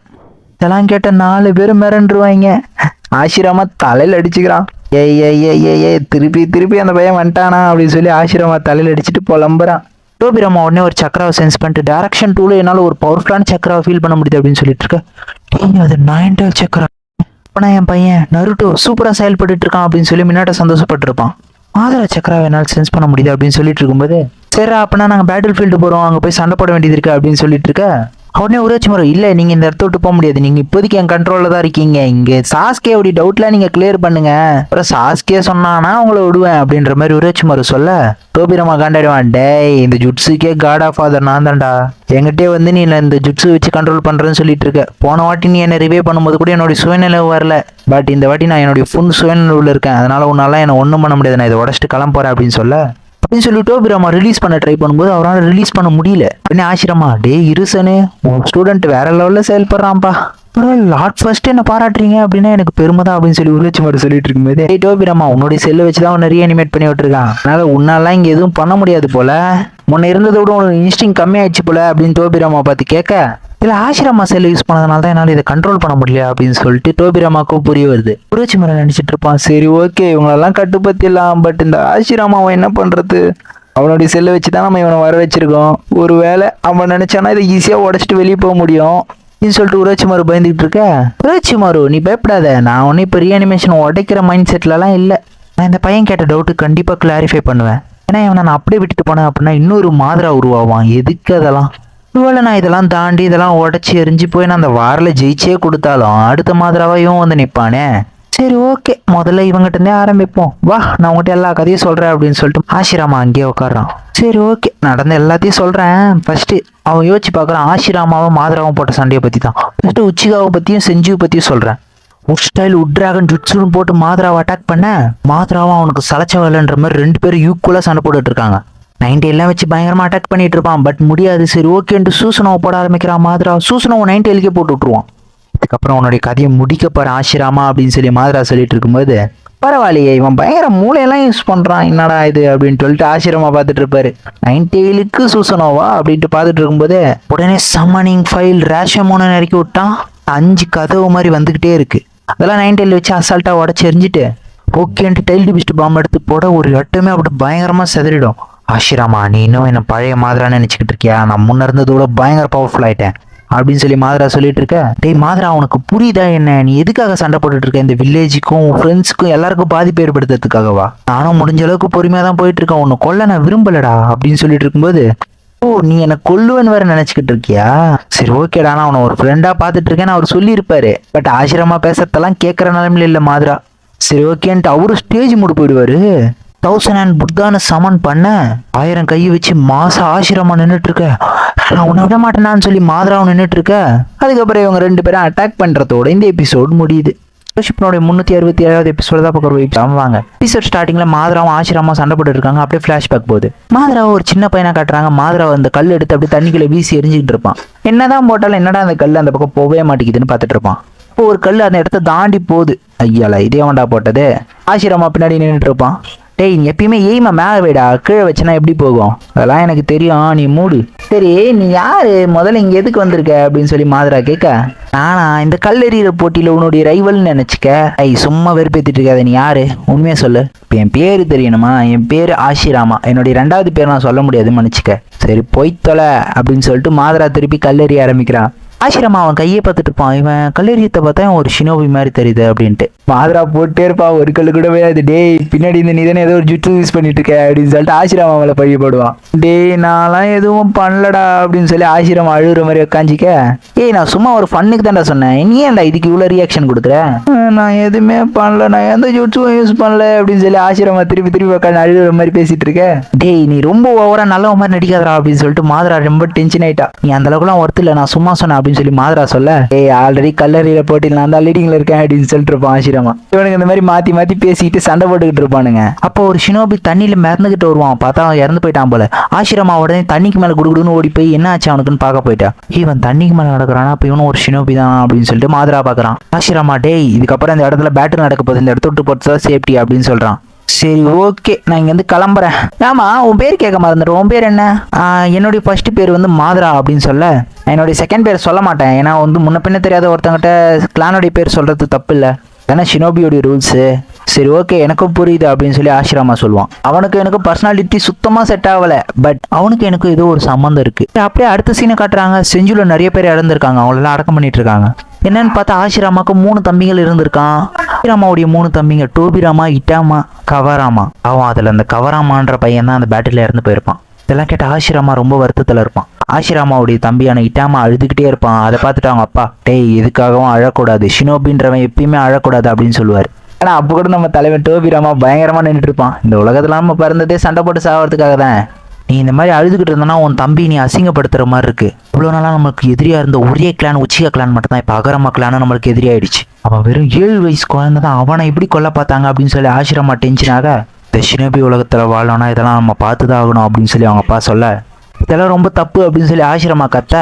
இதெல்லாம் கேட்ட 4 பேரும் மிரண்டுருவாங்க. ஆசிரமா தலையில் அடிச்சுக்கிறான். ஏய் ஏய் ஏய் ஏய் ஏய் திருப்பி அந்த பையன் வந்துட்டானா அப்படின்னு சொல்லி ஆசிரமா தலையில் அடிச்சுட்டு புலம்புறான். டோபிராமா உடனே ஒரு சக்கராவை சென்ஸ் பண்ணிட்டு, டைரக்ஷன் டூல என்னால் ஒரு பவர்ஃபுல்லான சக்கராவை ஃபீல் பண்ண முடியுது அப்படின்னு சொல்லிட்டு இருக்க. அது 9 டைல் சக்கரா, அப்பனா என் பையன் நருட்டோ சூப்பராக செயல்பட்டு இருக்கான் அப்படின்னு சொல்லி முன்னாட்ட சந்தோஷப்பட்டிருப்பான். மாதரா சக்கராவை என்னால் சென்ஸ் பண்ண முடியுது அப்படின்னு சொல்லிட்டு இருக்கும்போது, சரி அப்பனா நாங்கள் பேட்டில் ஃபீல்டு போகிறோம், அங்கே போய் சண்டை போட வேண்டியது இருக்கு அப்படின்னு சொல்லிட்டு இருக்க. உடனே உரோச்சிமாரு, இல்லை நீங்கள் இந்த இடத்த விட்டு போக முடியாது, நீங்கள் இப்போதைக்கு என் கண்ட்ரோலில் தான் இருக்கீங்க, இங்கே சாஸ்கே அப்படி டவுட்லாம் நீங்கள் கிளியர் பண்ணுங்க, அப்புறம் சாஸ்கே சொன்னானா உங்களை விடுவேன் அப்படின்ற மாதிரி உரோச்சிமாரு சொல்ல, டோபிராமா காண்டாடுவான். டேய் இந்த ஜுட்ஸுக்கே காட் ஆஃப் ஃபாதர் நான் தான்டா, என்கிட்டே வந்து நீ இந்த ஜுட்ஸு வச்சு கண்ட்ரோல் பண்ணுறேன்னு சொல்லிட்டு இருக்க. போன வாட்டி நீ என்னை ரிவே பண்ணும்போது கூட என்னுடைய சுயநிலை வரல, பட் இந்த வாட்டி நான் என்னுடைய ஃபுல் சுயநிலையில் இருக்கேன், அதனால உன்னால என்னை ஒன்றும் பண்ண முடியாது, நான் இதை உடச்சிட்டு கிளம்புறேன் அப்படின்னு சொல்ல, அப்படின்னு சொல்லி டோபிராமா ரிலீஸ் பண்ண ட்ரை பண்ணும்போது அவரால் ரிலீஸ் பண்ண முடியல. உடனே ஆசிரமா, டே இருசனு உன் ஸ்டூடெண்ட் வேற லெவலில் செயல்படுறான்ப்பா, பரவாயில்ல லாட் ஃபர்ஸ்ட் என்ன பாராட்டுறீங்க அப்படின்னா எனக்கு பெருமை தான் அப்படின்னு சொல்லி உரோச்சிமாரு சொல்லிட்டு இருக்கும்போது, டே டோபிராமா உன்னுடைய செல்லை வச்சு தான் உன்னை ரீஅனிமேட் பண்ணி விட்டுருக்கான், அதனால உன்னாலாம் இங்கே எதுவும் பண்ண முடியாது போல, முன்ன இருந்ததை விட உனக்கு இன்ஸ்டிங் கம்மியாயிடுச்சு போல அப்படின்னு டோபிராமா பார்த்து கேட்க, இல்லை ஆசிரமா செல் யூஸ் பண்ணதுனால தான் என்னால் இதை கண்ட்ரோல் பண்ண முடியல அப்படின்னு சொல்லிட்டு டோபிராமாக்கும் புரிய வருது. உரோச்சிமாரு நினச்சிட்டு இருப்பான், சரி ஓகே இவங்களெல்லாம் கட்டுப்பத்திடலாம், பட் இந்த ஆசிரமாவை என்ன பண்ணுறது, அவனுடைய செல்லை வச்சு தான் நம்ம இவனை வர வச்சிருக்கோம், ஒரு வேளை அவன் நினைச்சானா இதை ஈஸியாக உடச்சிட்டு வெளியே போக முடியும் அப்படின்னு சொல்லிட்டு உரோச்சிமாரு பயந்துகிட்டு இருக்க. உரோச்சிமாரு நீ பயப்படாத, நான் ஒன்றும் இப்போ ரீஅனிமேஷன் உடைக்கிற மைண்ட் செட்லலாம் இல்லை, நான் இந்த பையன் கேட்ட டவுட்டு கண்டிப்பாக கிளாரிஃபை பண்ணுவேன், ஏன்னா இவனை நான் அப்படியே விட்டுட்டு போனேன் அப்படின்னா இன்னொரு மாதரா உருவாவான், எதுக்கு அதெல்லாம், ஒருவேளை நான் இதெல்லாம் தாண்டி இதெல்லாம் உடச்சி எரிஞ்சு போய் நான் அந்த வாரில் ஜெயிச்சே கொடுத்தாலும் அடுத்த மாதராவா இவன் வந்து நிற்பானே, சரி ஓகே முதல்ல இவங்ககிட்ட இருந்தே ஆரம்பிப்போம், வா நான் உங்ககிட்ட எல்லா கதையும் சொல்கிறேன் அப்படின்னு சொல்லிட்டு ஆசிராமா அங்கேயே உட்காடுறான். சரி ஓகே நடந்த எல்லாத்தையும் சொல்கிறேன், ஃபஸ்ட்டு அவன் யோசிச்சு பார்க்குறான், ஆசிராமாவும் மாதராவும் போட்ட சண்டையை பற்றி தான், ஃபஸ்ட்டு உச்சிகாவை பற்றியும் செஞ்சுவை பற்றியும் சொல்கிறேன். உட் ஸ்டைல் உட் டிராகன் ஜுட்ஸுன்னு போட்டு மாதராவை அட்டாக் பண்ண, மாதராவும் அவனுக்கு சலச்சவலைன்ற மாதிரி 2 பேரும் ஈக்குவலாக சண்டை போட்டுட்டு இருக்காங்க. 90 எல்லாம் வச்சு பயங்கரமாக அட்டாக் பண்ணிட்டு இருப்பான், பட் முடியாது. சரி ஓகேன்ட்டு சூசனவை போட ஆரம்பிக்கிறான் மாதரா, சூசனவை 90 போட்டு விட்டுருவான். இதுக்கப்புறம் உன்னுடைய கதையை முடிக்க போற ஆசிராமா அப்படின்னு சொல்லி மாதரா சொல்லிட்டு இருக்கும்போது, பரவாயில்லையே இவன் பயங்கர மூளையெல்லாம் யூஸ் பண்றான், என்னடா இது அப்படின்னு சொல்லிட்டு ஆசிரமா பார்த்துட்டு இருப்பாரு. 90 சூசனோவா அப்படின்ட்டு பார்த்துட்டு இருக்கும்போது உடனே சம்மனிங் ஃபைல் ரேஷமோன்னு நறுக்கி விட்டான். 5 கதவு மாதிரி வந்துகிட்டே இருக்கு, அதெல்லாம் 90 வச்சு அசால்ட்டா உடச்சி எரிஞ்சிட்டு ஓகேன்ட்டு டைல் டிபிஸ்ட் பாம்பு எடுத்து போட ஒரு இடமே அப்படி பயங்கரமா செதறிடும். ஆசிராமா நீ இன்னும் என்ன பழைய மாதரான்னு நினச்சிக்கிட்டு இருக்கியா, நான் முன்ன இருந்ததோட பயங்கர பவர்ஃபுல் ஆயிட்டேன் அப்படின்னு சொல்லி மாதரா சொல்லிட்டு இருக்க. டேய் மாதரா உனக்கு புரியுதா என்ன, நீ எதுக்காக சண்டை போட்டுட்டு இருக்க, இந்த வில்லேஜுக்கும் ஃப்ரெண்ட்ஸுக்கும் எல்லாருக்கும் பாதிப்பு ஏற்படுத்துறதுக்காகவா, நானும் முடிஞ்ச அளவுக்கு பொறுமையாக தான் போயிட்டு இருக்கேன், உன்னை கொல்ல நான் விரும்பலடா அப்படின்னு சொல்லிட்டு இருக்கும்போது, ஓ நீ என்னை கொல்லுவேன்னு வேற நினைச்சுக்கிட்டு இருக்கியா, சரி ஓகேடா நான் அவனை ஒரு ஃப்ரெண்டா பார்த்துட்டு இருக்கேன்னு அவர் சொல்லியிருப்பாரு, பட் ஆசிரமா பேசுறதெல்லாம் கேட்குற நிலைமையில இல்லை மாதரா. சரி ஓகேன்ட்டு அவரு ஸ்டேஜ் மூடு போயிடுவாரு. 1000 புத்தான சமன் பண்ண 1000 கையை வச்சு மாச ஆசிரமா நின்றுட்டு இருக்க, நான் உன்னை விட மாட்டேனான்னு சொல்லி மாதராவும் நின்றுட்டு இருக்க. அதுக்கப்புறம் இவங்க 2 பேரும் அட்டாக் பண்றதோட இந்த எபிசோடு முடியுது. நருட்டோஷிப்னுடைய 367வது எபிசோடு தான் பார்க்குறோம். வாங்க எபிசோட் ஸ்டார்டிங்ல மாதராவும் ஆசிரமாவும் சண்டை போட்டு இருக்காங்க. அப்படியே ஃபிளாஷ்பேக் போகுது. மாதராவை ஒரு சின்ன பையனா காட்டுறாங்க. மாதராவை அந்த கல் எடுத்து அப்படியே தண்ணிக்குள்ள வீசி எரிஞ்சுக்கிட்டு இருப்பான். என்னதான் போட்டாலும் என்னடா அந்த கல் அந்த பக்கம் போகவே மாட்டேங்குதுன்னு பார்த்துட்டு இருப்பான். இப்போ ஒரு கல் அந்த இடத்த தாண்டி போகுது. ஐயால இதே வேண்டா போட்டது. ஆசிரமா பின்னாடி நின்றுட்டு இருப்பான். டேய் நீ எப்பயுமே எய்மை மேலே வைடா, கீழே வச்சுனா எப்படி போகும்? அதெல்லாம் எனக்கு தெரியும், நீ மூடு. சரி நீ யாரு, முதல்ல இங்கே எதுக்கு வந்திருக்க அப்படின்னு சொல்லி மாதரா கேட்க, நானா இந்த கல்லெறிகிற போட்டியில் உன்னுடைய ரைவல்னு நினச்சிக்க. சும்மா வெறுப்பேற்றிட்டு இருக்காத, நீ யாரு உண்மையாக சொல்லு. இப்போ என் பேர் தெரியணுமா? என் பேர் ஆஷிராமா. என்னுடைய 2வது பேர் நான் சொல்ல முடியாதுன்னு நினச்சிக்க. சரி பொய்த்தொலை அப்படின்னு சொல்லிட்டு மாதரா திருப்பி கல்லெறிய ஆரம்பிக்கிறான். ஆசிரமா அவன் கையை பார்த்துட்டு இருப்பான். இவன் கல்லெறியத்தை பார்த்தா ஒரு ஷினோபி மாதிரி தெரியுது அப்படின்ட்டு. மாதரா போட்டே இருப்பான். ஒரு கல்லு கூட போயாது. டேய் பின்னாடி இந்த நீ தானே ஏதோ ஒரு ஜுட்ஸு யூஸ் பண்ணிட்டு இருக்க அப்படின்னு சொல்லிட்டு ஆசிரமா அவளை பழி போடுவான். டேய் நான்லாம் எதுவும் பண்ணலடா அப்படின்னு சொல்லி ஆசிரமா அழுகுற மாதிரி உட்காந்துக்க. நான் சும்மா ஒரு ஃபன்னுக்கு தான்டா சொன்னேன், நீ ஏன்டா இதுக்கு இவ்வளோ ரியாக்ஷன் கொடுக்குற? நான் எதுவுமே பண்ணல, நான் எந்த ஜுட்ஸும் யூஸ் பண்ணல அப்படின்னு சொல்லி ஆசிரமா திருப்பி உட்காந்து அழுகுற மாதிரி பேசிட்டு இருக்க. டேய் நீ ரொம்ப ஓவரா நல்ல மாதிரி நடிக்காதரா அப்படின்னு சொல்லிட்டு மாதரா ரொம்ப டென்ஷன் ஆயிட்டா. நீ அந்த அளவுக்குலாம் ஒர்த்து இல்லை, நான் சும்மா சொன்னேன் அப்படின்னு சொல்லி மாதரா சொல்ல, ஆல்ரெடி கல்லறியில போட்டியில் நான் தான் லீடிங்ல இருக்கேன் அப்படின்னு சொல்லிட்டு இருப்பான் ஆசிரமா. இவனுக்கு இந்த மாதிரி மாத்தி பேசிக்கிட்டு சண்டை போட்டுக்கிட்டு இருப்பானுங்க. அப்போ ஒரு ஷினோபி தண்ணியில மிதந்துகிட்டு வருவான். பார்த்தா அவன் இறந்து போயிட்டான் போல. ஆசிரமா உடனே தண்ணிக்கு மேல குடுகுடுன்னு ஓடி போய் என்ன ஆச்சு அவனுக்குன்னு பார்க்க போயிட்டா. இவன் தண்ணிக்கு மேல நடக்கிறானா, அப்ப இவனும் ஒரு ஷினோபி தான் அப்படின்னு சொல்லிட்டு மாதரா பாக்குறான். ஆசிரமா டேய் இதுக்கப்புறம் இந்த இடத்துல பேட்டில் நடக்க போகுது, இந்த இடத்த விட்டு போட்டு சேஃப்டி அப்படின்னு சொல்றான். சரி ஓகே நான் இங்கேருந்து கிளம்புறேன். ஆமா உன் பேர் கேட்க மறந்துடும். உன் பேர் என்ன? என்னுடைய ஃபர்ஸ்ட் பேர் வந்து மாதரா அப்படின்னு சொல்ல, என்னுடைய செகண்ட் பேர் சொல்ல மாட்டேன். ஏன்னா வந்து முன்ன பின்ன தெரியாத ஒருத்தங்கிட்ட கிளானோடைய பேர் சொல்றது தப்பு இல்லை, ஏன்னா ஷினோபியோடைய ரூல்ஸு. சரி ஓகே எனக்கும் புரியுது அப்படின்னு சொல்லி ஆசிரமா சொல்லுவான். அவனுக்கு எனக்கு பர்சனாலிட்டி சுத்தமாக செட் ஆகலை, பட் அவனுக்கு எனக்கு ஏதோ ஒரு சம்மந்தம் இருக்கு. அப்படியே அடுத்த சீனை காட்டுறாங்க. செஞ்சுல நிறைய பேர் இறந்துருக்காங்க, அவங்களெல்லாம் அடக்கம் பண்ணிட்டு இருக்காங்க. என்னன்னு பார்த்தா ஆசிராமாவுக்கு 3 தம்பிகள் இருந்திருக்கான். ஆசிராமாவுடைய 3 தம்பிங்க டோபிராமா, இட்டாமா, கவராமா. அவன் அதில் அந்த கவராமான்ற பையன் தான் அந்த பேட்டில் இறந்து போயிருப்பான். இதெல்லாம் கேட்ட ஆசிராமா ரொம்ப வருத்தத்தில் இருப்பான். ஆசிராமாவுடைய தம்பியான இட்டாமா அழுதுகிட்டே இருப்பான். அதை பார்த்துட்டு அவங்க அப்பா, டேய் எதுக்காகவும் அழக்கூடாது, ஷினோபின்றவன் எப்பயுமே அழக்கூடாது அப்படின்னு சொல்லுவார். ஆனால் அப்போ கூட நம்ம தலைவன் டோபிராமா பயங்கரமாக நின்றுட்டு இருப்பான். இந்த உலகத்துல நம்ம பிறந்ததே சண்டை போட்டு சாகிறதுக்காக தான். நீ இந்த மாதிரி அழுதுகிட்டு இருந்தனா உன் தம்பி நீ அசிங்கப்படுத்துற மாதிரி இருக்கு. இவ்வளோ நாளாக நம்மளுக்கு எதிரியா இருந்த ஒரே கிளான் உச்சிகா கிளான் மட்டும் தான் இப்போ அகரமா கிளானும் நம்மளுக்கு எதிரியாயிடுச்சு. அவன் வெறும் 7 வயசு குழந்தை தான், அவனை இப்படி கொல்ல பார்த்தாங்க அப்படின்னு சொல்லி ஆசிரமா டென்ஷனாக, இந்த ஷினோபி உலகத்தில் வாழணும்னா இதெல்லாம் நம்ம பார்த்து தான் ஆகணும் அப்படின்னு சொல்லி அவங்க அப்பா சொல்ல, இதெல்லாம் ரொம்ப தப்பு அப்படின்னு சொல்லி ஆசிரமா கத்த,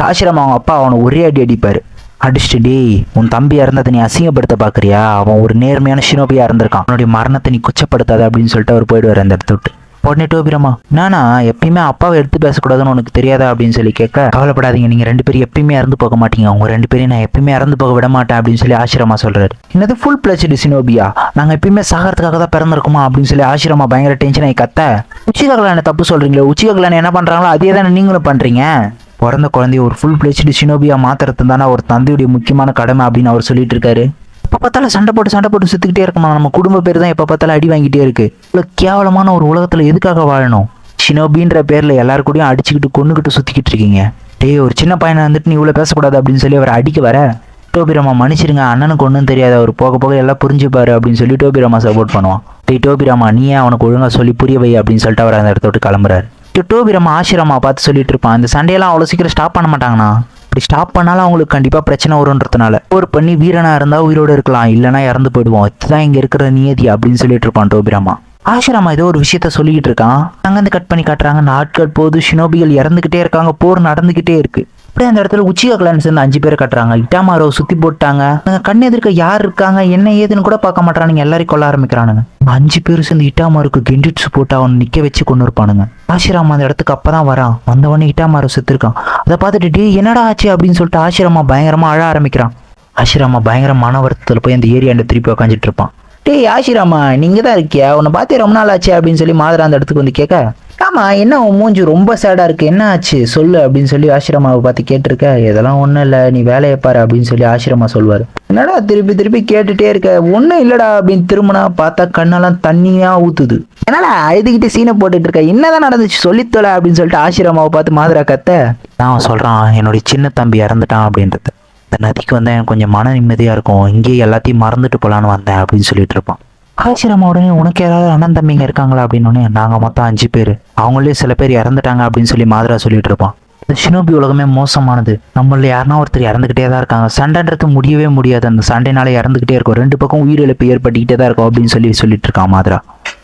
ஆசிரமா அவங்க அப்பா அவனை ஒரே அடி அடிப்பாரு. அடிச்சுட்டு டேய் உன் தம்பி இறந்ததை நீ அசிங்கப்படுத்த பார்க்குறியா, அவன் ஒரு நேர்மையான ஷினோபியா இருந்திருக்கான், அவனுடைய மரணத்தை நீ குச்சப்படுத்தாத அப்படின்னு சொல்லிட்டு அவர் போயிடுவார் அந்த இடத்த விட்டு. உடனே டோபிராமா, நானா எப்பயுமே அப்பாவை எடுத்து பேசக்கூடாதுன்னு உனக்கு தெரியாதா அப்படின்னு சொல்லி கேட்க, கவலைப்படாதீங்க நீங்கள் 2 பேரும் எப்பயுமே இறந்து போக மாட்டீங்க, அவங்க 2 பேரையும் நான் எப்பயுமே இறந்து போக விட மாட்டேன் அப்படின்னு சொல்லி ஆசிரமா சொல்றாரு. என்னது ஃபுல் பிளட்ஜ்டு ஷினோபியா, நாங்கள் எப்பயுமே சாகிறதுக்காக தான் பிறந்திருக்குமா அப்படின்னு சொல்லி ஆசிரமா பயங்கர டென்ஷன் ஆகி கத்த, உச்சிகா கிளானை தப்பு சொல்றீங்களே, உச்சிகா கிளானை என்ன பண்றாங்களோ அதே தானே நீங்களும் பண்றீங்க. பிறந்த குழந்தைய ஒரு ஃபுல் பிளட்ஜ்டு ஷினோபியா மாத்துறது தானே ஒரு தந்தையுடைய முக்கியமான கடமை அப்படின்னு அவர் சொல்லிட்டு இருக்காரு. எப்போ பார்த்தாலும் சண்டை போட்டு சுற்றிக்கிட்டே இருக்குமா, நம்ம குடும்ப பேர் தான் எப்போ பார்த்தாலும் அடி வாங்கிட்டே இருக்கு. இவ்வளோ கேவலமான ஒரு உலகத்தில் எதுக்காக வாழணும்? ஷினோபின்ற பேரில் எல்லாரு கூடயும் அடிச்சுக்கிட்டு கொண்டுக்கிட்டு சுற்றிக்கிட்டு இருக்கீங்க. டேய் ஒரு சின்ன பையனை வந்துட்டு நீ இவ்வளோ பேசக்கூடாது அப்படின்னு சொல்லி அவர் அடிக்க வர, டோபிராமா மன்னிச்சிருங்க அண்ணனுக்கு ஒன்றும் தெரியாது, அவர் போக எல்லாம் புரிஞ்சுப்பாரு அப்படின்னு சொல்லி டோபிராமா சப்போர்ட் பண்ணுவான். டேய் டோபிராமா நீ அவனுக்கு ஒழுங்காக சொல்லி புரிய வை அப்படின்னு சொல்லிட்டு அவர் அந்த இடத்த விட்டு கிளம்புறாரு. டோபிராமா ஆசிரமா பார்த்து சொல்லிட்டு இருப்பான், இந்த சண்டையெல்லாம் அவ்வளோ சீக்கிரம் ஸ்டாப் பண்ண மாட்டாங்கண்ணா, அப்படி ஸ்டாப் பண்ணாலும் அவங்களுக்கு கண்டிப்பாக பிரச்சனை வரும்ன்றதுனால போர் பண்ணி வீரனா இருந்தால் உயிரோடு இருக்கலாம், இல்லைனா இறந்து போயிடுவோம், இதுதான் இங்கே இருக்கிற நியதி அப்படின்னு சொல்லிட்டு இருப்பான் டோபிராமா. ஆசிரமா ஏதோ ஒரு விஷயத்த சொல்லிக்கிட்டு இருக்கான். அங்கேருந்து கட் பண்ணி காட்டுறாங்க. நாட்கள் போது ஷினோபிகள் இறந்துகிட்டே இருக்காங்க, போர் நடந்துகிட்டே இருக்கு. அப்படியே அந்த இடத்துல உச்சிகா கிளான் சேர்ந்து 5 பேரை கட்டுறாங்க. இட்டாமாரோ சுத்தி போட்டாங்க. கண் எதிர்க்க யார் இருக்காங்க என்ன ஏதுன்னு கூட பார்க்க மாட்டானுங்க, எல்லாரையும் கொல்ல ஆரம்பிக்கிறானுங்க. 5 பேர் சேர்ந்து இட்டாமாருக்கு கெண்டிட்ஸ் போட்டு அவனை நிக்க வச்சு கொண்டு இருப்பானுங்க. ஆசிரமா அந்த இடத்துக்கு அப்பதான் வரான். வந்தவொடனே இட்டாமாரோ செத்துருக்கான். அதை பார்த்துட்டு டே என்னடா ஆச்சு அப்படின்னு சொல்லிட்டு ஆசிரமா பயங்கரமா அழ ஆரம்பிக்கிறான். ஆசிரமா பயங்கர மன வருத்தத்தில் போய் அந்த ஏரியாண்ட திருப்பி உக்காந்துட்டு இருப்பான். டேய் ஆசிராமா நீங்க தான் இருக்கியா, உன்னை பார்த்தே ரொம்ப நாள் ஆச்சு அப்படின்னு சொல்லி மாதரா அந்த இடத்துக்கு வந்து கேட்க, ஆமா என்ன உன் மூஞ்சி ரொம்ப சேடா இருக்கு, என்ன ஆச்சு சொல்லு அப்படின்னு சொல்லி ஆசிரமாவை பார்த்து கேட்டிருக்க. இதெல்லாம் ஒன்றும் இல்லை நீ வேலையை பாரு அப்படின்னு சொல்லி ஆசிரமா சொல்வார். என்னடா திருப்பி கேட்டுட்டே இருக்க, ஒன்றும் இல்லடா அப்படின்னு திரும்பினா பார்த்தா கண்ணெல்லாம் தண்ணியா ஊத்துது. என்னடா அழுதுகிட்டு சீனை போட்டுட்டு இருக்க, என்னதான் நடந்துச்சு சொல்லித்தோல அப்படின்னு சொல்லிட்டு ஆசிரமாவை பார்த்து மாதரா கத்த, நான் சொல்றான் என்னுடைய சின்ன தம்பி இறந்துட்டான் அப்படின்றது, இந்த நதிக்கு வந்தேன் எனக்கு கொஞ்சம் மன நிம்மதியாக இருக்கும், இங்கேயே எல்லாத்தையும் மறந்துட்டு போகலான்னு வந்தேன் அப்படின்னு சொல்லிட்டு இருப்பான். ஆசிரமா உடனே உனக்கு யாராவது அண்ணன் தம்பிங்க இருக்காங்களா அப்படின்னு, நாங்கள் மொத்தம் 5 பேர், அவங்களே சில பேர் இறந்துட்டாங்க அப்படின்னு சொல்லி மாதரா சொல்லிட்டு இருப்பான். ஷினோபி உலகமே மோசமானது. நம்மள யாருனா ஒருத்தர் இறந்துகிட்டே தான் இருக்காங்க. சண்டைன்றது முடியவே முடியாது. அந்த சண்டைனால இறந்துகிட்டே இருக்கும். 2 பக்கம் உயிரிழப்பு ஏற்பட்டுக்கிட்டே தான் இருக்கும் அப்படின்னு சொல்லிட்டு இருக்கான் மாத்ரா.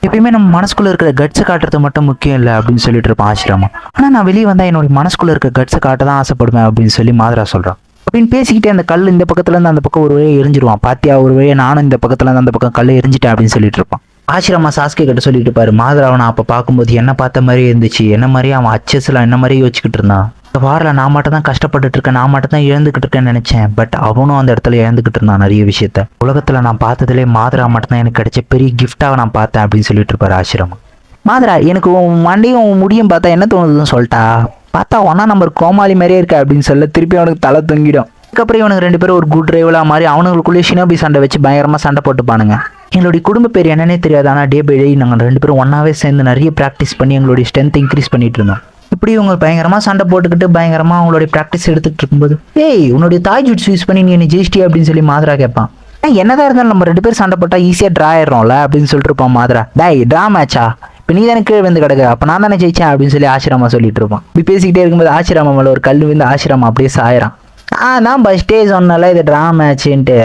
எப்பயுமே நம்ம மனசுக்குள்ள இருக்கிற கட்ஸை காட்டுறது மட்டும் முக்கியம் இல்லை அப்படின்னு சொல்லிட்டு இருப்பான் ஆசிரமா. ஆனா நான் வெளியே வந்தா என்னோட மனசுக்குள்ள இருக்க கட்ஸை காட்ட தான் ஆசைப்படுவேன் அப்படின்னு சொல்லி மாத்ரா சொல்றான். அப்படின்னு பேசிக்கிட்டே அந்த கல் இந்த பக்கத்துல இருந்து அந்த பக்கம் ஒரு வழியை எரிஞ்சிருவான். பாத்தியா, ஒரு வழியை நானும் இந்த பக்கத்துல இருந்து அந்த பக்கம் கல்லை எரிஞ்சிட்டேன் அப்படின்னு சொல்லிட்டு இருப்பான். ஆசிரமா சாஸ்கே கிட்ட சொல்லிட்டு இருப்பாரு, மாத்ராவை நான் அப்ப பார்க்கும்போது என்ன பார்த்த மாதிரியே இருந்துச்சு, என்ன மாதிரியே அவன் அச்சஸ்லாம் என்ன மாதிரியே யோசிச்சுக்கிட்டு இருந்தான். இந்த வாரில் நான் மட்டும் தான் கஷ்டப்பட்டுட்டு இருக்கேன், நான் மட்டும் தான் இழந்துக்கிட்டு இருக்கேன்னு நினைச்சேன். பட் அவனும் அந்த இடத்துல இழந்துக்கிட்டு இருந்தான் நிறைய விஷயத்த. உலகத்துல நான் பார்த்ததுலேயே மாத்ரா மட்டும் தான் எனக்கு கிடைச்ச பெரிய கிஃப்டாக நான் பார்த்தேன் அப்படின்னு சொல்லிட்டு இருப்பாரு ஆசிரமா. மாத்ரா, எனக்கு உன் மண்டையும் முடியும் பார்த்தா என்ன தோணுதுன்னு சொல்லிட்டா. பார்த்தா 1 நம்பர் கோமாளி மாதிரியே இருக்கா அப்படின்னு சொல்ல திருப்பி அவனுக்கு தலை தொங்கிடும். அதுக்கப்புறம் இவனுக்கு 2 பேரும் ஒரு குட் ரைவலா மாதிரி அவனுக்குள்ளேயே ஷினோபி சண்டை வச்சு பயங்கரமா சண்டை போட்டுப்பானுங்க. எங்களுடைய குடும்ப பேர் என்னன்னே தெரியாது, ஆனால் டே பை டே நாங்கள் 2 பேரும் ஒன்னாவே சேர்ந்து நிறைய ப்ராக்டிஸ் பண்ணி எங்களுடைய ஸ்ட்ரென்த் இன்க்ரீஸ் பண்ணிட்டு இருந்தோம். இப்படி இவங்க பயங்கரமா சண்டை போட்டுக்கிட்டு பயங்கரமா அவங்களுடைய ப்ராக்டிஸ் எடுத்துட்டு இருக்கும்போது, ஏய் உன்னுடைய தாய் ஜுட்ஸ் யூஸ் பண்ணி நீ என்ன ஜெயிச்சிட்டி அப்படின்னு சொல்லி மாத்ரா கேட்பான். என்னதான் இருந்தாலும் நம்ம 2 பேரும் சண்டை போட்டா ஈஸியா ட்ரா ஆயிடும்ல அப்படின்னு சொல்லிட்டு இருப்பான் மாத்ரா. டேய் ட்ரா மேட்சா, இப்போ நீ தானே கீழே வந்து கிடக்கு, அப்போ நான் தானே ஜெயிச்சேன் அப்படின்னு சொல்லி ஆசிரமா சொல்லிட்டு இருப்பான். இப்படி பேசிக்கிட்டே இருக்கும்போது ஆசிரமா மேலே ஒரு கல் வந்து ஆசிரமா அப்படியே சாயிறான். நான் ஃபர்ஸ்டே சொன்னால இது ட்ரா மேட்ச்சுன்ட்டு,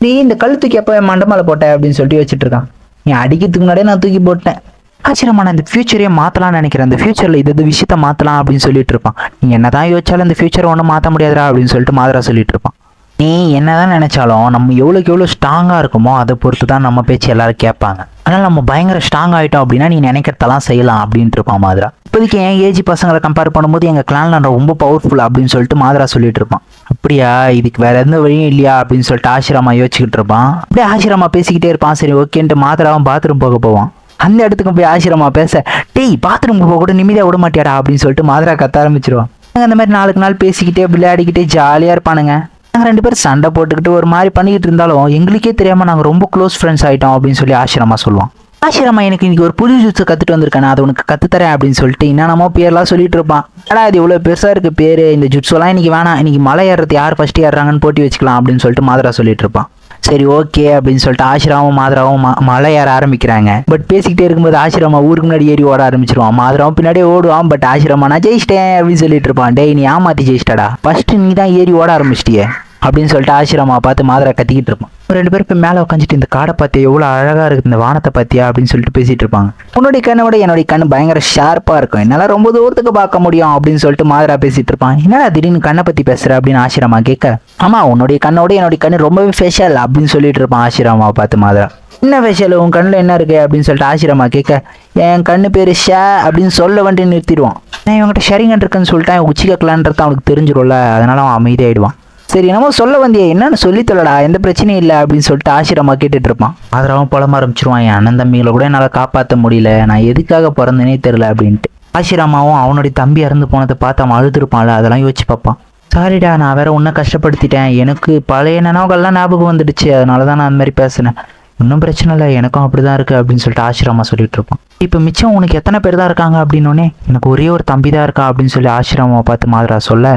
நீ இந்த கல் தூக்கி எப்போ மண்டமால போட்ட அப்படின்னு சொல்லிட்டு வச்சுட்டு இருக்கான். நீ அடிக்கிறதுக்கு முன்னாடியே நான் தூக்கி போட்டேன். ஆச்சரியமா, நான் இந்த ஃபியூச்சரையே மாற்றலாம்னு நினைக்கிறேன், அந்த ஃபியூச்சரில் இது விஷயத்த மாற்றலாம் அப்படின்னு சொல்லிட்டு இருப்பான். நீ என்னதான் யோசிச்சாலும் இந்த ஃபியூச்சரை ஒன்றும் மாற்ற முடியாதுடா அப்படின்னு சொல்லிட்டு மாத்ரா சொல்லிட்டு இருப்பான். நீ என்னதான் நினைச்சாலும் நம்ம எவ்வளோக்கு எவ்வளோ ஸ்ட்ராங்காக இருக்குமோ அதை பொறுத்து தான் நம்ம பேச்சு எல்லாரும் கேட்பாங்க. ஆனால் நம்ம பயங்கர ஸ்ட்ராங் ஆகிட்டோம் அப்படின்னா நீ நினைக்கிறதெல்லாம் செய்யலாம் அப்படின்ட்டு இருப்பான் மாத்ரா. இப்போதைக்கு என் ஏஜ் பசங்களை கம்பேர் பண்ணும்போது எங்கள் கிளான்ல நான் ரொம்ப பவர்ஃபுல் அப்படின்னு சொல்லிட்டு மாத்ரா சொல்லிட்டு இருப்பான். அப்படியா, இதுக்கு வேற எந்த வழியும் இல்லையா அப்படின்னு சொல்லிட்டு ஆசிரமா யோசிச்சுக்கிட்டு இருப்பான். அப்படியே ஆசிரமா பேசிக்கிட்டே இருப்பான். சரி ஓகேன்ட்டு மாத்ராவும் பாத்ரூம் போக போவான். அந்த இடத்துக்கு போய் ஆசிரமா பேச, டேய் பாத்ரூம் போக கூட நிம்மதியாக விட மாட்டியாடா அப்படின்னு சொல்லிட்டு மாத்ரா கத்த ஆரம்பிச்சிருவான். அந்த மாதிரி நாளுக்கு நாள் பேசிக்கிட்டே விளையாடிக்கிட்டே ஜாலியாக இருப்பானுங்க. நாங்கள் 2 பேரும் சண்டை போட்டுக்கிட்டு ஒரு மாதிரி பண்ணிக்கிட்டு இருந்தாலும் எங்களுக்கே தெரியாமல் நாங்கள் ரொம்ப க்ளோஸ் ஃப்ரெண்ட்ஸ் ஆகிட்டோம் அப்படின்னு சொல்லி ஆசிரமா சொல்லுவான். ஆசிரமா, எனக்கு இன்னைக்கு ஒரு புது ஜூஸை கற்றுட்டு வந்திருக்கேன், அதை உனக்கு கற்றுத்தரேன் அப்படின்னு சொல்லிட்டு என்னென்னமோ பேர்லாம் சொல்லிட்டு இருப்பான். ஆனால் அது இவ்வளோ பெருசாக இருக்குது பேர், இந்த ஜுட்ஸெல்லாம் இன்னைக்கு வேணாம், இன்னைக்கு மலை ஏறுறது யார் ஃபஸ்ட்டு ஏறுறாங்கன்னு போட்டி வச்சுக்கலாம் அப்படின்னு சொல்லிட்டு மாத்ரா சொல்லிட்டு இருப்பான். சரி ஓகே அப்படின்னு சொல்லிட்டு ஆசிரமாவும் மாத்ராவும் மலை ஏற ஆரம்பிக்கிறாங்க. பட் பேசிக்கிட்டே இருக்கும்போது ஆசிரமா ஊருக்கு முன்னாடி ஏறி ஓட ஆரம்பிச்சிருவான். மாத்ராவும் பின்னாடியே ஓடுவான். பட் ஆசிரமா நான் ஜெயிச்சிட்டேன் அப்படின்னு சொல்லிட்டு இருப்பான். டேய் நீ ஏமாத்தி ஜெயிச்சிட்டடா, ஃபர்ஸ்ட் நீ தான் ஏறி ஓட ஆரம்பிச்சிட்டியே அப்படின்னு சொல்லிட்டு ஆசிரமா பார்த்து மாத்ரா கத்திக்கிட்டு இருப்பான். 2 பேரும் இப்போ மேலே உட்காந்துட்டு இந்த காடை பார்த்தியா எவ்வளோ அழகாக இருக்குது, இந்த வானத்தை பார்த்தியா அப்படின்னு சொல்லிட்டு பேசிட்டு இருப்பாங்க. உன்னுடைய கண்ணை விட என்னுடைய கண்ணு பயங்கர ஷார்ப்பாக இருக்கும், என்னால் ரொம்ப தூரத்துக்கு பார்க்க முடியும் அப்படின்னு சொல்லிட்டு மாத்ரா பேசிட்டு இருப்பான். என்னடா திடீர்னு கண்ணை பற்றி பேசுகிற அப்படின்னு ஆசிரமா கேட்க, ஆமாம் உன்னுடைய கண்ணோட என்னுடைய கண்ணு ரொம்பவே ஸ்பெஷல் அப்படின்னு சொல்லிட்டு இருப்பான் ஆசிரமாவை பார்த்து மாத்ரா. என்ன ஸ்பெஷல், உன் கண்ணில் என்ன இருக்கு அப்படின்னு சொல்லிட்டு ஆசிரமா கேட்க, என் கண்ணு பேர் ஷே அப்படின்னு சொல்ல வந்துட்டு நிறுத்திடுவான். நான் இவங்ககிட்ட ஷரிங்கன் இருக்குன்னு சொல்லிட்டேன், உச்சி கக்கலான்றது அவனுக்கு தெரிஞ்சிடும்ல, அதனால அவன் அமைதியாயிடுவான். சரி நம்ம சொல்ல வந்தியே என்னன்னு சொல்லித்தலடா, எந்த பிரச்சனையும் இல்லை அப்படின்னு சொல்லிட்டு ஆசிரமா கேட்டுட்டு இருப்பான். மாத்ராவும் புலம்ப ஆரம்பிச்சிருவான். என் அண்ணன் தம்பிகளை கூட என்னால் காப்பாற்ற முடியல, நான் எதுக்காக பிறந்தனே தெரில அப்படின்ட்டு. ஆசிரமாவும் அவனுடைய தம்பி இறந்து போனதை பார்த்து அவன் அழுதுருப்பான்ல, அதெல்லாம் யோசிச்சு பார்ப்பான். சாரிடா, நான் வேற உன்னை கஷ்டப்படுத்திட்டேன், எனக்கு பழைய நினைவுகள்லாம் ஞாபகம் வந்துடுச்சு, அதனால தான் நான் அந்த மாதிரி பேசினேன். இன்னும் பிரச்சனை இல்லை, எனக்கும் அப்படிதான் இருக்கு அப்படின்னு சொல்லிட்டு ஆசிரமா சொல்லிட்டு இருப்பான். இப்போ மிச்சம் உனக்கு எத்தனை பேர் தான் இருக்காங்க அப்படின்னோடனே, எனக்கு ஒரே ஒரு தம்பி தான் இருக்கான் அப்படின்னு சொல்லி ஆசிரமாவை பார்த்து மாத்ரா சொல்ல,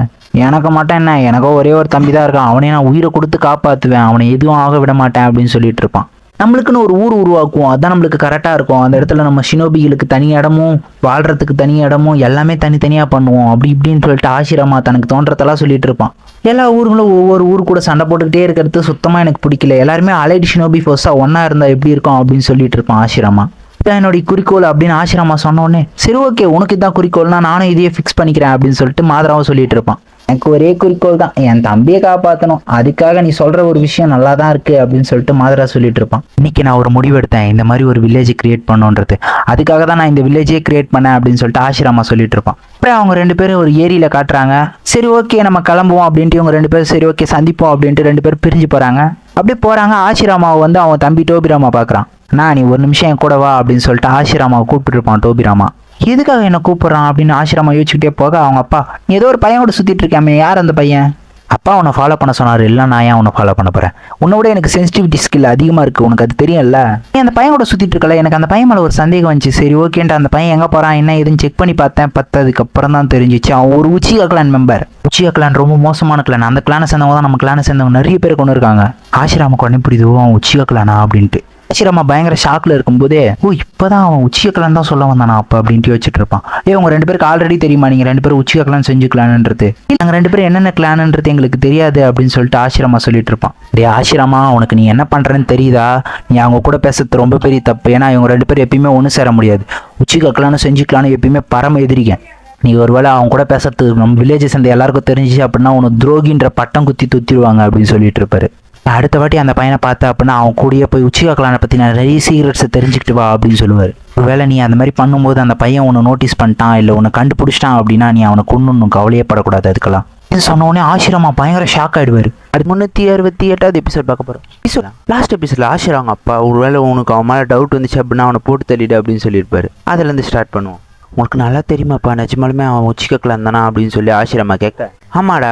எனக்கு மட்டும் என்ன, எனக்கும் ஒரே ஒரு தம்பி தான் இருக்கான், அவனே நான் உயிரை கொடுத்து காப்பாற்றுவேன், அவனை எதுவும் ஆக விட மாட்டேன் அப்படின்னு சொல்லிட்டு இருப்பான். நம்மளுக்குன்னு ஒரு ஊர் உருவாக்குவோம், அதுதான் நம்மளுக்கு கரெக்டாக இருக்கும். அந்த இடத்துல நம்ம ஷினோபிகளுக்கு தனி இடமும் வாழ்கிறதுக்கு தனி இடமும் எல்லாமே தனித்தனியாக பண்ணுவோம் அப்படி இப்படின்னு சொல்லிட்டு ஆசிரமா தனக்கு தோன்றதெல்லாம் சொல்லிட்டு இருப்பான். எல்லா ஊர்களும் ஒவ்வொரு ஊர் கூட சண்டை போட்டுக்கிட்டே இருக்கிறது சுத்தமாக எனக்கு பிடிக்கல, எல்லாருமே அலைடு ஷினோபி ஃபோர்ஸாக ஒன்றா இருந்தால் எப்படி இருக்கும் அப்படின்னு சொல்லிட்டு இருப்பான் ஆசிரமா. இதான் என்னுடைய குறிக்கோள் அப்படின்னு ஆசிரமா சொன்னோடனே, சரி ஓகே உனக்கு இதான் குறிக்கோள்னா நானும் இதையே ஃபிக்ஸ் பண்ணிக்கிறேன் அப்படின்னு சொல்லிட்டு மாத்ராவும் சொல்லிட்டு இருப்பான். எனக்கு ஒரே குறிக்கோள் தான், என் தம்பியை காப்பாற்றணும், அதுக்காக நீ சொல்ற ஒரு விஷயம் நல்லா தான் இருக்கு அப்படின்னு சொல்லிட்டு மாத்ரா சொல்லிட்டு இருப்பான். இன்னைக்கு நான் ஒரு முடிவு எடுத்தேன், இந்த மாதிரி ஒரு வில்லேஜ் கிரியேட் பண்ணுன்றது, அதுக்காக தான் நான் இந்த வில்லேஜே கிரியேட் பண்ணேன் அப்படின்னு சொல்லிட்டு ஆசிரமா சொல்லிட்டு இருப்பான். அப்புறம் அவங்க 2 பேரும் ஒரு ஏரியில காட்டுறாங்க. சரி ஓகே நம்ம கிளம்புவோம் அப்படின்ட்டு இவங்க 2 பேரும் சரி ஓகே சந்திப்போம் அப்படின்ட்டு 2 பேரும் பிரிஞ்சு போறாங்க. அப்படியே போறாங்க. ஆசிரமாவை வந்து அவன் தம்பி டோபிராமா பார்க்குறான். நீ ஒரு நிமிஷம் என் கூட வா அப்படின்னு சொல்லிட்டு ஆசிரமாவை கூப்பிட்டு இருப்பான் டோபிராமா. எதுக்காக என்ன கூப்பிட்றான் அப்படின்னு ஆசிரமா யோசிச்சுக்கிட்டே போக, அவங்க அப்பா நீ ஏதோ ஒரு பையன் கூட சுற்றிட்டு இருக்காமே, யார் அந்த பையன், அப்பா உன்னை ஃபாலோ பண்ண சொன்னார், இல்லை நான் ஏன் உன்னை ஃபாலோ பண்ண போகிறேன், உன்னை விட எனக்கு சென்சிட்டிவிட்டி ஸ்கில் அதிகமாக இருக்குது, உனக்கு அது தெரியும்ல, நீ அந்த பையன் கூட சுற்றிட்டு இருக்கல, எனக்கு அந்த பையன் மேலே ஒரு சந்தேகம் வந்துச்சு. சரி ஓகேன்ட்டு அந்த பையன் எங்கே போகிறான் என்ன எதுன்னு செக் பண்ணி பார்த்தேன். அதுக்கப்புறம் தான் தெரிஞ்சிச்சு அவன் ஒரு Uchiha clan member. Uchiha clan ரொம்ப மோசமான கிளான், அந்த கிளானை சேர்ந்தவங்க தான் நம்ம கிளானை சேர்ந்தவங்க நிறைய பேர் கொண்டு இருக்காங்க. ஆசிரமாவுக்கு உடனே புரியுது அவன் உச்சிகா கிளானா அப்படின்ட்டு. ஆசிரமா பயங்கர ஷாக்ல இருக்கும்போதே ஓ இப்பதான் அவன் உச்சிக்கலான்னு தான் சொல்ல வந்தானா அப்ப அப்படின்ட்டு வச்சுட்டு இருப்பான். உங்க 2 பேருக்கு ஆல்ரெடி தெரியுமா நீங்க 2 பேரும் உச்சிக்கலான்னு செஞ்சுக்கலான்ன்றது? நாங்க 2 பேரும் என்னென்ன கிளான்ன்றது எங்களுக்கு தெரியாது அப்படின்னு சொல்லிட்டு ஆசிரமா சொல்லிட்டு இருப்பான். டே ஆசிரமா உனக்கு நீ என்ன பண்றேன்னு தெரியுதா? நீ அவங்க கூட பேசுறது ரொம்ப பெரிய தப்பு. ஏன்னா இவங்க 2 பேரும் எப்பயுமே ஒன்று சேர முடியாது. உச்சிக்கலான்னு செஞ்சுக்கலான்னு எப்பயுமே பரம எதிரிக்க. நீ ஒருவேளை அவங்க கூட பேசுறதுக்கு நம்ம வில்லேஜஸ் அந்த எல்லாருக்கும் தெரிஞ்சிச்சு அப்படின்னா உனக்கு துரோகின்ற பட்டம் குத்தி துத்திடுவாங்க அப்படின்னு சொல்லிட்டு இருப்பாரு. அடுத்த வாட்டி அந்த பையனை பார்த்தா அப்படின்னா அவன் கூடயே போய் உச்சிகாக்கலானை பற்றி நிறைய சீக்ரெட்ஸை தெரிஞ்சுக்கிட்டு வா அப்படின்னு சொல்லுவார். ஒருவேளை நீ அந்த மாதிரி பண்ணும்போது அந்த பையன் உன்னை நோட்டீஸ் பண்ணிட்டான் இல்லை உன்னை கண்டுபிடிச்சிட்டான் அப்படின்னா நீ அவனை கொண்டு கவலையே படக்கூடாது. அதுக்கெல்லாம் சொன்ன உடனே ஆசிரமா பயங்கர ஷாக் ஆகிடுவார். அது 368வது எபிசோட் பார்க்க போகிறோம். லாஸ்ட் எபிசோடில் ஆசிரமா அப்பா ஒருவேளை உனக்கு அவன் மேலே டவுட் வந்துச்சு அப்படின்னா அவனை போட்டு தள்ளிடு அப்படின்னு சொல்லியிருப்பாரு. அதுலேருந்து ஸ்டார்ட் பண்ணுவோம். உனக்கு நல்லா தெரியுமாப்பா நிஜமாலுமே அவன் உச்சிக்கலான் தானா அப்படின்னு சொல்லி ஆசிரமா கேட்க, ஆமாடா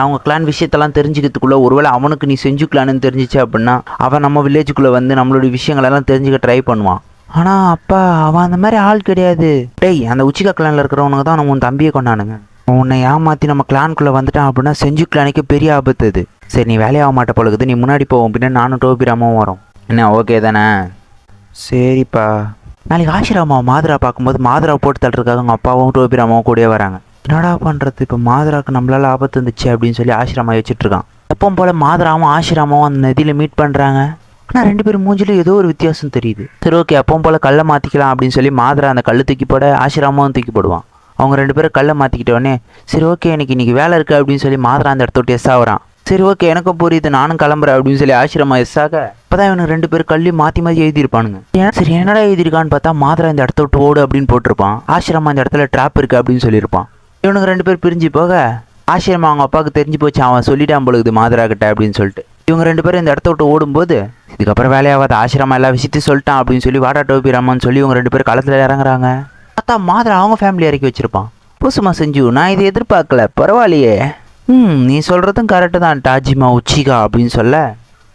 அவங்க கிளான் விஷயத்தெல்லாம் தெரிஞ்சுக்கிறதுக்குள்ள ஒருவேளை அவனுக்கு நீ செஞ்சுக்கலான்னு தெரிஞ்சிச்சு அப்படின்னா அவன் நம்ம வில்லேஜுக்குள்ளே வந்து நம்மளுடைய விஷயங்களெல்லாம் தெரிஞ்சுக்க ட்ரை பண்ணுவான். ஆனால் அப்பா அவன் அந்த மாதிரி ஆள் கிடையாது. டேய் அந்த உச்சிகா கிளானில் இருக்கிறவனுங்க தான் நம்ம உன் தம்பியை கொண்டானுங்க. உன்னை ஏமாற்றி நம்ம கிளானுக்குள்ளே வந்துட்டான் அப்படின்னா செஞ்சு கிளானுக்கு பெரிய ஆபத்து அது. சரி நீ வேலையாக மாட்ட பழகுது, நீ முன்னாடி போவோம் பின்னா நானும் டோபிராமாவும் வரோம். என்ன ஓகே தானே? சரிப்பா. நாளைக்கு ஆசிராமாவை மாதுரா பார்க்கும்போது மாதுரா போட்டு தள்ளுறதுக்காக அவங்க அப்பாவும் டோபிராமாவும் கூடயே வராங்க. என்னடா பண்ணுறது இப்போ மாதுராவுக்கு நம்மளால ஆபத்து இருந்துச்சு அப்படின்னு சொல்லி ஆசிரமா வச்சுட்ருக்கான். எப்பவும் போல் மாதுராவும் ஆசிரமாவும் அந்த நதியில் மீட் பண்ணுறாங்க. ஆனால் 2 பேரும் மூஞ்சிலும் ஏதோ ஒரு வித்தியாசம் தெரியுது. சரி ஓகே அப்பவும் போல் கல்லை மாற்றிக்கலாம் அப்படின்னு சொல்லி மாதுரா அந்த கல் தூக்கி போட ஆசிரமாவும் தூக்கி போடுவான். அவங்க 2 பேரும் கல்லை மாற்றிக்கிட்டோடனே சரி ஓகே எனக்கு இன்றைக்கி வேலை இருக்குது அப்படின்னு சொல்லி மாதுரா அந்த இடத்த விட்டு எஸ் ஆகுறான். சரி ஓகே எனக்கும் புரியுது நானும் கிளம்புறேன் அப்படின்னு சொல்லி ஆசிரமா எஸ் ஆக அப்போதான் இவனுக்கு 2 பேரும் கல்லையும் மாற்றி எழுதியிருப்பானுங்க. சரி என்னடா எழுதியிருக்கான்னு பார்த்தா மாதுரா இந்த இடத்த விட்டு ஓடு அப்படின்னு போட்டிருப்பான். ஆசிரமா இந்த இடத்துல ட்ராப் இருக்குது அப்படின்னு சொல்லியிருப்பான். இவனுக்கு 2 பேர் பிரிஞ்சு போக ஆசிரமா அவங்க அப்பாவுக்கு தெரிஞ்சு போச்சு அவன் சொல்லிட்டான் பொழுது மாதுரா கிட்ட அப்படின்னு சொல்லிட்டு இவங்க 2 பேரும் இந்த இடத்த விட்டு ஓடும்போது இதுக்கப்புறம் வேலையாகாத ஆசிரமா எல்லா விஷயத்தையும் சொல்லிட்டான் அப்படின்னு சொல்லி வாடா டோபிராமான்னு சொல்லி இவங்க 2 பேரும் களத்தில் இறங்குறாங்க. பார்த்தா மாதுரா அவங்க ஃபேமிலி இறக்கி வச்சிருப்பான். பூசுமா செஞ்சு நான் இதை எதிர்பார்க்கல பரவாயில்லையே. நீ சொல்கிறதும் கரெக்டு தான் டாஜிமா உச்சிகா அப்படின்னு சொல்ல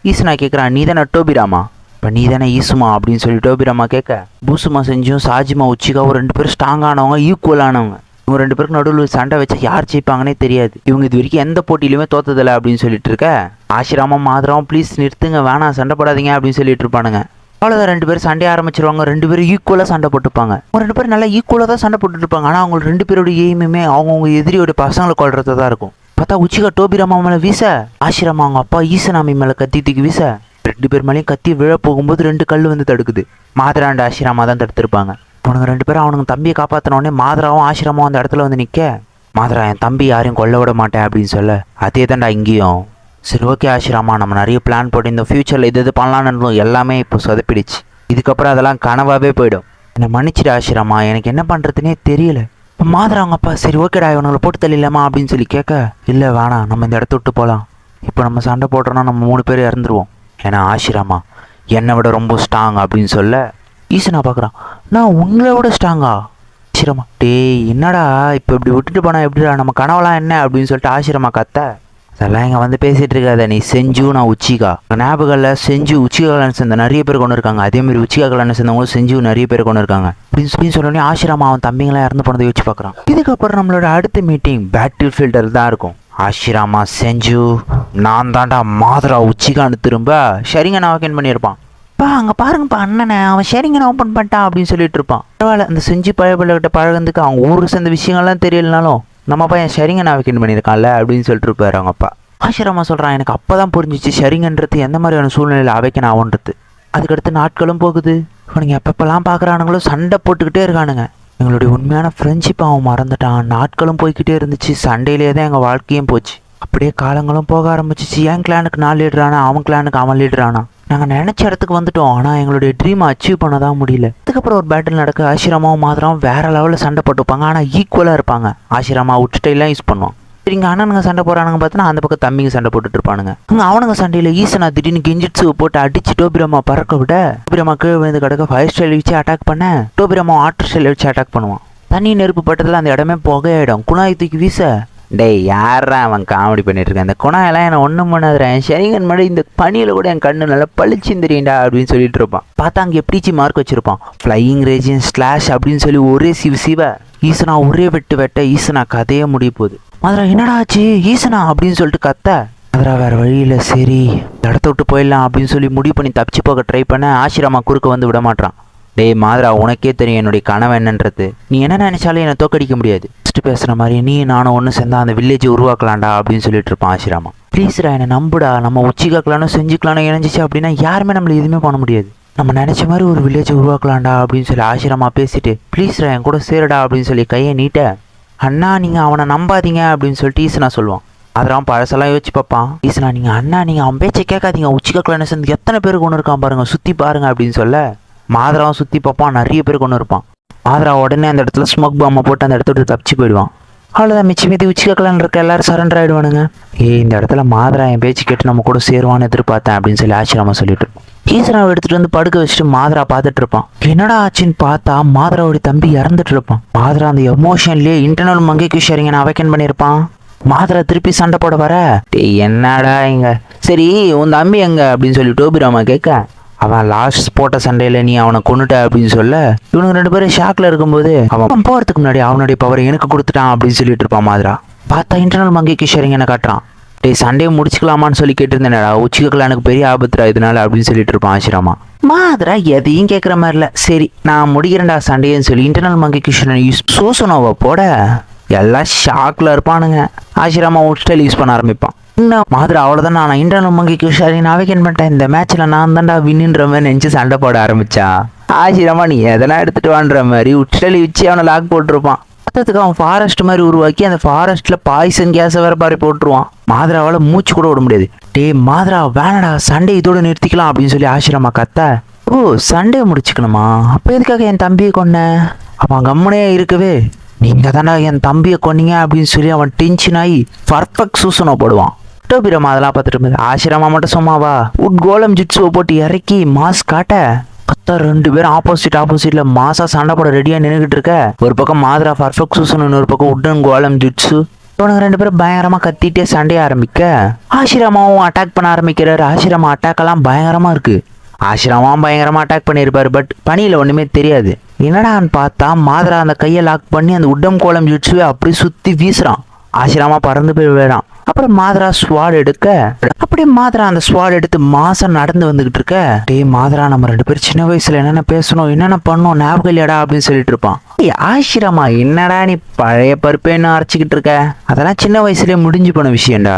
ஈசுனா கேட்குறான் நீ தானே டோபிராமா இப்போ நீ தானே ஈசுமா அப்படின்னு சொல்லி டோபிராமா கேட்க பூசுமா செஞ்சும் சாஜிமா உச்சிகாவும் 2 பேரும் ஸ்ட்ராங்கானவங்க ஈக்குவலானவங்க. இவங்க 2 பேருக்கு நடுவில் சண்டை வச்சா யார் ஜெயிப்பாங்கன்னே தெரியாது. இவங்க இது வரைக்கும் எந்த போட்டியிலுமே தோத்ததில்லை அப்படின்னு சொல்லிட்டு இருக்க ஆசிராமா மாதுராவும் ப்ளீஸ் நிறுத்துங்க வேணாம் சண்டை போடாதீங்க அப்படின்னு சொல்லிட்டு இருப்பானுங்க. அவ்வளோதான் 2 பேரும் சண்டையை ஆரம்பிச்சிருவாங்க. 2 பேரும் ஈக்குவலாக சண்டை போட்டுப்பாங்க. அவங்க 2 பேரும் நல்லா ஈக்குவலாக தான் சண்டை போட்டுட்டு இருப்பாங்க. ஆனால் அவங்க 2 பேரோட எய்முமே அவங்கவுங்க எதிரியோட பசங்களை கொள்றது தான் இருக்கும். பார்த்தா உச்சிகா டோபிராமா மேலே வீச ஆசிரமா அவங்க அப்பா ஈசனாமி மேலே கத்தி தூக்கி வீச 2 பேர் மேலேயும் கத்தி விழ போகும்போது 2 கல் வந்து தடுக்குது. மாதுராண்ட ஆசிரமா தான் தடுத்திருப்பாங்க. அவனுங்க 2 பேரும் அவனுங்க தம்பியை காப்பாற்றினோடனே மாதுராவும் ஆசிரமாவும் அந்த இடத்துல வந்து நிற்க மாதுரா என் தம்பி யாரையும் கொல்ல விட மாட்டேன் அப்படின்னு சொல்ல அதே தான்டா இங்கேயும். சரி ஓகே ஆசிரமா நம்ம நிறைய பிளான் போட்டு இந்த ஃப்யூச்சரில் இது பண்ணலான்னு எல்லாமே இப்போ சொதப்பிடுச்சு. இதுக்கப்புறம் அதெல்லாம் கனவாகவே போயிடும். என்னை மன்னிச்சிடு ஆசிரமா எனக்கு என்ன பண்ணுறதுனே தெரியல. இப்போ மாதுரா அவங்க அப்பா சரி ஓகேடா இவனுங்களை போட்டு தள்ளிடலாமா அப்படின்னு சொல்லி கேட்க இல்லை வேணாம் நம்ம இந்த இடத்த விட்டு போகலாம். இப்போ நம்ம சண்டை போட்டோன்னா நம்ம 3 பேர் இறந்துருவோம். ஏன்னா ஆசிரமா என்னை விட ரொம்ப ஸ்ட்ராங் அப்படின்னு சொல்ல ஈசனா பார்க்குறான் நான் உங்களை விட ஸ்ட்ராங்கா? ஆசிரமா டேய் என்னடா இப்போ இப்படி விட்டுட்டு போனால் எப்படிடா நம்ம கனவெல்லாம் என்ன அப்படின்னு சொல்லிட்டு ஆசிரமா கத்த அதெல்லாம் இங்கே வந்து பேசிகிட்டு இருக்காத நீ செஞ்சு நான் உச்சிகா ஞாபகம்ல செஞ்சு உச்சிகா கல்யாணம் சேர்ந்த நிறைய பேர் கொண்டு இருக்காங்க. அதேமாதிரி உச்சிகா கல்யாணம் சேர்ந்தவங்களும் செஞ்சு நிறைய பேர் கொண்டு இருக்காங்க அப்படின்னு சொன்னோடனே ஆசிரமா அவன் தம்பிங்களாம் இறந்து போனதை யோசிச்சு பார்க்குறான். இதுக்கப்புறம் நம்மளோட அடுத்த மீட்டிங் பேட்டில் ஃபீல்டில் தான் இருக்கும். ஆசிரமா செஞ்சு நான் தாண்டா மாதுரா உச்சிகான்னு திரும்ப ஷரிங்கனை ஓப்பன் பண்ணியிருப்பான். அங்கே பாருங்கப்பா அண்ணனை அவன் ஷரிங்கனை ஓப்பன் பண்ணிட்டான் அப்படின்னு சொல்லிட்டு இருப்பான். பரவாயில்ல அந்த செஞ்சு பழகிட்ட பழகிறதுக்கு அவங்க ஊருக்கு சேர்ந்த விஷயங்கள்லாம் தெரியலனாலும் நம்ம பையன் ஷரிங்கனை ஓப்பன் பண்ணியிருக்கான்ல அப்படின்னு சொல்லிட்டு இருப்பாரு அவங்க அப்பா. ஆசிரமா சொல்கிறான் எனக்கு அப்போ தான் புரிஞ்சிச்சு ஷரிங்கன்றது எந்த மாதிரியான சூழ்நிலையில் அவைக்கணும் ஆகுன்றது. அதுக்கடுத்து நாட்களும் போகுது. இவனுங்க எப்பப்பெல்லாம் பார்க்குறானுங்களோ சண்டை போட்டுக்கிட்டே இருக்கானுங்க. எங்களுடைய உண்மையான ஃப்ரெண்ட்ஷிப் அவன் மறந்துட்டான். நாட்களும் போய்கிட்டே இருந்துச்சு. சண்டையிலே தான் எங்கள் வாழ்க்கையும் போச்சு. அப்படியே காலங்களும் போக ஆரம்பிச்சிச்சு. என் கிளானுக்கு நான் லீடரானா அவன் கிளானுக்கு அவன் லீடரானா. நாங்கள் நினச்ச இடத்துக்கு வந்துட்டோம். ஆனால் எங்களுடைய ட்ரீமை அச்சீவ் பண்ண தான் முடியல. அதுக்கப்புறம் ஒரு பேட்டில் நடக்க ஆசிரமாவும் மாதுராவும் வேறு லெவலில் சண்டை போட்டுப்பாங்க. ஆனால் ஈக்குவலாக இருப்பாங்க. ஆசிரமா விட்டுட்டெல்லாம் யூஸ் பண்ணுவான். சரி இங்கே அண்ணனுங்க சண்டை போகிறானுங்க பார்த்தோன்னா அந்த பக்கம் தம்பிங்க சண்டை போட்டுட்டு இருப்பானுங்க. அங்கே அவனுங்க சண்டையில் ஈசனா திடீர்னு கெஞ்சிட்ஸு போட்டு அடிச்சு டோபிராமா பறக்க விட டோபிராமா கீழே விழுந்து கிடக்க ஃபயர் ஸ்டைல் வச்சு அட்டாக் பண்ண டோபிராமா வாட்டர் ஸ்டைல் வச்சு அட்டாக் பண்ணுவான். தண்ணி நெருப்பு பட்டதில் அந்த இடமே புகையிடும். குணாய் தூக்கி வீச டேய் யாரா அவன் காமெடி பண்ணிட்டு இருக்கேன் இந்த குணாயெல்லாம் என்ன ஒன்றும் பண்ணாதுறேன் ஷரிங்கன் மாதிரி இந்த பனியில் கூட என் கண்ணு நல்லா பளிச்சுன்னு தெரியும்டா அப்படின்னு சொல்லிட்டு இருப்பான். பார்த்தா அங்கே எப்படிச்சு மார்க் வச்சிருப்பான் ஃப்ளையிங் ரேஜியன் ஸ்லாஷ் அப்படின்னு சொல்லி ஒரே சிவ ஈசனா ஒரே வெட்ட ஈசனா கதையே முடிய போகுது. மாதுரா என்னடா ஆச்சு ஈசனா அப்படின்னு சொல்லிட்டு கத்த மாத்ரா வேற வழியில் சரி இடத்த விட்டு போயிடலாம் அப்படின்னு சொல்லி முடிவு பண்ணி தப்பிச்சு போக ட்ரை பண்ண ஆசிரமா குறுக்க வந்து விட மாட்டான். டேய் மாத்ரா, உனக்கே தெரியும் என்னுடைய கனவு என்னன்றது. நீ என்ன நினைச்சாலும் என்னை தோக்கடிக்க முடியாது. ஃபஸ்ட்டு பேசுகிற மாதிரி நீ நானும் ஒன்று சேர்ந்தா அந்த வில்லேஜை உருவாக்கலாம்டா அப்படின்னு சொல்லிட்டு இருப்பான் ஆசிரமா. ப்ளீஸ்ரா என்னை நம்புடா, நம்ம உச்சிக்காக்கலான்னு செஞ்சுக்கலான்னு இணைஞ்சிச்சு அப்படின்னா யாருமே நம்மள எதுவுமே பண்ண முடியாது. நம்ம நினச்ச மாதிரி ஒரு வில்லேஜை உருவாக்கலாம்டா அப்படின்னு சொல்லி ஆசிரமா பேசிட்டு ப்ளீஸ்ரா என் கூட சேருடா அப்படின்னு சொல்லி கையை நீட்ட, அண்ணா நீங்கள் அவனை நம்பாதீங்க அப்படின்னு சொல்லிட்டு ஈசனா சொல்லுவான். அதெல்லாம் பழசெல்லாம் யோசிச்சு பார்ப்பான். ஈசனா நீங்கள் அவன் பேச்சை கேட்காதீங்க, உச்சிக்காக்கலான்னு சேர்ந்து எத்தனை பேருக்கு ஒன்று இருக்கான் பாருங்க, சுற்றி பாருங்க அப்படின்னு சொல்ல மாத்ராவும் சுற்றி பார்ப்பான். நிறைய பேருக்கு ஒன்று இருப்பான். மாத்ரா உடனே அந்த இடத்துல ஸ்மோக் பாம்பை போட்டு அந்த இடத்த விட்டு தப்பிச்சு போயிடுவான். அவ்வளோதான், மிச்சி மீதி உச்சிக்காக்கலான்னு இருக்க எல்லாரும் சரண்டர் ஆகிடுவானுங்க. இந்த இடத்துல மாத்ரா என் பேச்சு கேட்டு நம்ம கூட சேருவான்னு எதிர்பார்த்தேன் அப்படின்னு சொல்லி ஆசிரமா சொல்லிட்டு இருப்பான். ஈசனாவை எடுத்துட்டு வந்து படுக்க வச்சுட்டு மாத்ரா பார்த்துட்டு இருப்பான். என்னடா ஆச்சுன்னு பார்த்தா மாத்ராவோட தம்பி இறந்துட்டு இருப்பான். மாத்ரா அந்த எமோஷன்லயே இன்டர்னல் மங்கைக்கு ஷேரிங்கன்னு அவைக்கன் பண்ணியிருப்பான். மாத்ரா திருப்பி சண்டை போட வர, என்னடா இங்க சரி உன் தம்பி எங்க அப்படின்னு சொல்லி டோபிராமா கேட்க, அவன் லாஸ்ட் போட்ட சண்டையில நீ அவனை கொண்டுட்ட அப்படின்னு சொல்ல இவனுக்கு 2 பேரும் ஷாக்ல இருக்கும்போது அவன் போறதுக்கு முன்னாடி அவனுடைய பவரை எனக்கு கொடுத்துட்டான் அப்படின்னு சொல்லிட்டு இருப்பான். மாத்ரா பார்த்தா இன்டர்னல் மங்கைக்கு ஷேரிங் என்ன காட்டுறான். டேய் சண்டையை முடிச்சுக்கலாமான்னு சொல்லி கேட்டிருந்தேனடா, உச்சிக்காக்கலானுக்கு பெரிய ஆபத்துரா இதனால அப்படின்னு சொல்லிட்டு இருப்பான் ஆசிரமா. மாத்ரா எதையும் கேட்குற மாதிரி இல்லை, சரி நான் முடிக்கிறேன்டா சண்டைன்னு சொல்லி இன்டர்னல் மங்கைக்கு ஷேரிங் சோசனோவை போட எல்லாம் ஷாக்ல இருப்பானுங்க. ஆசிரமா ஸ்டைல் யூஸ் பண்ண ஆரம்பிப்பான். இன்னும் மாத்ரா அவ்வளோதான், நான் இன்டர்னல் மங்கைக்கு ஷேரிங் அவைக்கன் பண்ணிட்டேன், இந்த மேட்ச்ல நான் தான்டா வின்னுன்ற மாதிரி நினச்சி சண்டை போட ஆரம்பிச்சா. ஆசிரமா நீ எதனா எடுத்துட்டு வான்ற மாதிரி உச்சலி வச்சு அவனை லாக் போட்டிருப்பான். மொத்தத்துக்கு அவன் ஃபாரஸ்ட் மாதிரி உருவாக்கி அந்த ஃபாரஸ்ட்ல பாய்சன் கேஸை வேற பாரி போட்டுருவான். மாத்ராவால் மூச்சு கூட விட முடியாது. டே மாத்ரா வேணடா சண்டே இதோட நிறுத்திக்கலாம் அப்படின்னு சொல்லி ஆசிரமா கத்த, ஓ சண்டே முடிச்சுக்கணுமா, அப்போ எதுக்காக என் தம்பியை கொன்ன, அவன் கம்முனே இருக்கவே நீங்க தானே என் தம்பியை கொன்னீங்க அப்படின்னு சொல்லி அவன் டென்ஷன் ஆகி பர்ஃபெக்ட் சூசனோ போடுவான். டோபிராமா அதெல்லாம் பார்த்துட்டு இருந்தது. ஆசிரமா மட்டும் சும்மாவா கோலம் ஜிட்ஸுவை போட்டு இறக்கி மாஸ் காட்ட 2 பேரும் ஆப்போசிட்ல மாசா சண்டை போட ரெடியா நின்றுகிட்டு இருக்க. ஒரு பக்கம் மாத்ரா பர்ஃபெக்ட் சூசன், இன்னொரு பக்கம் உட்டன் கோலம் ஜிட்ஸு. இவனுங்க 2 பேரும் பயங்கரமா கத்திட்டே சண்டைய ஆரம்பிக்க ஆசிரமாவும் அட்டாக் பண்ண ஆரம்பிக்கிறாரு. ஆசிரமா அட்டாக் எல்லாம் பயங்கரமா இருக்கு. ஆசிரமாவும் பயங்கரமா அட்டாக் பண்ணியிருப்பாரு. பட் பனியில ஒண்ணுமே தெரியாது. என்னடான்னு பார்த்தா மாத்ரா அந்த கையை லாக் பண்ணி அந்த உட்டம் கோலம் ஜிட்ஸுவை அப்படி சுத்தி வீசுறான். ஆசிரமா பறந்து போய் விழுறான். அப்புறம் மாத்ரா ஸ்வாட் எடுக்க அப்படியே மாத்ரா அந்த ஸ்வாட் எடுத்து மாசம் நடந்து வந்துகிட்டு இருக்க. டேய் மாத்ரா, நம்ம 2 பேரும் சின்ன வயசுல என்னென்ன பேசணும் என்னென்ன பண்ணோம் ஞாபகம் இல்லையாடா அப்படின்னு சொல்லிட்டு இருப்பான். ஆசிரமா என்னடா நீ பழைய பருப்பேன்னு அரைச்சிக்கிட்டு இருக்க, அதெல்லாம் சின்ன வயசுலயே முடிஞ்சு போன விஷயம்டா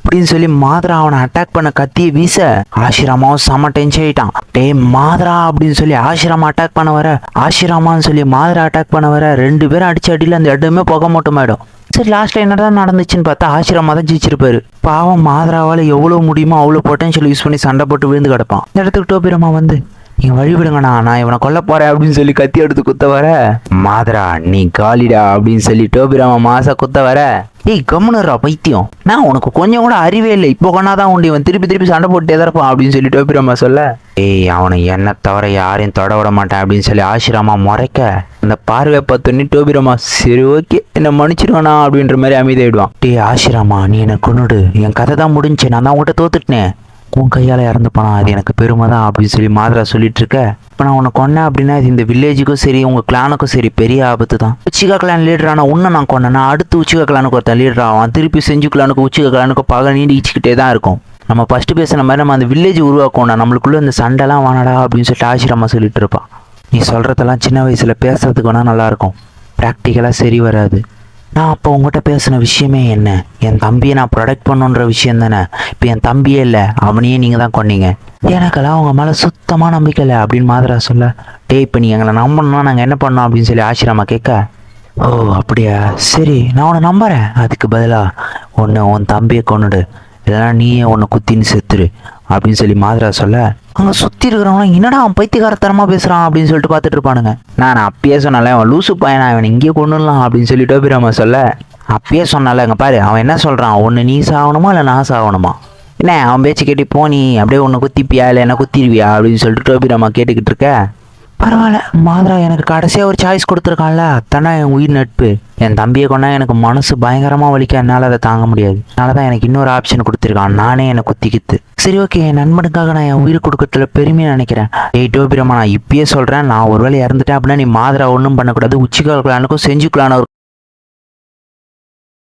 அப்படின்னு சொல்லி மாத்ரா அவனை அட்டாக் பண்ண கத்தியை வீச ஆசிரமாவும் செம டென்ஷன் ஆயிட்டான். டே மாத்ரா அப்படின்னு சொல்லி ஆசிரமா அட்டாக் பண்ண வர, ஆசிரமான்னு சொல்லி மாத்ரா அட்டாக் பண்ண வர 2 பேரும் அடிச்சு அடியில் அந்த இடமே புகை மூட்டமாயிடும். சரி லாஸ்ட்ல என்னதான் நடந்துச்சுன்னு பார்த்தா ஆசிரமா தான் ஜெயிச்சிருப்பாரு. பாவம் மாத்ராவால் எவ்வளோ முடியுமோ அவ்வளோ பொட்டன்ஷியல் யூஸ் பண்ணி சண்டை போட்டு விழுந்து கிடப்பான். இந்த இடத்துக்கு டோபிராமா வந்து நீங்க வழி விடுங்கண்ணா, நான் இவனை கொல்ல போறேன் அப்படின்னு சொல்லி கத்தி எடுத்து குத்த வர, மாத்ரா நீ காலிடா அப்படின்னு சொல்லி டோபிராமா மாசா குத்த வர, ஏய் கம்முனுறா பைத்தியம், நான் உனக்கு கொஞ்சம் கூட அறிவே இல்லை, இப்போ கொண்டாதான் உண்டு, இவன் திருப்பி சண்டை போட்டு எதிர்ப்பான் அப்படின்னு சொல்லி டோபிராமா சொல்ல, ஏய் அவனை என்ன தவிர யாரையும் தொட விட மாட்டேன் அப்படின்னு சொல்லி ஆசிரமா முறைக்க அந்த பார்வை பார்த்தோன்னே டோபிராமா சரி ஓகே என்ன மன்னிச்சிருவானா அப்படின்ற மாதிரி அமைதியாயிடுவான். டே ஆசிரமா நீ என்னை கொன்னுடு, என் கதை தான் முடிஞ்சு, நான் தான் உங்கள்கிட்ட தோத்துட்டேன், உன் கையால் இறந்து போனா அது எனக்கு பெருமை தான் அப்படின்னு சொல்லி மாத்ரா சொல்லிட்டு இருக்க. இப்போ நான் உன்னை கொன்னேன் அப்படின்னா இது இந்த வில்லேஜுக்கும் சரி உங்கள் கிளானுக்கும் சரி பெரிய ஆபத்து தான். உச்சிகா கிளான் லீடரான உன்னை நான் கொன்னேன்னா அடுத்து உச்சிகா கிளானுக்கு ஒருத்தன் லீடர் ஆவான். திருப்பி செஞ்சு கிளானுக்கு உச்சிகா கிளானுக்கு பகை நீடிச்சுக்கிட்டே தான் இருக்கும். நம்ம ஃபஸ்ட்டு பேசுன மாதிரி நம்ம அந்த வில்லேஜ் உருவாக்கணும், நம்மளுக்குள்ளே இந்த சண்டைலாம் வானடா அப்படின்னு சொல்லிட்டு ஆசிரமா சொல்லிட்டு இருப்பான். நீ சொல்கிறதெல்லாம் சின்ன வயசில் பேசுறதுக்கு வேணால் நல்லாயிருக்கும், ப்ராக்டிக்கலாக சரி வராது. நான் அப்போ உங்கள்கிட்ட பேசின விஷயமே என்ன, என் தம்பியை நான் ப்ரொடெக்ட் பண்ணுன்ற விஷயம் தானே. இப்போ என் தம்பியே இல்லை, அவனையே நீங்கள் தான் கொன்னீங்க, எனக்கெல்லாம் அவங்க மேலே சுத்தமாக நம்பிக்கை இல்லை அப்படின்னு மாத்ரா சொல்ல, டே இப்போ நீ எங்களை நம்பணும்னா நாங்கள் என்ன பண்ணோம் அப்படின்னு சொல்லி ஆசிரமா கேட்க, ஓ அப்படியா சரி நான் உன்னை நம்புறேன், அதுக்கு பதிலாக உன் தம்பியை கொன்னுடு, இல்லைனா நீயே உன்னை குத்தின்னு செத்துரு அப்படின்னு சொல்லி மாத்ரா சொல்ல, அங்கே சுற்றி இருக்கிறவங்க என்னடா அவன் பைத்தியகாரத்தனமாக பேசுகிறான் அப்படின்னு சொல்லிட்டு பார்த்துட்டு இருப்பானுங்க. நான் அப்பயே சொன்னால அவன் லூசு பையனா, அவன் இங்கேயே கொண்டுடலாம் அப்படின்னு சொல்லி டோபிராமா சொல்ல, அப்பயே சொன்னால இங்கே பாரு அவன் என்ன சொல்கிறான், ஒன்று நீ சாகணுமா இல்லை நான் சாகணுமா, என்ன அவன் பேச்சு கேட்டு போனி அப்படியே ஒன்று குத்திப்பியா இல்லை என்ன குத்திடுவியா அப்படின்னு சொல்லிட்டு டோபிராமா கேட்டுக்கிட்டு இருக்க. பரவாயில்ல மாத்ரா எனக்கு கடைசியாக ஒரு சாய்ஸ் கொடுத்துருக்கான்ல, அத்தானா என் உயிர் நட்பு, என் தம்பியை கொண்டா எனக்கு மனசு பயங்கரமாக வலிக்க, என்னால் அதை தாங்க முடியாது, அதனால தான் எனக்கு இன்னொரு ஆப்ஷன் கொடுத்துருக்கான், நானே என்னை குத்திக்கித்து. சரி ஓகே என் நண்பனுக்காக நான் என் உயிர் கொடுக்கறதுல பெருமையாக நினைக்கிறேன். ஏய் டோபிராமா நான் இப்பயே சொல்கிறேன், நான் ஒருவேளை இறந்துட்டேன் அப்படின்னா நீ மாத்ரா ஒன்றும் பண்ணக்கூடாது, உச்சிகா கிளானுக்கும் செஞ்சு கிளான